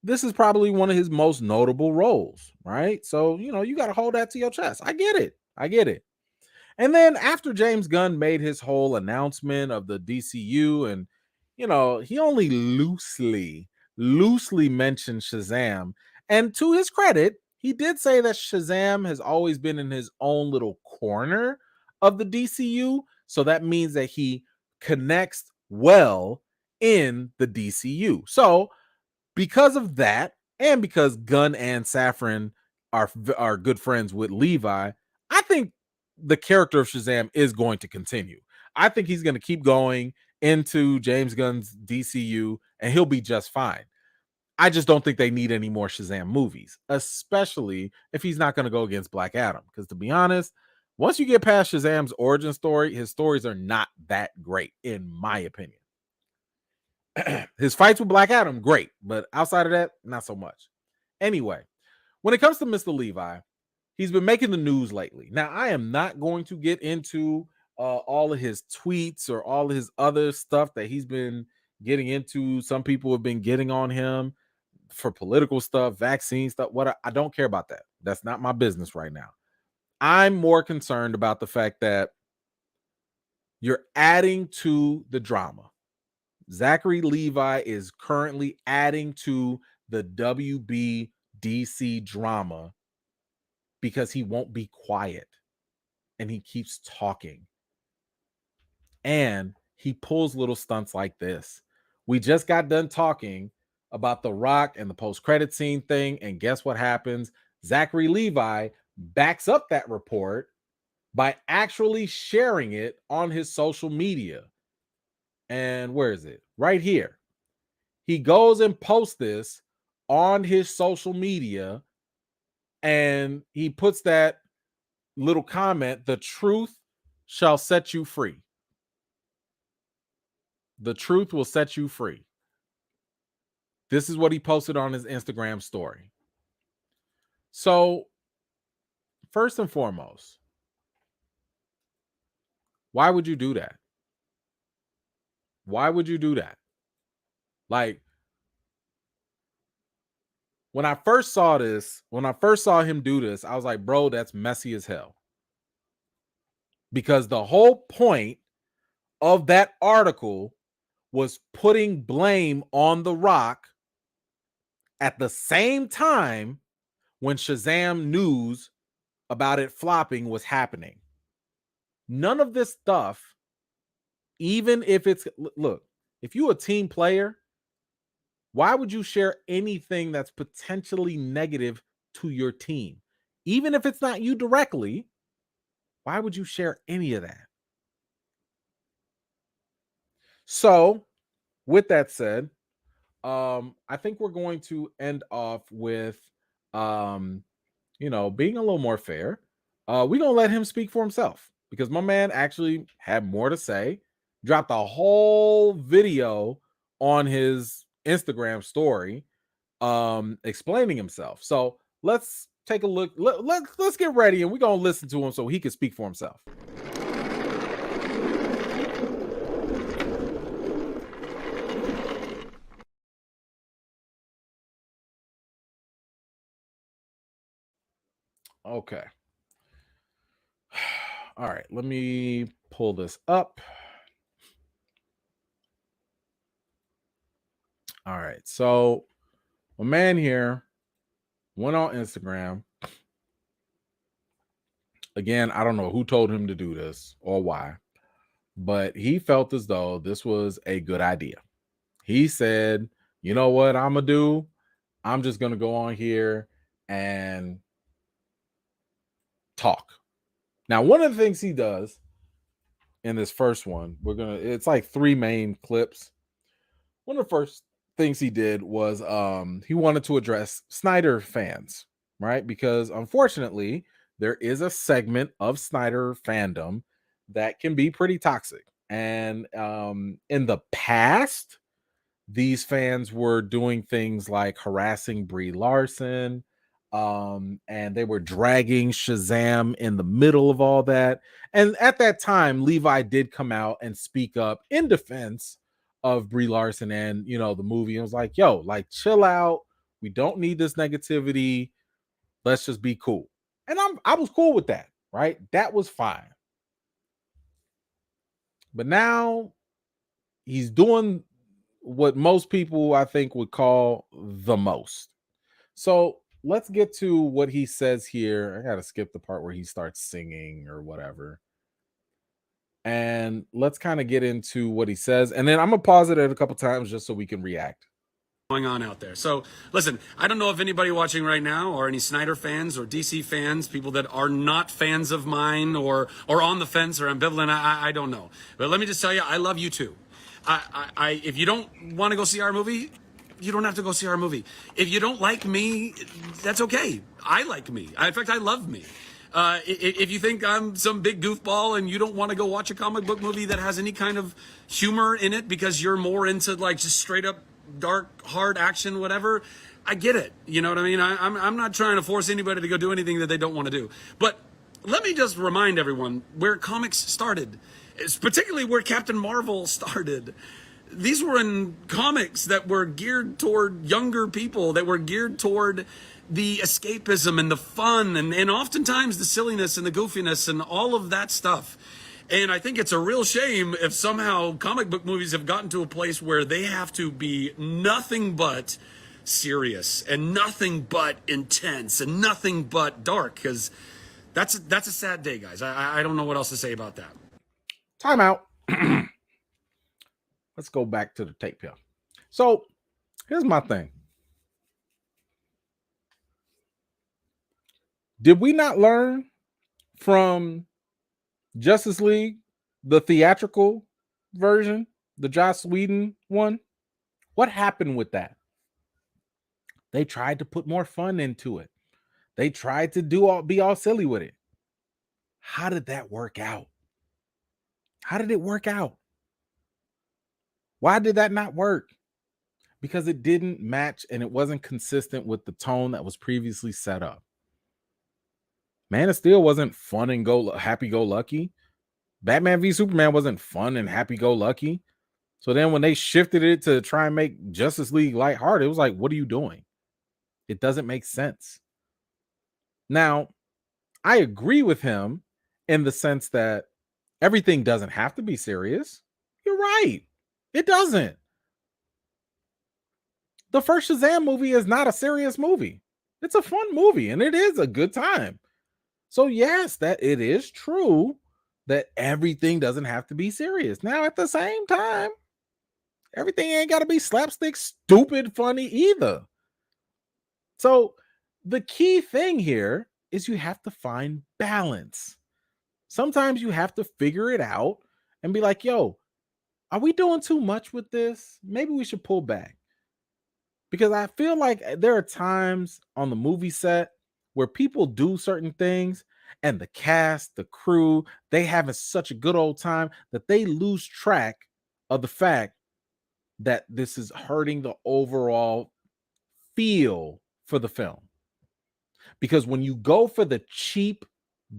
this is probably one of his most notable roles, right? So, you got to hold that to your chest. I get it. I get it. And then after James Gunn made his whole announcement of the DCU, and he only loosely mentioned Shazam. And to his credit, he did say that Shazam has always been in his own little corner of the DCU. So that means that he connects well in the DCU. So because of that, and because Gunn and Safran are good friends with Levi, I think the character of Shazam is going to continue. I think he's going to keep going into James Gunn's DCU, and he'll be just fine. I just don't think they need any more Shazam movies, especially if he's not going to go against Black Adam. Because to be honest, once you get past Shazam's origin story, his stories are not that great, in my opinion. His fights with Black Adam, great, but outside of that, not so much. Anyway, when it comes to Mr. Levi, he's been making the news lately. Now, I am not going to get into all of his tweets or all of his other stuff that he's been getting into. Some people have been getting on him for political stuff, vaccine stuff. I don't care about that. That's not my business right now. I'm more concerned about the fact that you're adding to the drama. Zachary Levi is currently adding to the WBDC drama because he won't be quiet and he keeps talking. And he pulls little stunts like this. We just got done talking about The Rock and the post-credit scene thing, and guess what happens? Zachary Levi backs up that report by actually sharing it on his social media. And where is it? Right here. He goes and posts this on his social media, and he puts that little comment, "The truth shall set you free." The truth will set you free. This is what he posted on his Instagram story. So, first and foremost, why would you do that? Why would you do that? Like, when I first saw him do this, I was like, bro, that's messy as hell. Because the whole point of that article was putting blame on The Rock at the same time when Shazam news about it flopping was happening. None of this stuff, even if it's, look, if you're a team player, why would you share anything that's potentially negative to your team? Even if it's not you directly, why would you share any of that? So, with that said, I think we're going to end off with, being a little more fair. We're gonna let him speak for himself because my man actually had more to say. Dropped a whole video on his Instagram story, explaining himself. So let's take a look. Let's get ready, and we're gonna listen to him so he can speak for himself. Okay. All right, let me pull this up. All right, so a man here went on Instagram. Again, I don't know who told him to do this or why, but he felt as though this was a good idea. He said, you know what I'm going to do? I'm just going to go on here and talk. Now, one of the things he does in this first one, it's like 3 main clips. One of the first things he did was he wanted to address Snyder fans, right? Because unfortunately, there is a segment of Snyder fandom that can be pretty toxic. And in the past, these fans were doing things like harassing Brie Larson, and they were dragging Shazam in the middle of all that. And at that time, Levi did come out and speak up in defense of Brie Larson and, you know, the movie. It was like, yo, like, chill out. We don't need this negativity. Let's just be cool. And I was cool with that, right? That was fine. But now he's doing what most people I think would call the most. So let's get to what he says here. I gotta skip the part where he starts singing or whatever. And let's kind of get into what he says. And then I'm gonna pause it a couple times just so we can react. Going on out there. So listen, I don't know if anybody watching right now are any Snyder fans or DC fans, people that are not fans of mine or on the fence or ambivalent. I don't know. But let me just tell you, I love you too. If you don't want to go see our movie, you don't have to go see our movie. If you don't like me, that's okay. I like me. In fact, I love me. If you think I'm some big goofball and you don't want to go watch a comic book movie that has any kind of humor in it because you're more into like just straight up dark, hard action, whatever, I get it. You know what I mean? I'm not trying to force anybody to go do anything that they don't want to do. But let me just remind everyone where comics started. It's particularly where Captain Marvel started. These were in comics that were geared toward younger people, that were geared toward the escapism and the fun and oftentimes the silliness and the goofiness and all of that stuff. And I think it's a real shame if somehow comic book movies have gotten to a place where they have to be nothing but serious and nothing but intense and nothing but dark, because that's a sad day, guys. I don't know what else to say about that. Time out. Let's go back to the tape here. So here's my thing. Did we not learn from Justice League, the theatrical version, the Joss Whedon one? What happened with that? They tried to put more fun into it. They tried to be all silly with it. How did that work out? How did it work out? Why did that not work? Because it didn't match and it wasn't consistent with the tone that was previously set up. Man of Steel wasn't fun and happy-go-lucky. Batman v Superman wasn't fun and happy-go-lucky. So then when they shifted it to try and make Justice League lighthearted, it was like, what are you doing? It doesn't make sense. Now, I agree with him in the sense that everything doesn't have to be serious. You're right. It doesn't. The first Shazam movie is not a serious movie. It's a fun movie and it is a good time. So yes, that it is true that everything doesn't have to be serious. Now, at the same time, everything ain't got to be slapstick, stupid, funny either. So the key thing here is you have to find balance. Sometimes you have to figure it out and be like, yo, are we doing too much with this? Maybe we should pull back. Because I feel like there are times on the movie set where people do certain things and the cast, the crew, they having such a good old time that they lose track of the fact that this is hurting the overall feel for the film. Because when you go for the cheap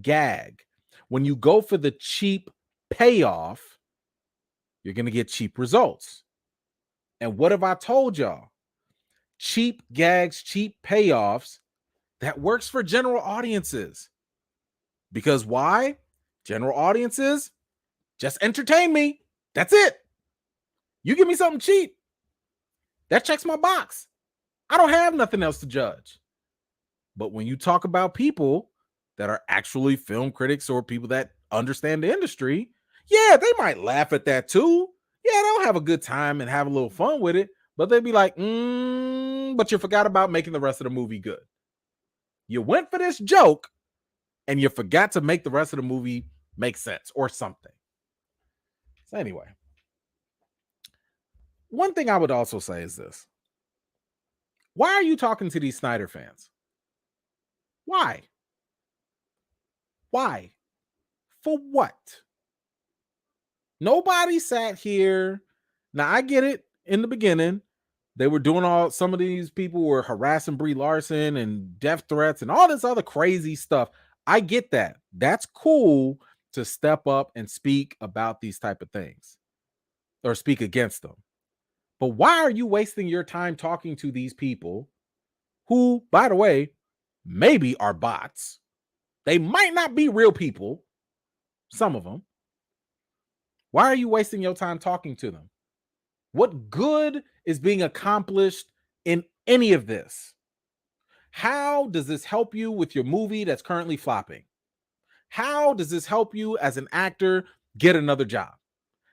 gag, when you go for the cheap payoff, you're going to get cheap results. And what have I told y'all? Cheap gags, cheap payoffs, that works for general audiences. Because why? General audiences, just entertain me. That's it. You give me something cheap, that checks my box. I don't have nothing else to judge. But when you talk about people that are actually film critics or people that understand the industry, yeah, they might laugh at that too. Yeah, they'll have a good time and have a little fun with it. But they'd be like, but you forgot about making the rest of the movie good. You went for this joke and you forgot to make the rest of the movie make sense or something. So anyway, one thing I would also say is this. Why are you talking to these Snyder fans? Why? Why? For what? Nobody sat here. Now, I get it in the beginning. They were doing some of these people were harassing Brie Larson and death threats and all this other crazy stuff. I get that. That's cool to step up and speak about these type of things or speak against them. But why are you wasting your time talking to these people who, by the way, maybe are bots? They might not be real people, some of them. Why are you wasting your time talking to them? What good is being accomplished in any of this? How does this help you with your movie that's currently flopping? How does this help you as an actor get another job?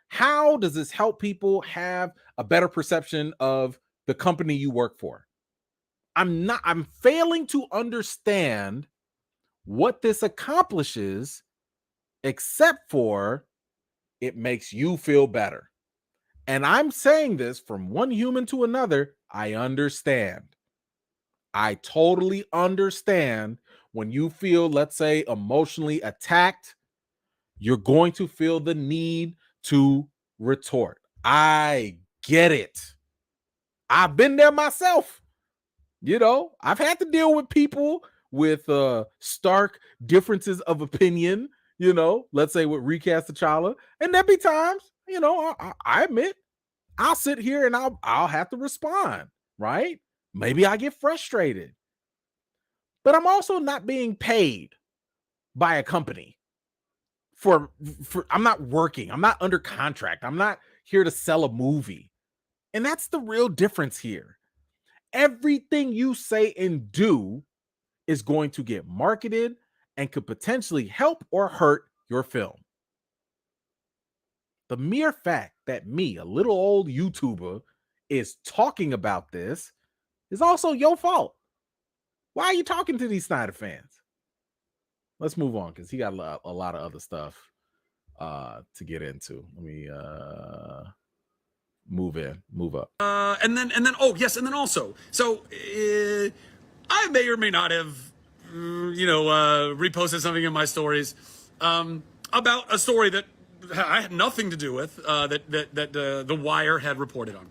How does this help people have a better perception of the company you work for? I'm failing to understand what this accomplishes, except for it makes you feel better. And I'm saying this from one human to another. I understand. I totally understand when you feel, let's say, emotionally attacked, you're going to feel the need to retort. I get it. I've been there myself. You know, I've had to deal with people with stark differences of opinion, you know, let's say with Recast T'Challa. And there'll be times, you know, I admit, I'll sit here and I'll have to respond, right? Maybe I get frustrated. But I'm also not being paid by a company for I'm not working. I'm not under contract. I'm not here to sell a movie. And that's the real difference here. Everything you say and do is going to get marketed and could potentially help or hurt your film. The mere fact that me, a little old YouTuber, is talking about this is also your fault. Why are you talking to these Snyder fans? Let's move on because he got a lot of other stuff to get into. Let me move up. And then also, so I may or may not have, reposted something in my stories about a story that I had nothing to do with, that The Wire had reported on.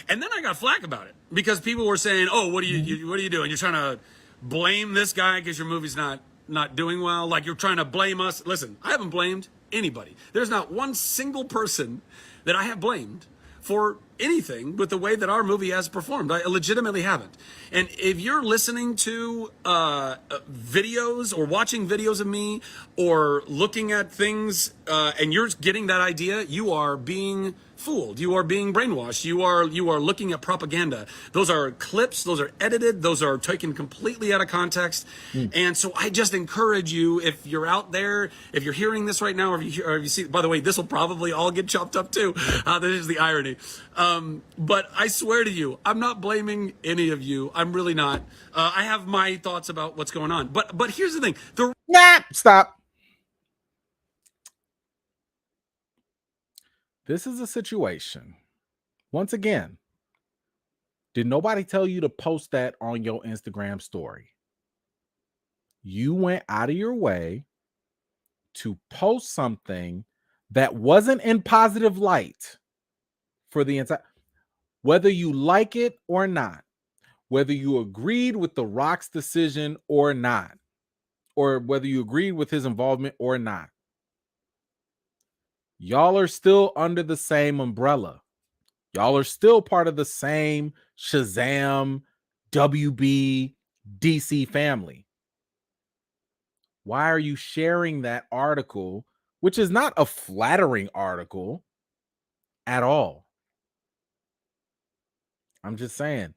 And then I got flack about it because people were saying, "Oh, what are you doing? You're trying to blame this guy because your movie's not doing well. Like you're trying to blame us." Listen, I haven't blamed anybody. There's not one single person that I have blamed for anything with the way that our movie has performed. I legitimately haven't. And if you're listening to videos or watching videos of me or looking at things and you're getting that idea, you are being fooled. You are being brainwashed. You are looking at propaganda. Those are clips. Those are edited. Those are taken completely out of context. And so I just encourage you, if you're out there, if you're hearing this right now, or if you see, by the way, this will probably all get chopped up too. This is the irony. But I swear to you, I'm not blaming any of you. I'm really not. I have my thoughts about what's going on. But here's the thing. Stop. This is a situation. Once again, did nobody tell you to post that on your Instagram story? You went out of your way to post something that wasn't in positive light for the entire, whether you like it or not, whether you agreed with The Rock's decision or not, or whether you agreed with his involvement or not. Y'all are still under the same umbrella. Y'all are still part of the same Shazam, WB, DC family. Why are you sharing that article, which is not a flattering article at all? I'm just saying,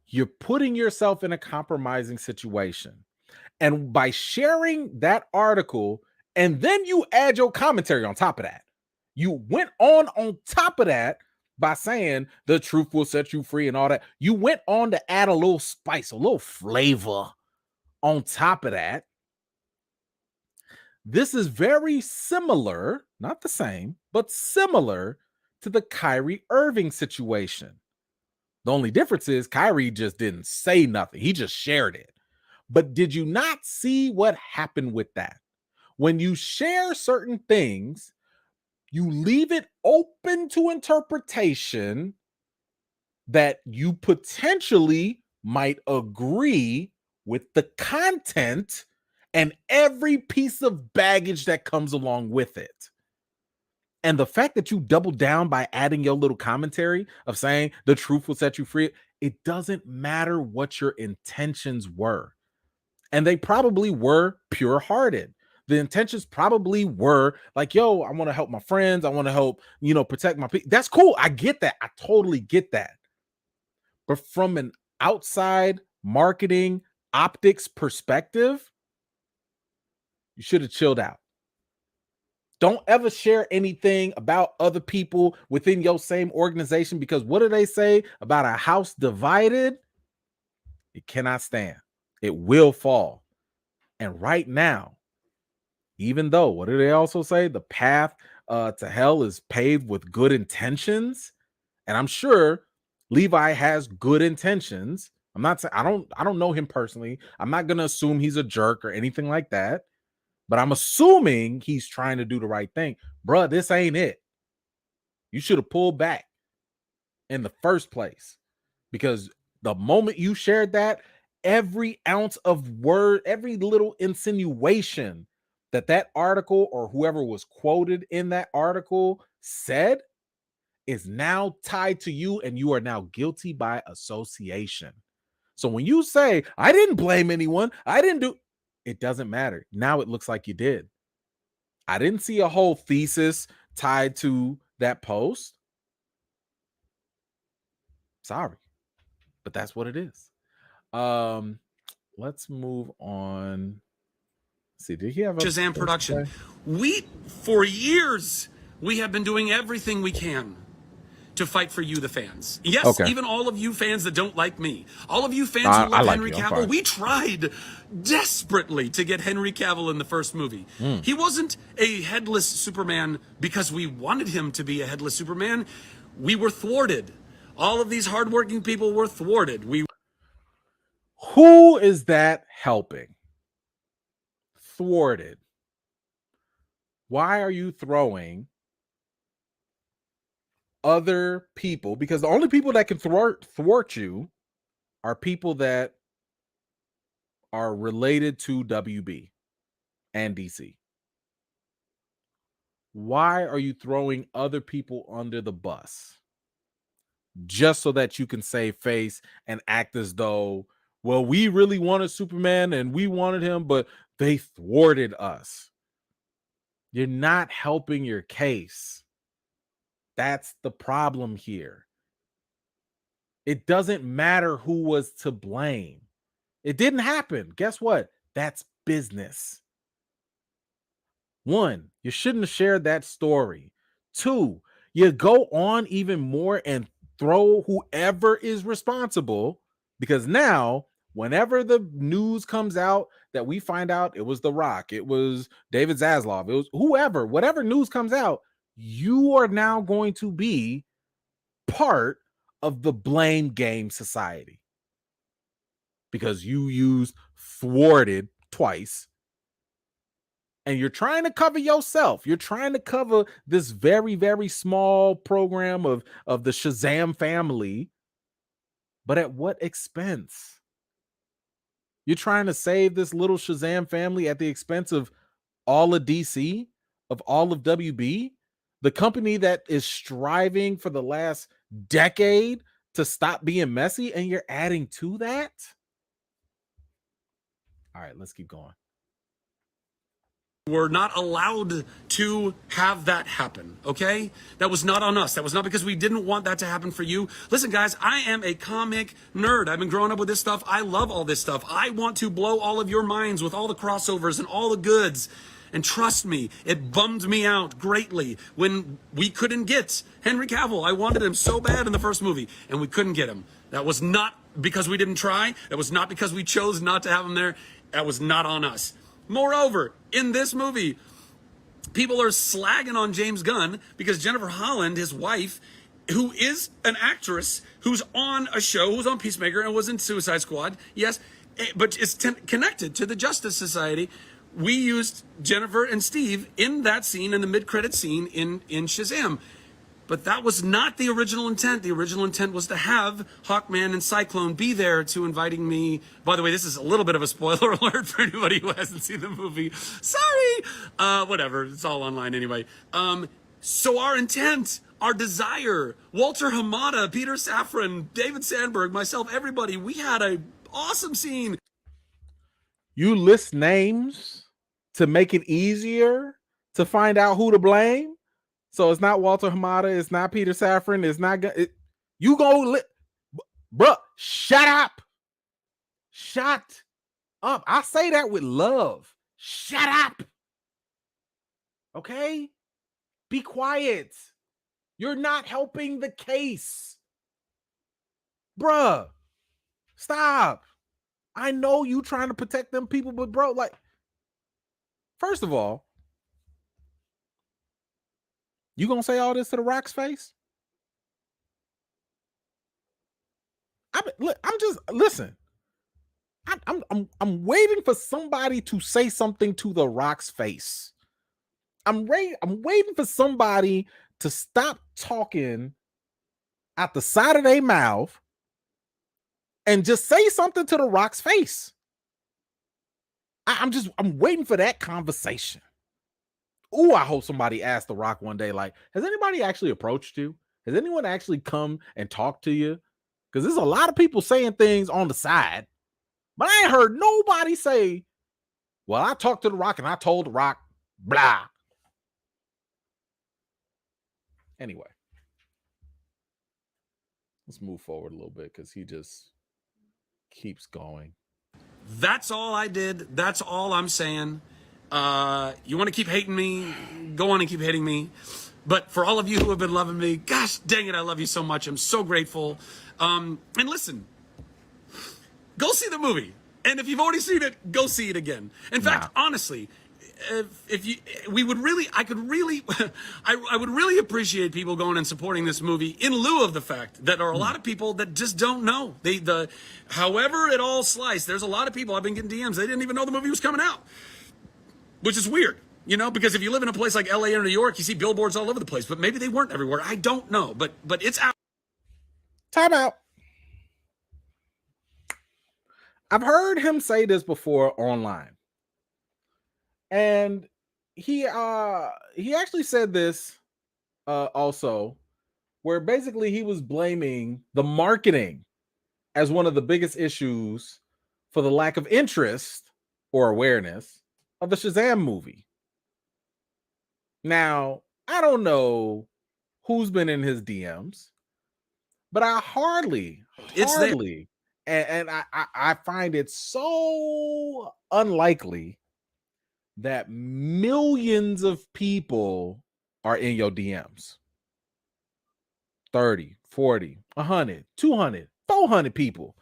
you're putting yourself in a compromising situation. And by sharing that article, and then you add your commentary on top of that, you went on top of that by saying the truth will set you free and all that. You went on to add a little spice, a little flavor on top of that. This is very similar, not the same, but similar to the Kyrie Irving situation. The only difference is Kyrie just didn't say nothing. He just shared it. But did you not see what happened with that? When you share certain things, you leave it open to interpretation that you potentially might agree with the content and every piece of baggage that comes along with it. And the fact that you double down by adding your little commentary of saying the truth will set you free, it doesn't matter what your intentions were. And they probably were pure-hearted. The intentions probably were like, yo, I want to help my friends. I want to help, protect my people. That's cool. I get that. I totally get that. But from an outside marketing optics perspective, you should have chilled out. Don't ever share anything about other people within your same organization, because what do they say about a house divided? It cannot stand. It will fall. And right now, even though, what do they also say? The path to hell is paved with good intentions. And I'm sure Levi has good intentions. I'm not saying I don't know him personally. I'm not gonna assume he's a jerk or anything like that. But I'm assuming he's trying to do the right thing. Bruh, this ain't it. You should have pulled back in the first place, because the moment you shared that, every ounce of word, every little insinuation that article or whoever was quoted in that article said is now tied to you, and you are now guilty by association. So when you say, I didn't blame anyone, I didn't do, it doesn't matter. Now it looks like you did. I didn't see a whole thesis tied to that post. Sorry, but that's what it is. Let's move on. Let's see, did he have a Shazam production? For years, we have been doing everything we can to fight for you, the fans. Yes, okay. Even all of you fans that don't like me, all of you fans who love Henry Cavill, we tried desperately to get Henry Cavill in the first movie. He wasn't a headless Superman because we wanted him to be a headless Superman. We were thwarted. All of these hardworking people were thwarted. Who is that helping? Thwarted. Why are you throwing other people? Because the only people that can thwart you are people that are related to WB and DC. Why are you throwing other people under the bus just so that you can save face and act as though, well, we really wanted Superman and we wanted him, but they thwarted us? You're not helping your case. That's the problem here. It doesn't matter who was to blame. It didn't happen. Guess what? That's business. One, you shouldn't have shared that story. Two, you go on even more and throw whoever is responsible, because now, whenever the news comes out that we find out it was The Rock, it was David Zaslav, it was whoever, whatever news comes out, you are now going to be part of the blame game society, because you used thwarted twice. And you're trying to cover yourself. You're trying to cover this very, very small program of the Shazam family. But at what expense? You're trying to save this little Shazam family at the expense of all of DC, of all of WB, the company that is striving for the last decade to stop being messy, and you're adding to that? All right, let's keep going. We're not allowed to have that happen, okay? That was not on us. That was not because we didn't want that to happen for you. Listen, guys, I am a comic nerd. I've been growing up with this stuff. I love all this stuff. I want to blow all of your minds with all the crossovers and all the goods. And trust me, it bummed me out greatly when we couldn't get Henry Cavill. I wanted him so bad in the first movie, and we couldn't get him. That was not because we didn't try. That was not because we chose not to have him there. That was not on us. Moreover, in this movie, people are slagging on James Gunn because Jennifer Holland, his wife, who is an actress, who's on a show, who's on Peacemaker and was in Suicide Squad, yes, but is connected to the Justice Society. We used Jennifer and Steve in that scene, in the mid-credit scene in Shazam. But that was not the original intent. The original intent was to have Hawkman and Cyclone be there to inviting me. By the way, this is a little bit of a spoiler alert for anybody who hasn't seen the movie. Sorry. Whatever. It's all online anyway. So our intent, our desire, Walter Hamada, Peter Safran, David Sandberg, myself, everybody, we had a awesome scene. You list names to make it easier to find out who to blame. So it's not Walter Hamada, it's not Peter Safran, it's not you go bruh, shut up. Shut up. I say that with love. Shut up. Okay? Be quiet. You're not helping the case. Bruh, stop. I know you trying to protect them people, but bro, like, first of all, you gonna say all this to the Rock's face? I'm just listen. I'm waiting for somebody to say something to the Rock's face. I'm waiting for somebody to stop talking out the side of their mouth and just say something to the Rock's face. I'm waiting for that conversation. Ooh, I hope somebody asked the Rock one day, like, has anybody actually approached you? Has anyone actually come and talked to you? Because there's a lot of people saying things on the side, but I ain't heard nobody say, well, I talked to the Rock and I told the Rock, blah. Anyway, let's move forward a little bit because he just keeps going. That's all I did. That's all I'm saying. You want to keep hating me? Go on and keep hating me. But for all of you who have been loving me, gosh dang it, I love you so much. I'm so grateful. And listen, go see the movie. And if you've already seen it, go see it again. In fact, honestly, if you, we would really, I could really, I would really appreciate people going and supporting this movie in lieu of the fact that there are a lot of people that just don't know. However it all sliced, there's a lot of people, I've been getting DMs, they didn't even know the movie was coming out, which is weird, you know, because if you live in a place like LA or New York, you see billboards all over the place, but maybe they weren't everywhere. I don't know, but it's out. Time out. I've heard him say this before online. And he actually said this also, where basically he was blaming the marketing as one of the biggest issues for the lack of interest or awareness of the Shazam movie. Now, I don't know who's been in his DMs, but I hardly, and I find it so unlikely that millions of people are in your DMs. 30, 40, 100, 200, 400 people,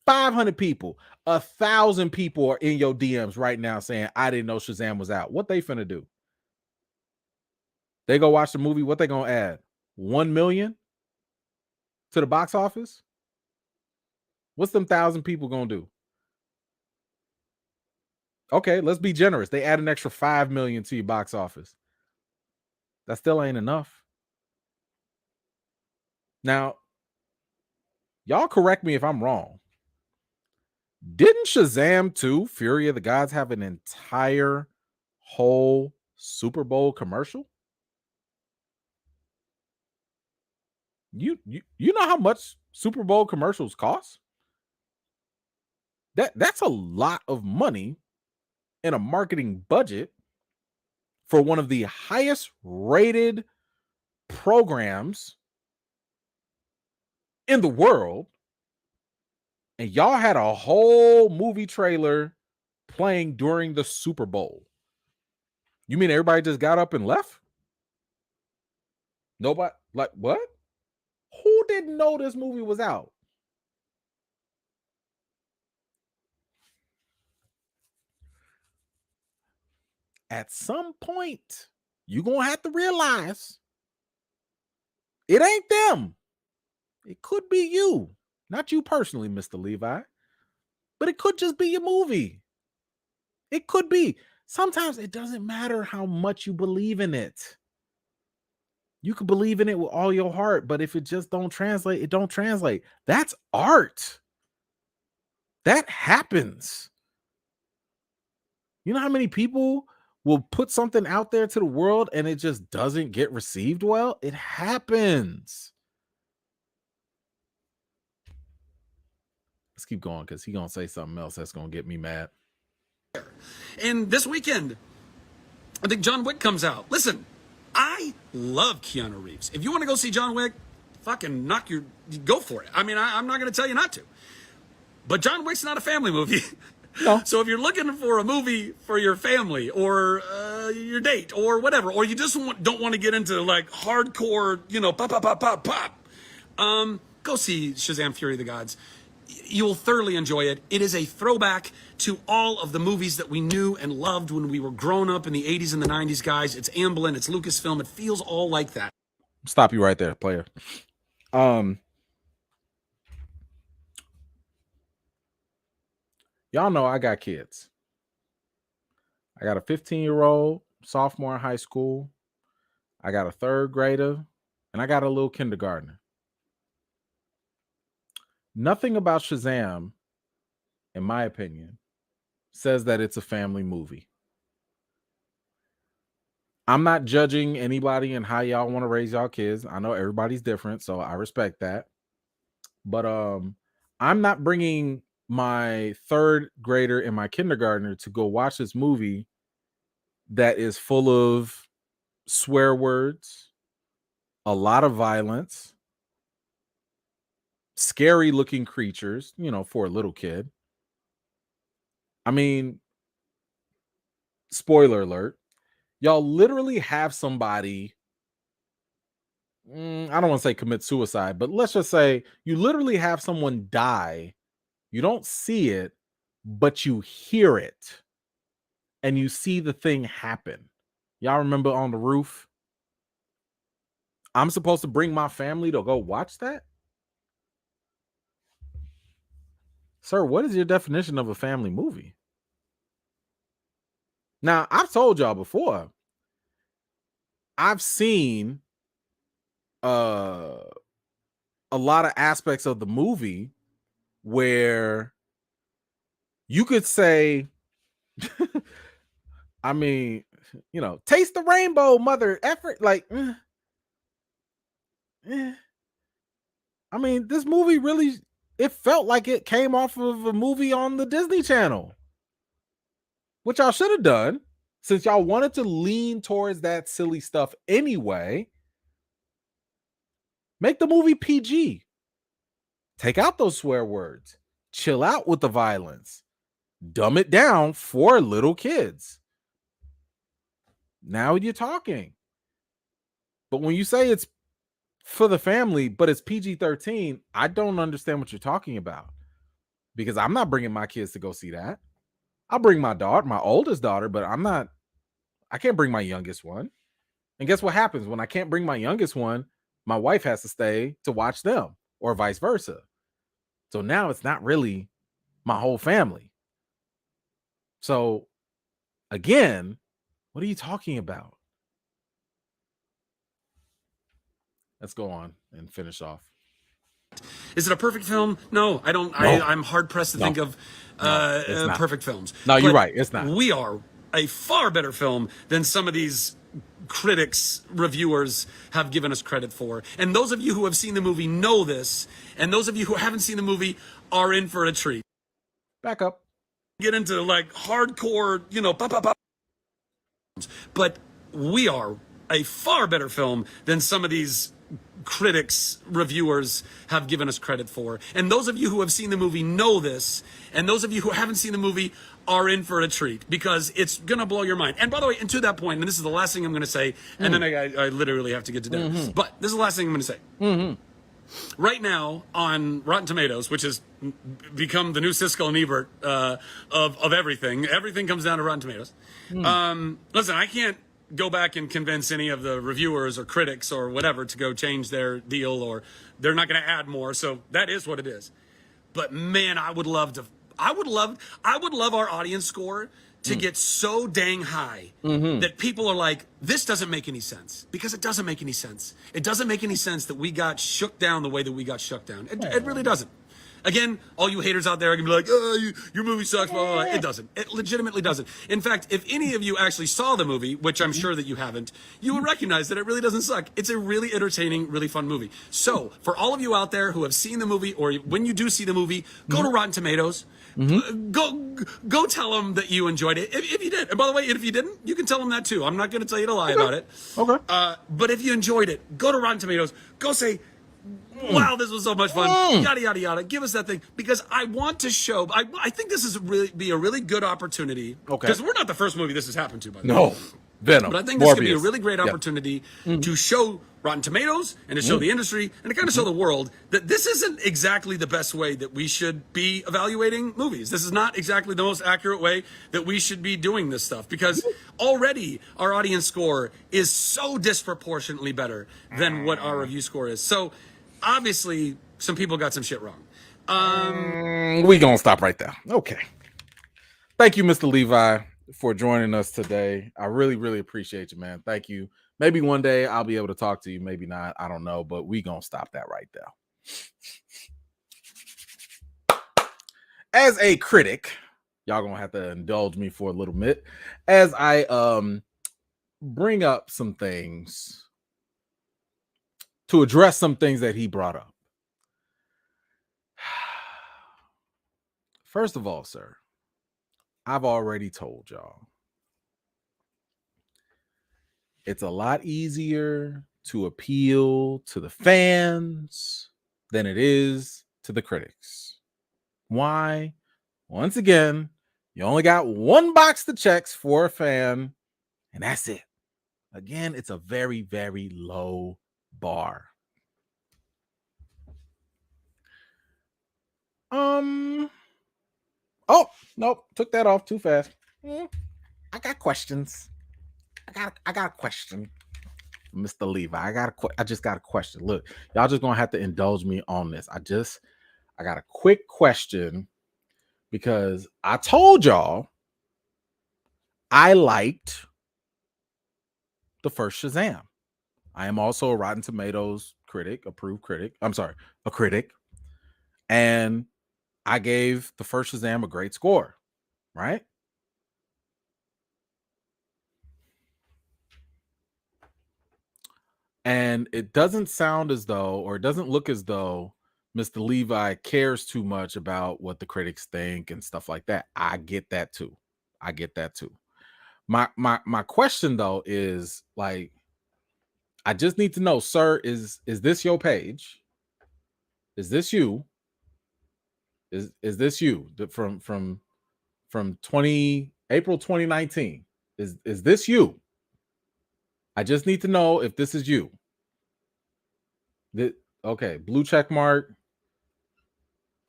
500 people, 1,000 people are in your DMs right now saying, I didn't know Shazam was out. What they finna do? They go watch the movie. What they gonna add? 1 million to the box office? What's them 1,000 people gonna do? Okay, let's be generous. They add an extra 5 million to your box office. That still ain't enough. Now, y'all correct me if I'm wrong. Didn't Shazam 2, Fury of the Gods, have an entire whole Super Bowl commercial? You know how much Super Bowl commercials cost? That's a lot of money in a marketing budget for one of the highest rated programs in the world. And y'all had a whole movie trailer playing during the Super Bowl. You mean everybody just got up and left? Nobody, like, what? Who didn't know this movie was out? At some point, you're going to have to realize it ain't them. It could be you. Not you personally, Mr. Levi, but it could just be your movie. It could be. Sometimes it doesn't matter how much you believe in it. You can believe in it with all your heart, but if it just don't translate, it don't translate. That's art. That happens. You know how many people will put something out there to the world and it just doesn't get received well. It happens. Let's keep going because he's gonna say something else that's gonna get me mad. And this weekend, I think John Wick comes out. Listen, I love Keanu Reeves. If you want to go see John Wick, fucking go for it. I mean, I'm not going to tell you not to. But John Wick's not a family movie. No. So if you're looking for a movie for your family or your date or whatever, or you just don't want to get into like hardcore, pop, go see Shazam! Fury of the Gods. You will thoroughly enjoy it. It is a throwback to all of the movies that we knew and loved when we were growing up in the 80s and the 90s, guys. It's Amblin, it's Lucasfilm. It feels all like that. Stop you right there, player. Y'all know I got kids. I got a 15-year-old sophomore in high school. I got a 3rd grader, and I got a little kindergartner. Nothing about Shazam, in my opinion, says that it's a family movie. I'm not judging anybody and how y'all want to raise y'all kids. I know everybody's different, so I respect that. But I'm not bringing my 3rd grader and my kindergartner to go watch this movie that is full of swear words, a lot of violence, scary looking creatures, for a little kid. I mean, spoiler alert, y'all literally have somebody, I don't want to say commit suicide, but let's just say you literally have someone die. You don't see it, but you hear it and you see the thing happen. Y'all remember on the roof? I'm supposed to bring my family to go watch that? Sir, what is your definition of a family movie? Now, I've told y'all before, I've seen a lot of aspects of the movie where you could say, I mean, taste the rainbow, mother effort. Like, I mean, this movie really, it felt like it came off of a movie on the Disney Channel, which y'all should have done since y'all wanted to lean towards that silly stuff anyway. Make the movie PG. Take out those swear words. Chill out with the violence. Dumb it down for little kids. Now you're talking. But when you say it's for the family, but it's PG-13, I don't understand what you're talking about. Because I'm not bringing my kids to go see that. I'll bring my daughter, my oldest daughter, but I can't bring my youngest one. And guess what happens when I can't bring my youngest one? My wife has to stay to watch them, or vice versa. So now it's not really my whole family. So again, what are you talking about? Let's go on and finish off. Is it a perfect film? No, I don't. No. I'm hard pressed to think of perfect films. No, you're right. It's not. We are a far better film than some of these critics, reviewers have given us credit for. And those of you who have seen the movie know this, and those of you who haven't seen the movie are in for a treat. Back up. Get into like hardcore, pop. But we are a far better film than some of these critics, reviewers have given us credit for. And those of you who have seen the movie know this, and those of you who haven't seen the movie are in for a treat, because it's gonna blow your mind. And by the way, and to that point, and this is the last thing I'm gonna say, and then I literally have to get to dinner, but this is the last thing I'm gonna say. Right now on Rotten Tomatoes, which has become the new Siskel and Ebert of everything comes down to Rotten Tomatoes. Listen, I can't go back and convince any of the reviewers or critics or whatever to go change their deal, or they're not going to add more. So that is what it is. But man, I would love our audience score to get so dang high that people are like, this doesn't make any sense, because it doesn't make any sense. It doesn't make any sense that we got shook down the way that we got shook down. It really doesn't. Again, all you haters out there are gonna be like, oh, your movie sucks, blah, blah, blah. It doesn't. It legitimately doesn't. In fact, if any of you actually saw the movie, which I'm sure that you haven't, you will recognize that it really doesn't suck. It's a really entertaining, really fun movie. So, for all of you out there who have seen the movie, or when you do see the movie, go to Rotten Tomatoes. Go tell them that you enjoyed it. If you did, and by the way, if you didn't, you can tell them that too. I'm not going to tell you to lie about it. Okay. But if you enjoyed it, go to Rotten Tomatoes. Go say, wow, this was so much fun. Yada yada yada. Give us that thing, because I want to show. I think this is be a really good opportunity. Okay. Because we're not the first movie this has happened to. By the way. No. Venom. But I think this Morbius. could be a really great opportunity to show Rotten Tomatoes and to show the industry and to kind of show the world that this isn't exactly the best way that we should be evaluating movies. This is not exactly the most accurate way that we should be doing this stuff, because already our audience score is so disproportionately better than what our review score is. So obviously some people got some shit wrong. We gonna stop right there. Okay. Thank you, Mr. Levi, for joining us today. I really, really appreciate you, man. Thank you. Maybe one day I'll be able to talk to you. Maybe not. I don't know, but we gonna stop that right there. As a critic, y'all gonna have to indulge me for a little bit as I bring up some things to address some things that he brought up. First of all, sir, I've already told y'all it's a lot easier to appeal to the fans than it is to the critics. Why? Once again, you only got one box to checks for a fan, and that's it. Again, it's a very, very low bar. Oh, nope, took that off too fast. I got questions. I got a question, Mr. Levi. I just got a question. Look, y'all just gonna have to indulge me on this. I got a quick question, because I told y'all I liked the first Shazam. I am also a Rotten Tomatoes critic, approved critic. I'm sorry, a critic. And I gave the first Shazam a great score, right? And it doesn't sound as though, or it doesn't look as though Mr. Levi cares too much about what the critics think and stuff like that. I get that too. My question though is, like, I just need to know, sir, is this your page? Is this you? Is this you from April 2019? Is this you? I just need to know if this is you. Okay, blue check mark.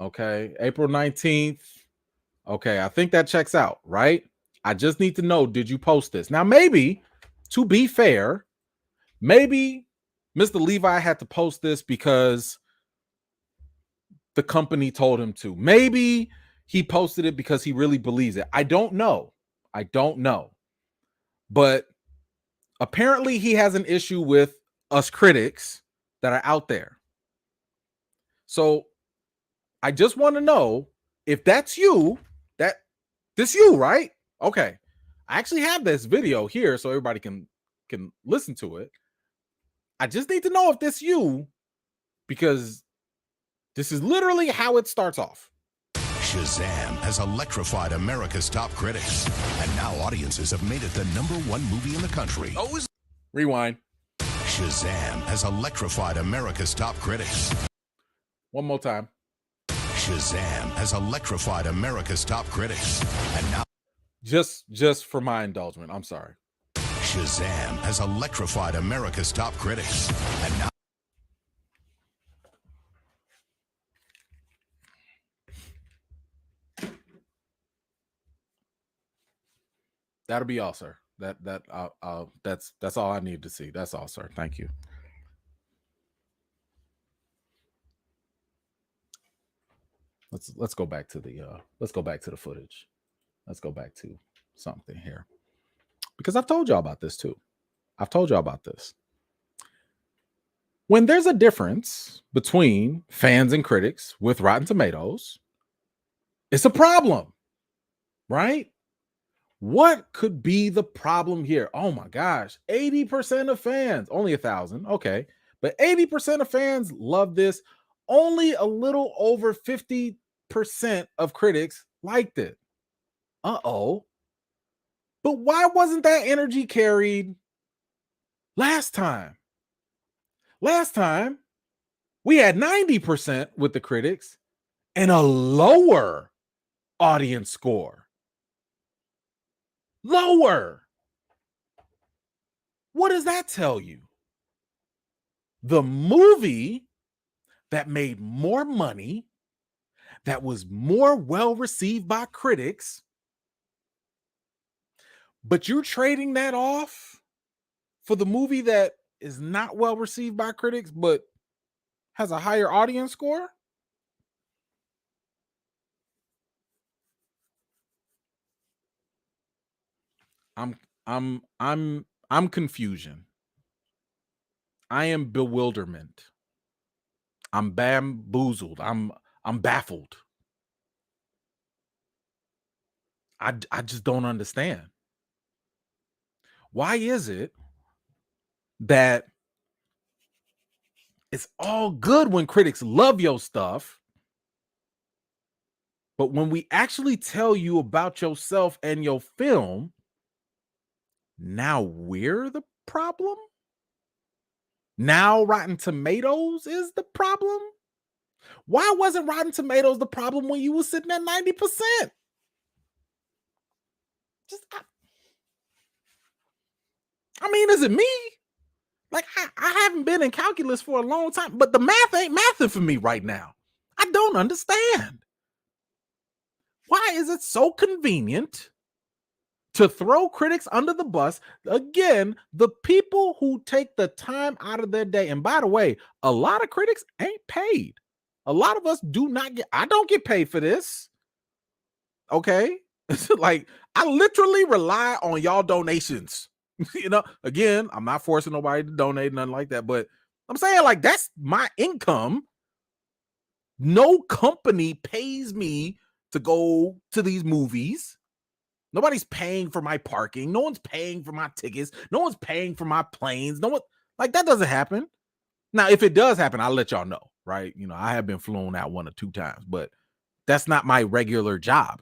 Okay, April 19th. Okay, I think that checks out, right? I just need to know, did you post this? Now, maybe, to be fair, maybe Mr. Levi had to post this because the company told him to. Maybe he posted it because he really believes it. I don't know. But apparently he has an issue with us critics that are out there. So I just want to know if that's you, this you, right? Okay. I actually have this video here so everybody can listen to it. I just need to know if this you, because this is literally how it starts off. Shazam has electrified America's top critics, and now audiences have made it the #1 movie in the country. Rewind. Shazam has electrified America's top critics. One more time. Shazam has electrified America's top critics, and now just for my indulgement, I'm sorry. Shazam has electrified America's top critics, and now that'll be all, sir. That's all I need to see. That's all, sir. Thank you. Let's go back to the footage. Let's go back to something here, because I've told y'all about this too. I've told y'all about this. When there's a difference between fans and critics with Rotten Tomatoes, it's a problem, right? What could be the problem here? Oh my gosh, 80% of fans, only 1,000, okay, but 80% of fans love this. Only a little over 50% of critics liked it. Uh-oh. But why wasn't that energy carried last time? Last time, we had 90% with the critics and a lower audience score. Lower. What does that tell you? The movie that made more money, that was more well received by critics, but you're trading that off for the movie that is not well received by critics, but has a higher audience score? I'm confusion. I am bewilderment. I'm bamboozled. I'm baffled. I just don't understand. Why is it that it's all good when critics love your stuff, but when we actually tell you about yourself and your film, now we're the problem? Now Rotten Tomatoes is the problem? Why wasn't Rotten Tomatoes the problem when you were sitting at 90%? I mean, is it me? Like, I haven't been in calculus for a long time, but the math ain't mathing for me right now. I don't understand. Why is it so convenient to throw critics under the bus? Again, the people who take the time out of their day. And by the way, a lot of critics ain't paid. A lot of us do not get, I don't get paid for this. Okay. Like, I literally rely on y'all donations. You know, again, I'm not forcing nobody to donate, nothing like that, but I'm saying, like, that's my income. No company pays me to go to these movies. Nobody's paying for my parking. No one's paying for my tickets. No one's paying for my planes. No one, like, that doesn't happen. Now, if it does happen, I'll let y'all know, right? You know, I have been flown out 1 or 2 times, but that's not my regular job.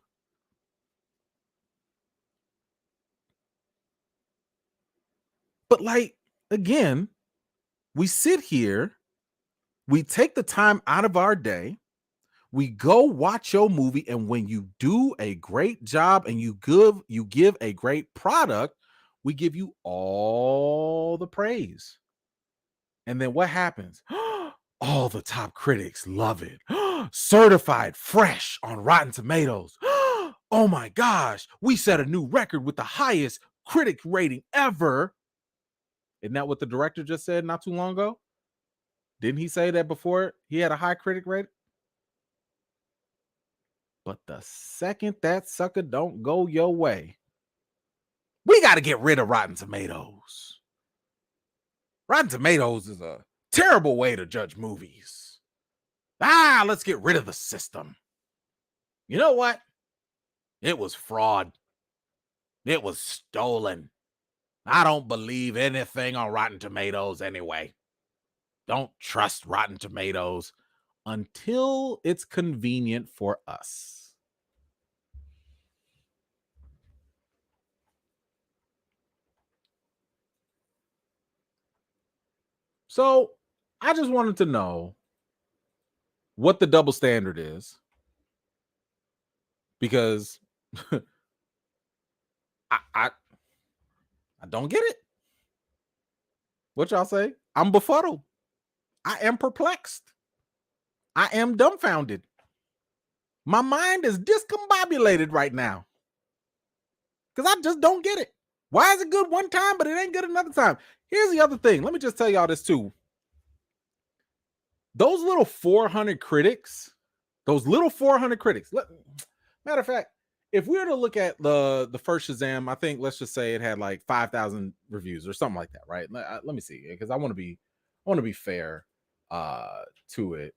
But, like, again, we sit here, we take the time out of our day, we go watch your movie, and when you do a great job and you give a great product, we give you all the praise. And then what happens? All the top critics love it. Certified fresh on Rotten Tomatoes. Oh my gosh, we set a new record with the highest critic rating ever. Isn't that what the director just said not too long ago? Didn't he say that before he had a high critic rating? But the second that sucker don't go your way, we got to get rid of Rotten Tomatoes. Rotten Tomatoes is a terrible way to judge movies. Let's get rid of the system. You know what? It was fraud. It was stolen. I don't believe anything on Rotten Tomatoes anyway. Don't trust Rotten Tomatoes until it's convenient for us. So I just wanted to know what the double standard is, because I don't get it. What y'all say? I'm befuddled. I am perplexed. I am dumbfounded. My mind is discombobulated right now because I just don't get it. Why is it good one time, but it ain't good another time? Here's the other thing. Let me just tell y'all this too. Those little 400 critics, matter of fact, if we were to look at the first Shazam, I think, let's just say it had like 5,000 reviews or something like that, right? Let me see, because I want to be want to be fair to it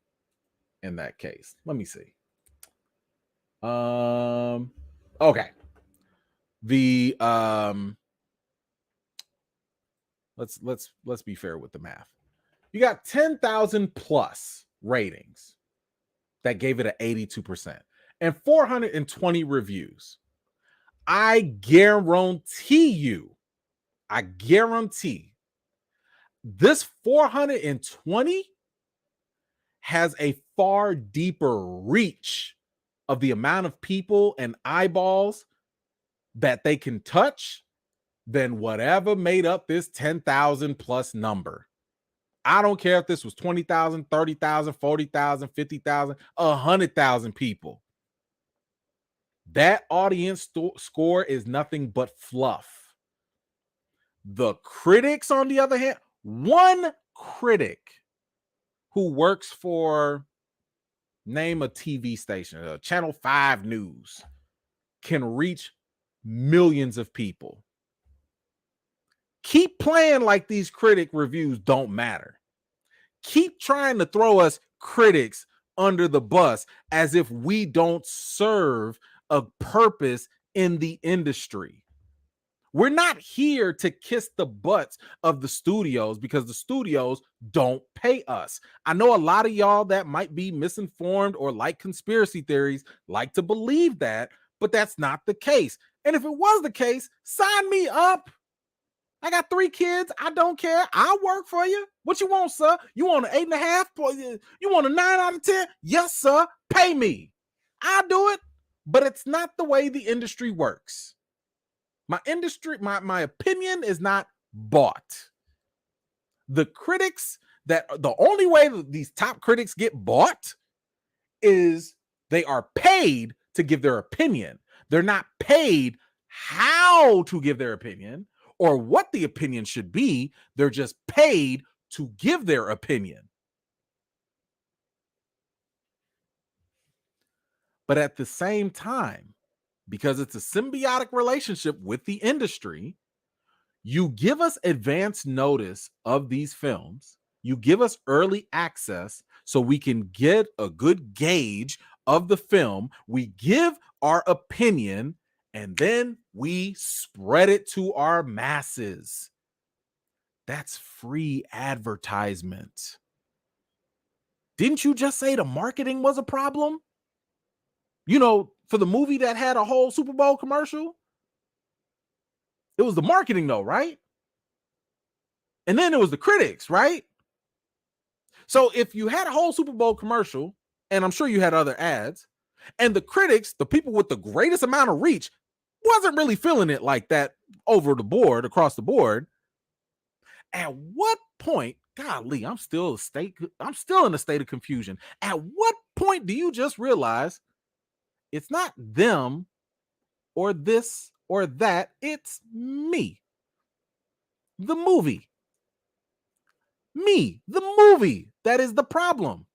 in that case. Let me see. Okay. The let's be fair with the math. You got 10,000 plus ratings that gave it an 82% and 420 reviews. I guarantee this 420 has a far deeper reach of the amount of people and eyeballs that they can touch than whatever made up this 10,000 plus number. I don't care if this was 20,000, 30,000, 40,000, 50,000, 100,000 people. That audience score is nothing but fluff. The critics, on the other hand, one critic who works for, name a TV station, Channel 5 News, can reach millions of people. Keep playing like these critic reviews don't matter. Keep trying to throw us critics under the bus as if we don't serve a purpose in the industry. We're not here to kiss the butts of the studios because the studios don't pay us. I know a lot of y'all that might be misinformed or like conspiracy theories like to believe that, but that's not the case. And if it was the case, sign me up. I got 3 kids. I don't care. I'll work for you. What you want, sir? You want an 8.5? You want a 9 out of 10? Yes, sir. Pay me. I'll do it. But it's not the way the industry works. My opinion is not bought. The critics, that the only way that these top critics get bought is they are paid to give their opinion. They're not paid how to give their opinion or what the opinion should be. They're just paid to give their opinion. But at the same time, because it's a symbiotic relationship with the industry, you give us advance notice of these films. You give us early access so we can get a good gauge of the film. We give our opinion, and then we spread it to our masses. That's free advertisement. Didn't you just say the marketing was a problem? You know, for the movie that had a whole Super Bowl commercial? It was the marketing though, right? And then it was the critics, right? So if you had a whole Super Bowl commercial, and I'm sure you had other ads, and the critics, the people with the greatest amount of reach, wasn't really feeling it like that over the board, across the board, at what point, golly, I'm still in a state of confusion. At what point do you just realize it's not them or this or that, it's me. The movie. Me, the movie, that is the problem.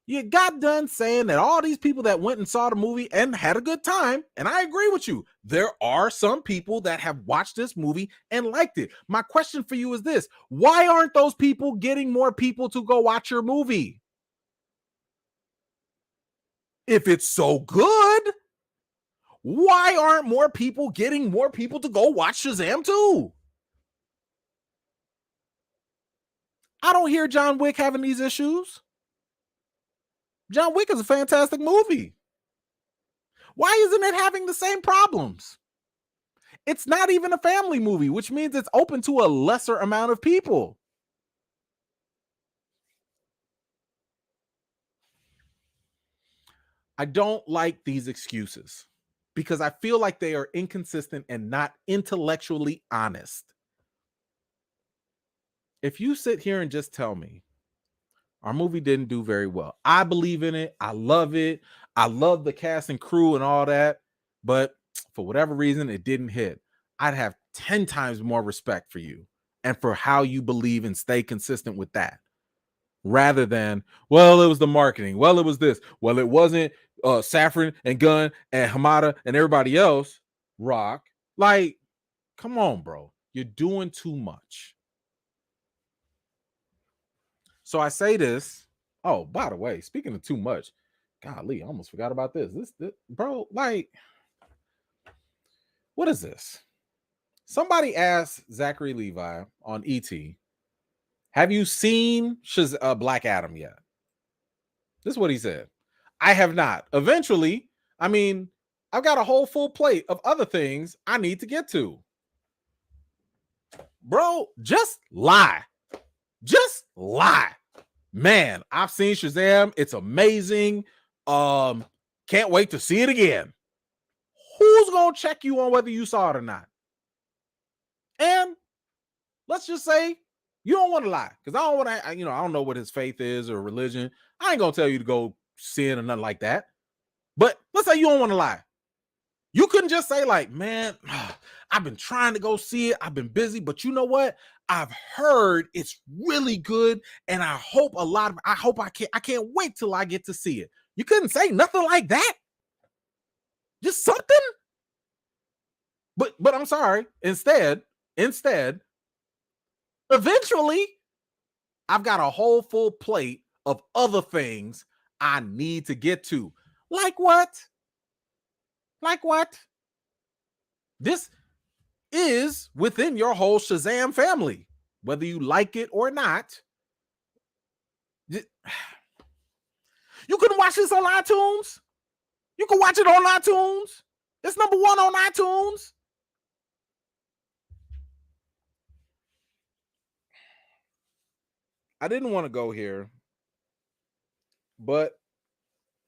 You got done saying that all these people that went and saw the movie and had a good time, and I agree with you, there are some people that have watched this movie and liked it. My question for you is this: why aren't those people getting more people to go watch your movie? If it's so good, why aren't more people getting more people to go watch Shazam 2? I don't hear John Wick having these issues. John Wick is a fantastic movie. Why isn't it having the same problems? It's not even a family movie, which means it's open to a lesser amount of people. I don't like these excuses because I feel like they are inconsistent and not intellectually honest. If you sit here and just tell me our movie didn't do very well, I believe in it. I love it. I love the cast and crew and all that. But for whatever reason, it didn't hit. I'd have 10 times more respect for you and for how you believe and stay consistent with that. Rather than, well, it was the marketing. Well, it was this. Well, it wasn't Safran and Gunn and Hamada and everybody else. Rock. Like, come on, bro. You're doing too much. So I say this. Oh, by the way, speaking of too much, golly, I almost forgot about this. This bro, like, what is this? Somebody asked Zachary Levi on ET, have you seen Black Adam yet? This is what he said. I have not. Eventually, I mean, I've got a whole full plate of other things I need to get to. Bro, just lie. Just lie. Man, I've seen Shazam. It's amazing. Can't wait to see it again. Who's gonna check you on whether you saw it or not? And let's just say you don't want to lie, because I don't want to, I don't know what his faith is or religion. I ain't gonna tell you to go sin or nothing like that. But let's say you don't want to lie. You couldn't just say, like, man, I've been trying to go see it. I've been busy, but you know what? I've heard it's really good, and I can't wait till I get to see it. You couldn't say nothing like that. Just something. But I'm sorry. Instead, eventually, I've got a whole full plate of other things I need to get to. Like what? Like what? This is within your whole Shazam family, whether you like it or not. You couldn't watch this on iTunes. You can watch it on iTunes. It's number 1 on iTunes. I didn't want to go here, but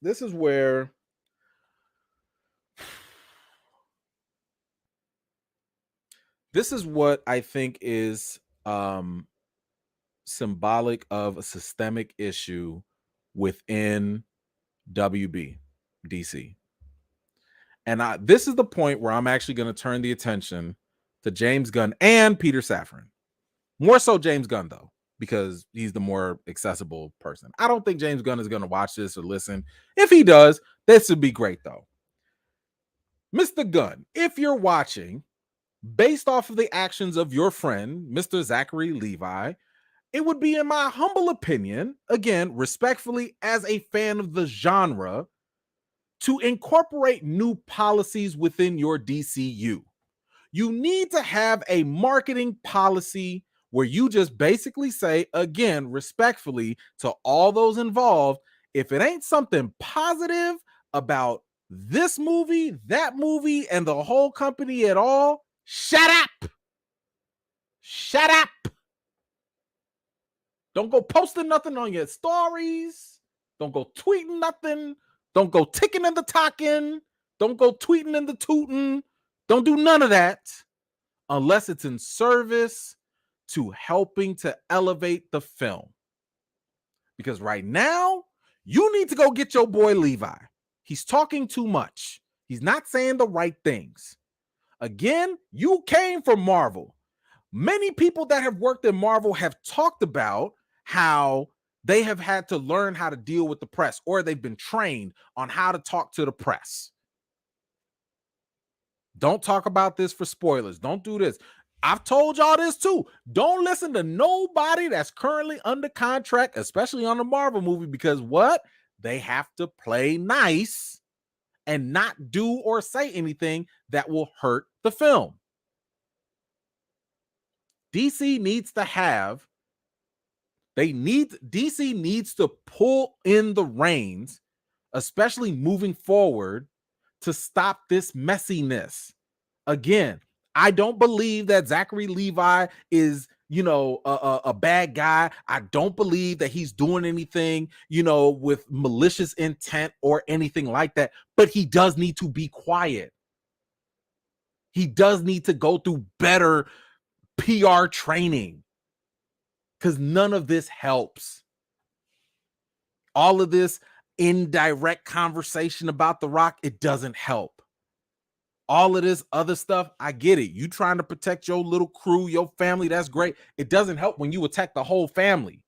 this is where this is what I think is symbolic of a systemic issue within WB DC. And this is the point where I'm actually going to turn the attention to James Gunn and Peter Safran. More so James Gunn, though, because he's the more accessible person. I don't think James Gunn is going to watch this or listen. If he does, this would be great, though. Mr. Gunn, if you're watching, based off of the actions of your friend, Mr. Zachary Levi, it would be, in my humble opinion, again, respectfully, as a fan of the genre, to incorporate new policies within your DCU. You need to have a marketing policy where you just basically say, again, respectfully, to all those involved, if it ain't something positive about this movie, that movie, and the whole company at all, shut up. Shut up. Don't go posting nothing on your stories. Don't go tweeting nothing. Don't go ticking and the talking. Don't go tweeting and the tooting. Don't do none of that unless it's in service to helping to elevate the film. Because right now, you need to go get your boy Levi. He's talking too much. He's not saying the right things. Again, you came from Marvel. Many people that have worked in Marvel have talked about how they have had to learn how to deal with the press, or they've been trained on how to talk to the press. Don't talk about this for spoilers. Don't do this. I've told y'all this too. Don't listen to nobody that's currently under contract, especially on the Marvel movie, because what? They have to play nice and not do or say anything that will hurt the film. DC needs to pull in the reins, especially moving forward, to stop this messiness. Again, I don't believe that Zachary Levi is, a bad guy. I don't believe that he's doing anything, with malicious intent or anything like that. But he does need to be quiet. He does need to go through better PR training, because none of this helps. All of this indirect conversation about The Rock, it doesn't help. All of this other stuff, I get it. You trying to protect your little crew, your family, that's great. It doesn't help when you attack the whole family.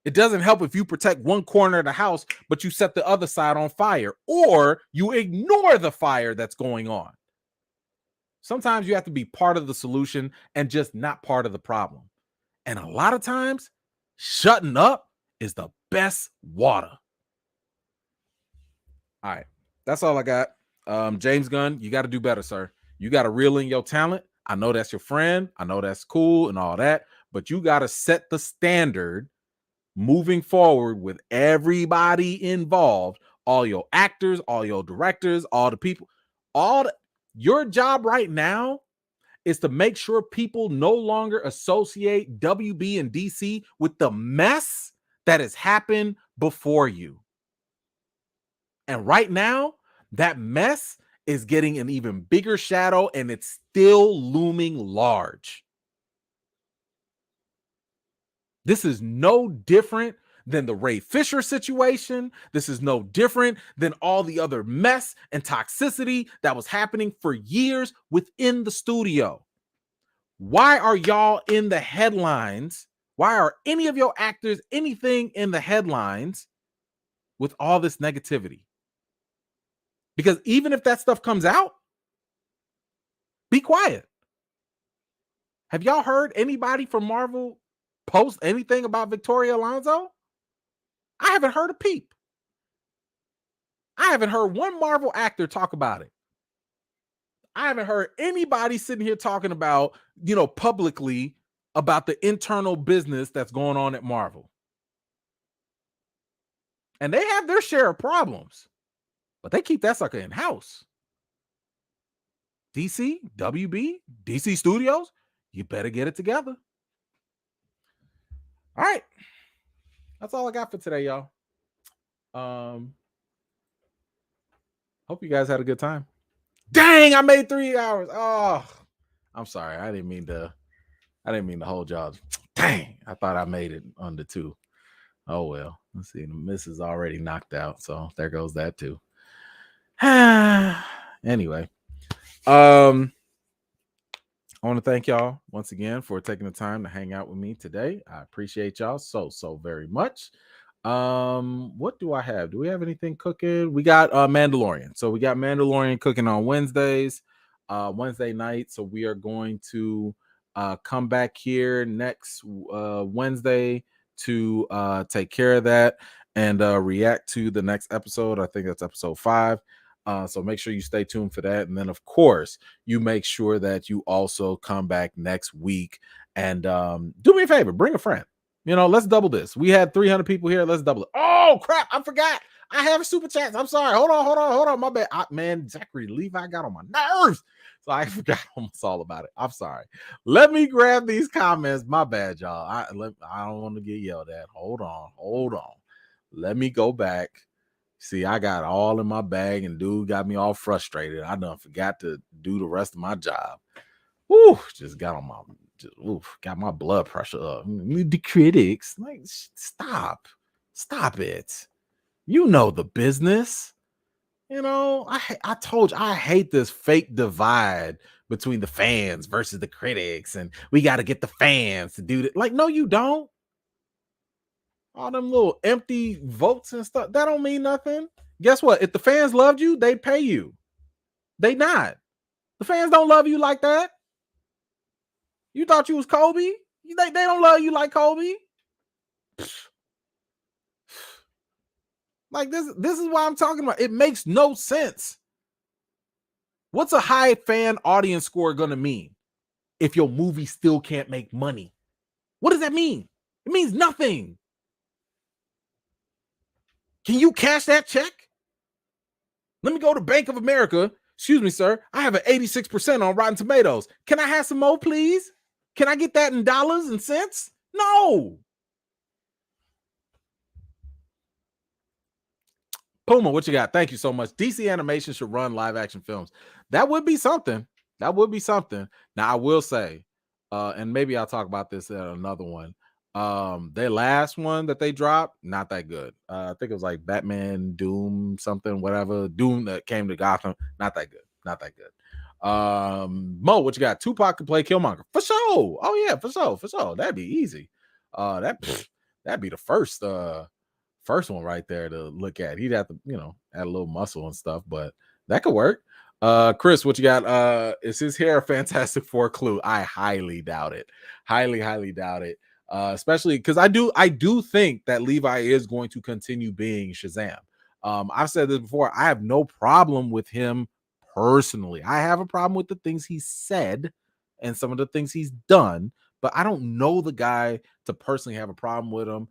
It doesn't help if you protect one corner of the house, but you set the other side on fire, or you ignore the fire that's going on. Sometimes you have to be part of the solution and just not part of the problem. And a lot of times, shutting up is the best water. All right. That's all I got. James Gunn, you got to do better, sir. You got to reel in your talent. I know that's your friend. I know that's cool and all that, but you got to set the standard moving forward with everybody involved, all your actors, all your directors, all the people, your job right now is to make sure people no longer associate WB and DC with the mess that has happened before you. And right now, that mess is getting an even bigger shadow, and it's still looming large. This is no different than the Ray Fisher situation. This is no different than all the other mess and toxicity that was happening for years within the studio. Why are y'all in the headlines? Why are any of your actors anything in the headlines with all this negativity? Because even if that stuff comes out, be quiet. Have y'all heard anybody from Marvel post anything about Victoria Alonso? I haven't heard a peep. I haven't heard one Marvel actor talk about it. I haven't heard anybody sitting here talking about, publicly about the internal business that's going on at Marvel. And they have their share of problems, but they keep that sucker in-house. DC, WB, DC Studios, you better get it together. All right. That's all I got for today, y'all. Hope you guys had a good time. Dang, I made 3 hours. Oh, I'm sorry. I didn't mean to hold y'all. Dang, I thought I made it under 2. Oh well. Let's see. The miss is already knocked out, so there goes that too. Anyway, I want to thank y'all once again for taking the time to hang out with me today. I appreciate y'all so very much. What do I have? Do we have anything cooking? We got Mandalorian. So we got Mandalorian cooking on Wednesdays, Wednesday night. So we are going to come back here next Wednesday to take care of that and react to the next episode. I think that's episode 5. So make sure you stay tuned for that. And then, of course, you make sure that you also come back next week and do me a favor, bring a friend. Let's double this. We had 300 people here. Let's double it. Oh, crap. I forgot. I have a super chat. I'm sorry. Hold on. My bad. Man, Zachary Levi got on my nerves. So I forgot almost all about it. I'm sorry. Let me grab these comments. My bad, y'all. I don't want to get yelled at. Hold on. Let me go back. See, I got all in my bag and dude got me all frustrated. I done forgot to do the rest of my job. Woo, just got my blood pressure up. The critics, like, stop it. You know the business. I told you I hate this fake divide between the fans versus the critics, and we got to get the fans to do that. Like, no, you don't. All them little empty votes and stuff, that don't mean nothing. Guess what? If the fans loved you, they'd pay you. They not. The fans don't love you like that. You thought you was Kobe? They don't love you like Kobe. Like this is what I'm talking about. It makes no sense. What's a high fan audience score going to mean if your movie still can't make money? What does that mean? It means nothing. Can you cash that check? Let me go to Bank of America. Excuse me, sir. I have an 86% on Rotten Tomatoes. Can I have some more, please? Can I get that in dollars and cents? No. Puma, what you got? Thank you so much. DC Animation should run live action films. That would be something. Now, I will say, and maybe I'll talk about this at another one. Their last one that they dropped, not that good. I think it was like Batman Doom something, whatever. Doom that came to Gotham, not that good. Mo, what you got? Tupac can play Killmonger for sure. Oh yeah, for sure. That'd be easy. That'd be the first one right there to look at. He'd have to, add a little muscle and stuff, but that could work. Chris, what you got? Is his hair a Fantastic Four clue? I highly doubt it. Highly doubt it. especially because I do think that Levi is going to continue being Shazam. I've said this before. I have no problem with him personally. I have a problem with the things he said and some of the things he's done, but I don't know the guy to personally have a problem with him.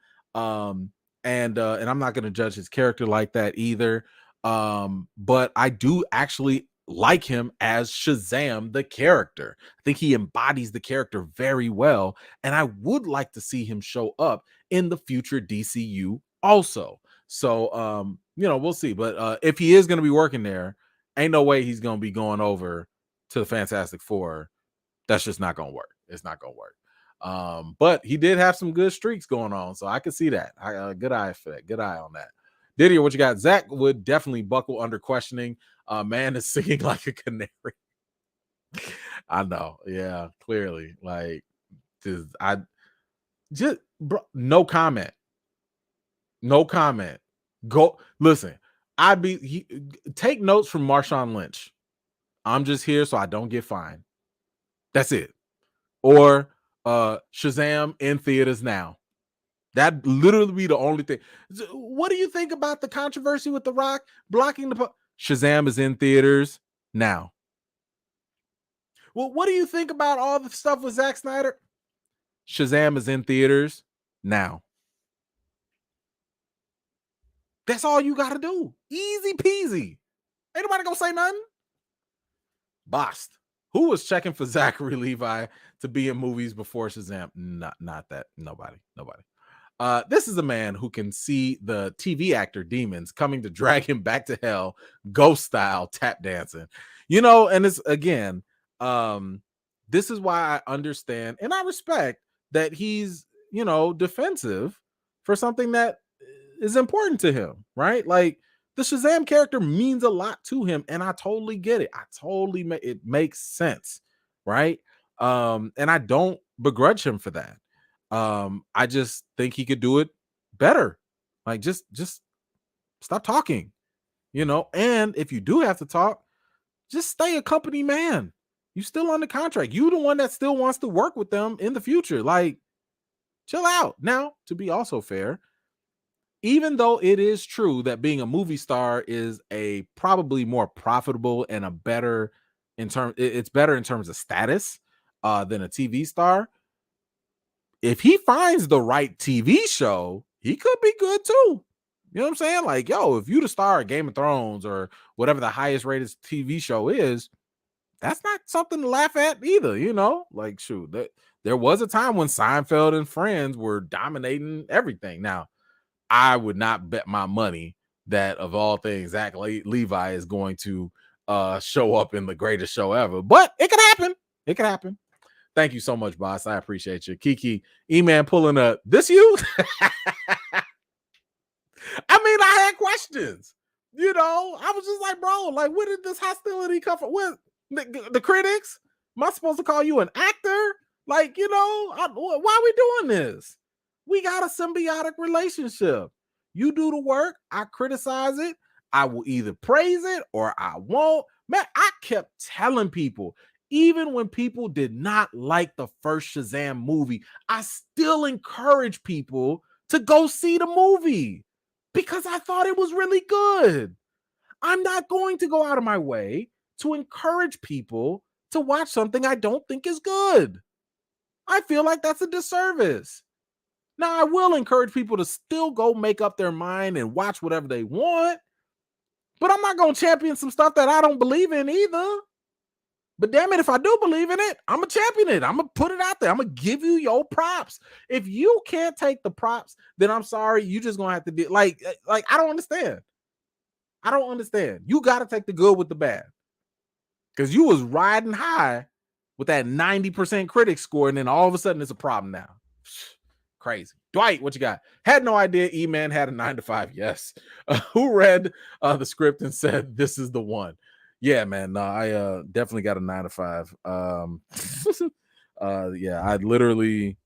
And I'm not going to judge his character like that either. But I do actually like him as Shazam, the character. I think he embodies the character very well, and I would like to see him show up in the future DCU also. So, we'll see. But if he is going to be working there, ain't no way he's going to be going over to the Fantastic Four. That's just not going to work. It's not going to work. But he did have some good streaks going on, so I could see that. Good eye effect. Good eye on that. Didier, what you got? Zach would definitely buckle under questioning. Man is singing like a canary. I know. Yeah, clearly. Like, bro, no comment. No comment. Go listen. Take notes from Marshawn Lynch. I'm just here so I don't get fined. That's it. Or Shazam in theaters now. That literally be the only thing. What do you think about the controversy with The Rock blocking the Shazam is in theaters now? Well, what do you think about all the stuff with Zack Snyder? Shazam is in theaters now. That's all you got to do. Easy peasy. Ain't nobody gonna say nothing. Bost. Who was checking for Zachary Levi to be in movies before Shazam? Not that. Nobody. This is a man who can see the TV actor demons coming to drag him back to hell, ghost style tap dancing. And it's again, this is why I understand and I respect that he's, defensive for something that is important to him, right? Like the Shazam character means a lot to him, and I totally get it. It makes sense, right? And I don't begrudge him for that. I just think he could do it better. Like just stop talking, and if you do have to talk, just stay a company man. You still under contract. You the one that still wants to work with them in the future. Like, chill out. Now, to be also fair, even though it is true that being a movie star is a probably more profitable and it's better in terms of status than a TV star. If he finds the right TV show, he could be good too. You know what I'm saying? Like, yo, if you the star of Game of Thrones or whatever the highest rated TV show is, that's not something to laugh at either, Like, shoot, there was a time when Seinfeld and Friends were dominating everything. Now, I would not bet my money that of all things, Zach Levi is going to show up in the greatest show ever. But it could happen. It could happen. Thank you so much, boss. I appreciate you. Kiki, E-Man pulling up. This you? I had questions. I was just like, bro, like, where did this hostility come from? What, the critics? Am I supposed to call you an actor? Like, why are we doing this? We got a symbiotic relationship. You do the work, I criticize it. I will either praise it or I won't. Man, I kept telling people, even when people did not like the first Shazam movie, I still encourage people to go see the movie because I thought it was really good. I'm not going to go out of my way to encourage people to watch something I don't think is good. I feel like that's a disservice. Now, I will encourage people to still go make up their mind and watch whatever they want, but I'm not going to champion some stuff that I don't believe in either. But damn it, if I do believe in it, I'm going to champion it. I'm going to put it out there. I'm going to give you your props. If you can't take the props, then I'm sorry. You just going to have to do like, I don't understand. I don't understand. You got to take the good with the bad. Because you was riding high with that 90% critic score, and then all of a sudden it's a problem now. Crazy. Dwight, what you got? Had no idea E-Man had a 9-to-5. Yes. Who read the script and said, this is the one? Yeah, man. No, I definitely got a 9-to-5. Yeah, I literally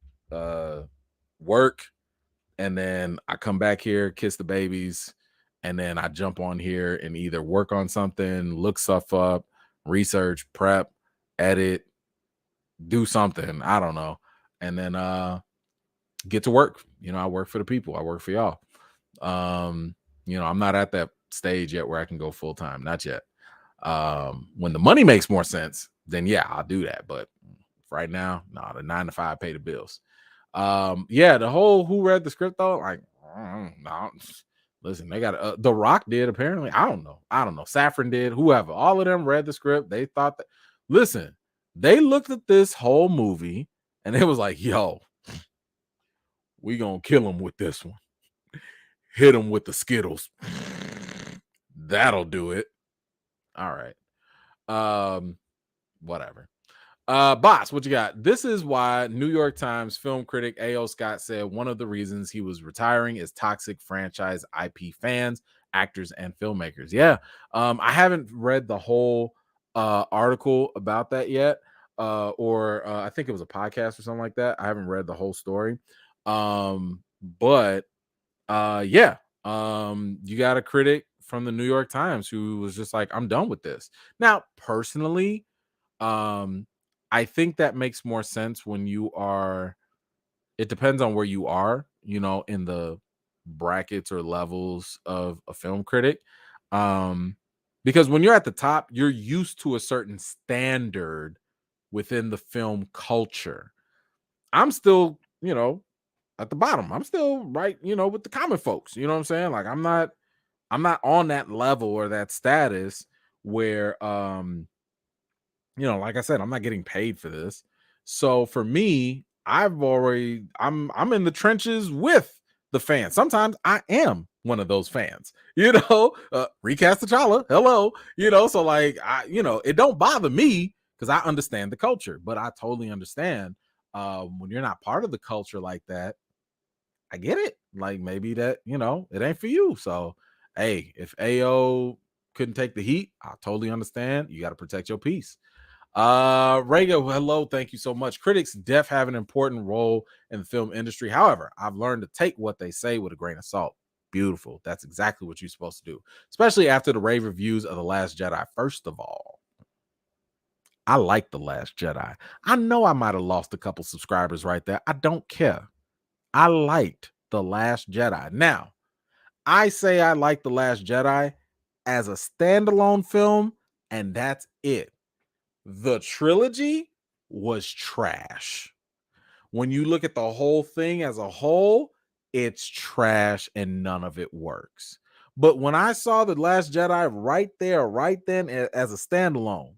work, and then I come back here, kiss the babies, and then I jump on here and either work on something, look stuff up, research, prep, edit, do something. I don't know. And then get to work. I work for the people. I work for y'all. I'm not at that stage yet where I can go full time. Not yet. When the money makes more sense, then yeah, I'll do that. But right now, no, the 9 to 5 pay the bills. The whole who read the script though, like, no. Listen, they got The Rock did apparently. I don't know. Saffron did. Whoever. All of them read the script. They thought that. Listen, they looked at this whole movie and it was like, yo, we gonna kill him with this one. Hit him with the Skittles. That'll do it. All right. Whatever. Boss, what you got? This is why New York Times film critic A.O. Scott said one of the reasons he was retiring is toxic franchise IP fans, actors, and filmmakers. Yeah. I haven't read the whole article about that yet. Or I think it was a podcast or something like that. I haven't read the whole story. But you got a critic from the New York Times who was just like, I'm done with this. Now, personally, I think that makes more sense when you are, it depends on where you are, in the brackets or levels of a film critic. Because when you're at the top, you're used to a certain standard within the film culture. I'm still, at the bottom. I'm still right, with the common folks. You know what I'm saying? Like I'm not on that level or that status where like I said, I'm not getting paid for this. So for me, I'm in the trenches with the fans. Sometimes I am one of those fans, recast T'Challa. Hello, so like it don't bother me because I understand the culture, but I totally understand when you're not part of the culture like that. I get it. Like maybe that, it ain't for you. So hey, if AO couldn't take the heat, I totally understand. You got to protect your peace. Rego, hello, thank you so much. Critics def have an important role in the film industry. However, I've learned to take what they say with a grain of salt. Beautiful. That's exactly what you're supposed to do, especially after the rave reviews of The Last Jedi. First of all, I like The Last Jedi. I know I might have lost a couple subscribers right there. I don't care. I liked The Last Jedi. Now, I say I like The Last Jedi as a standalone film, and that's it. The trilogy was trash. When you look at the whole thing as a whole, it's trash and none of it works. But when I saw The Last Jedi right there, right then as a standalone,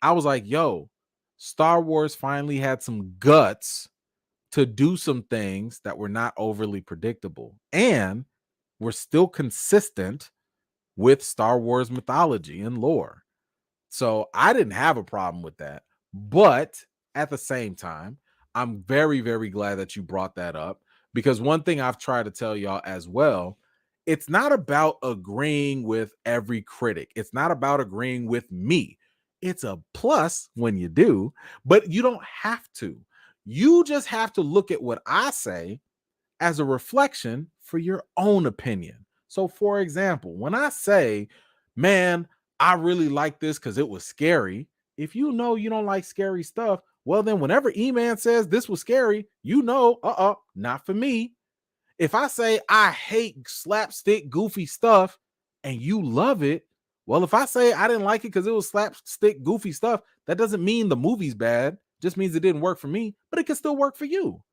I was like, yo, Star Wars finally had some guts to do some things that were not overly predictable. And were still consistent with Star Wars mythology and lore. So I didn't have a problem with that. But at the same time, I'm very, very glad that you brought that up, because one thing I've tried to tell y'all as well, it's not about agreeing with every critic. It's not about agreeing with me. It's a plus when you do, but you don't have to. You just have to look at what I say as a reflection for your own opinion. So, for example, when I say, man, I really like this because it was scary. If you know you don't like scary stuff, well, then whenever E-Man says this was scary, not for me. If I say I hate slapstick, goofy stuff and you love it, well, if I say I didn't like it because it was slapstick, goofy stuff, that doesn't mean the movie's bad. Just means it didn't work for me, but it can still work for you,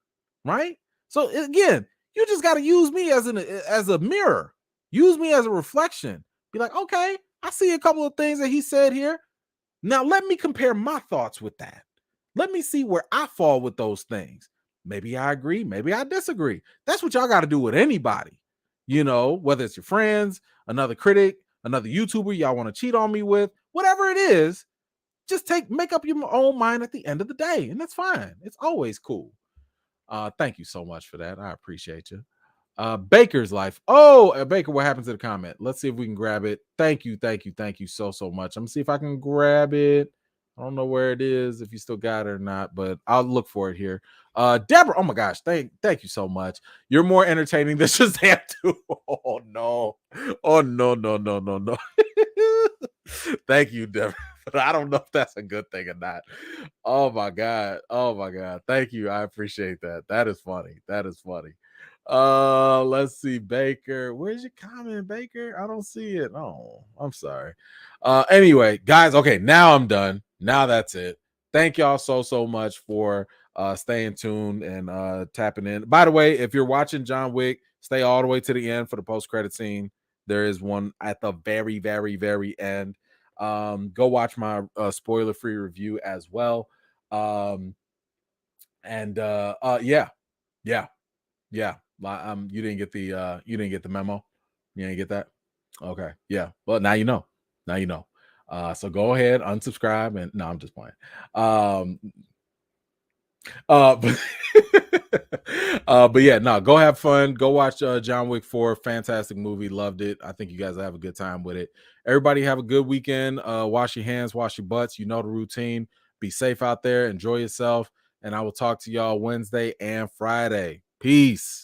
right? So again, you just got to use me as a mirror. Use me as a reflection. Be like, okay, I see a couple of things that he said here. Now let me compare my thoughts with that. Let me see where I fall with those things. Maybe I agree, maybe I disagree. That's what y'all got to do with anybody. Whether it's your friends, another critic, another YouTuber y'all want to cheat on me with, whatever it is, just make up your own mind at the end of the day. And that's fine. It's always cool. Thank you so much for that. I appreciate you. Baker's Life. Oh, Baker, what happened to the comment? Let's see if we can grab it. Thank you so much. I'm gonna see if I can grab it. I don't know where it is, if you still got it or not, but I'll look for it here. Deborah, oh my gosh, thank you so much. You're more entertaining than Shazam too. Oh no. Thank you, Deborah. but I don't know if that's a good thing or not. Oh my god. Oh my god. Thank you. I appreciate that. That is funny. That is funny. Let's see. Baker. Where's your comment, Baker? I don't see it. Oh, I'm sorry. Anyway, guys, okay, now I'm done. Now that's it. Thank y'all so much for staying tuned and tapping in. By the way, if you're watching John Wick, stay all the way to the end for the post-credit scene. There is one at the very end. Go watch my spoiler-free review as well. Yeah. You didn't get the memo. You didn't get that. Okay. Yeah. Well, now you know. Now you know. So go ahead, unsubscribe, and no, I'm just playing. But, but yeah, no, go have fun. Go watch John Wick 4. Fantastic movie. Loved it. I think you guys will have a good time with it. Everybody have a good weekend. Wash your hands, wash your butts. You know the routine. Be safe out there. Enjoy yourself. And I will talk to y'all Wednesday and Friday. Peace.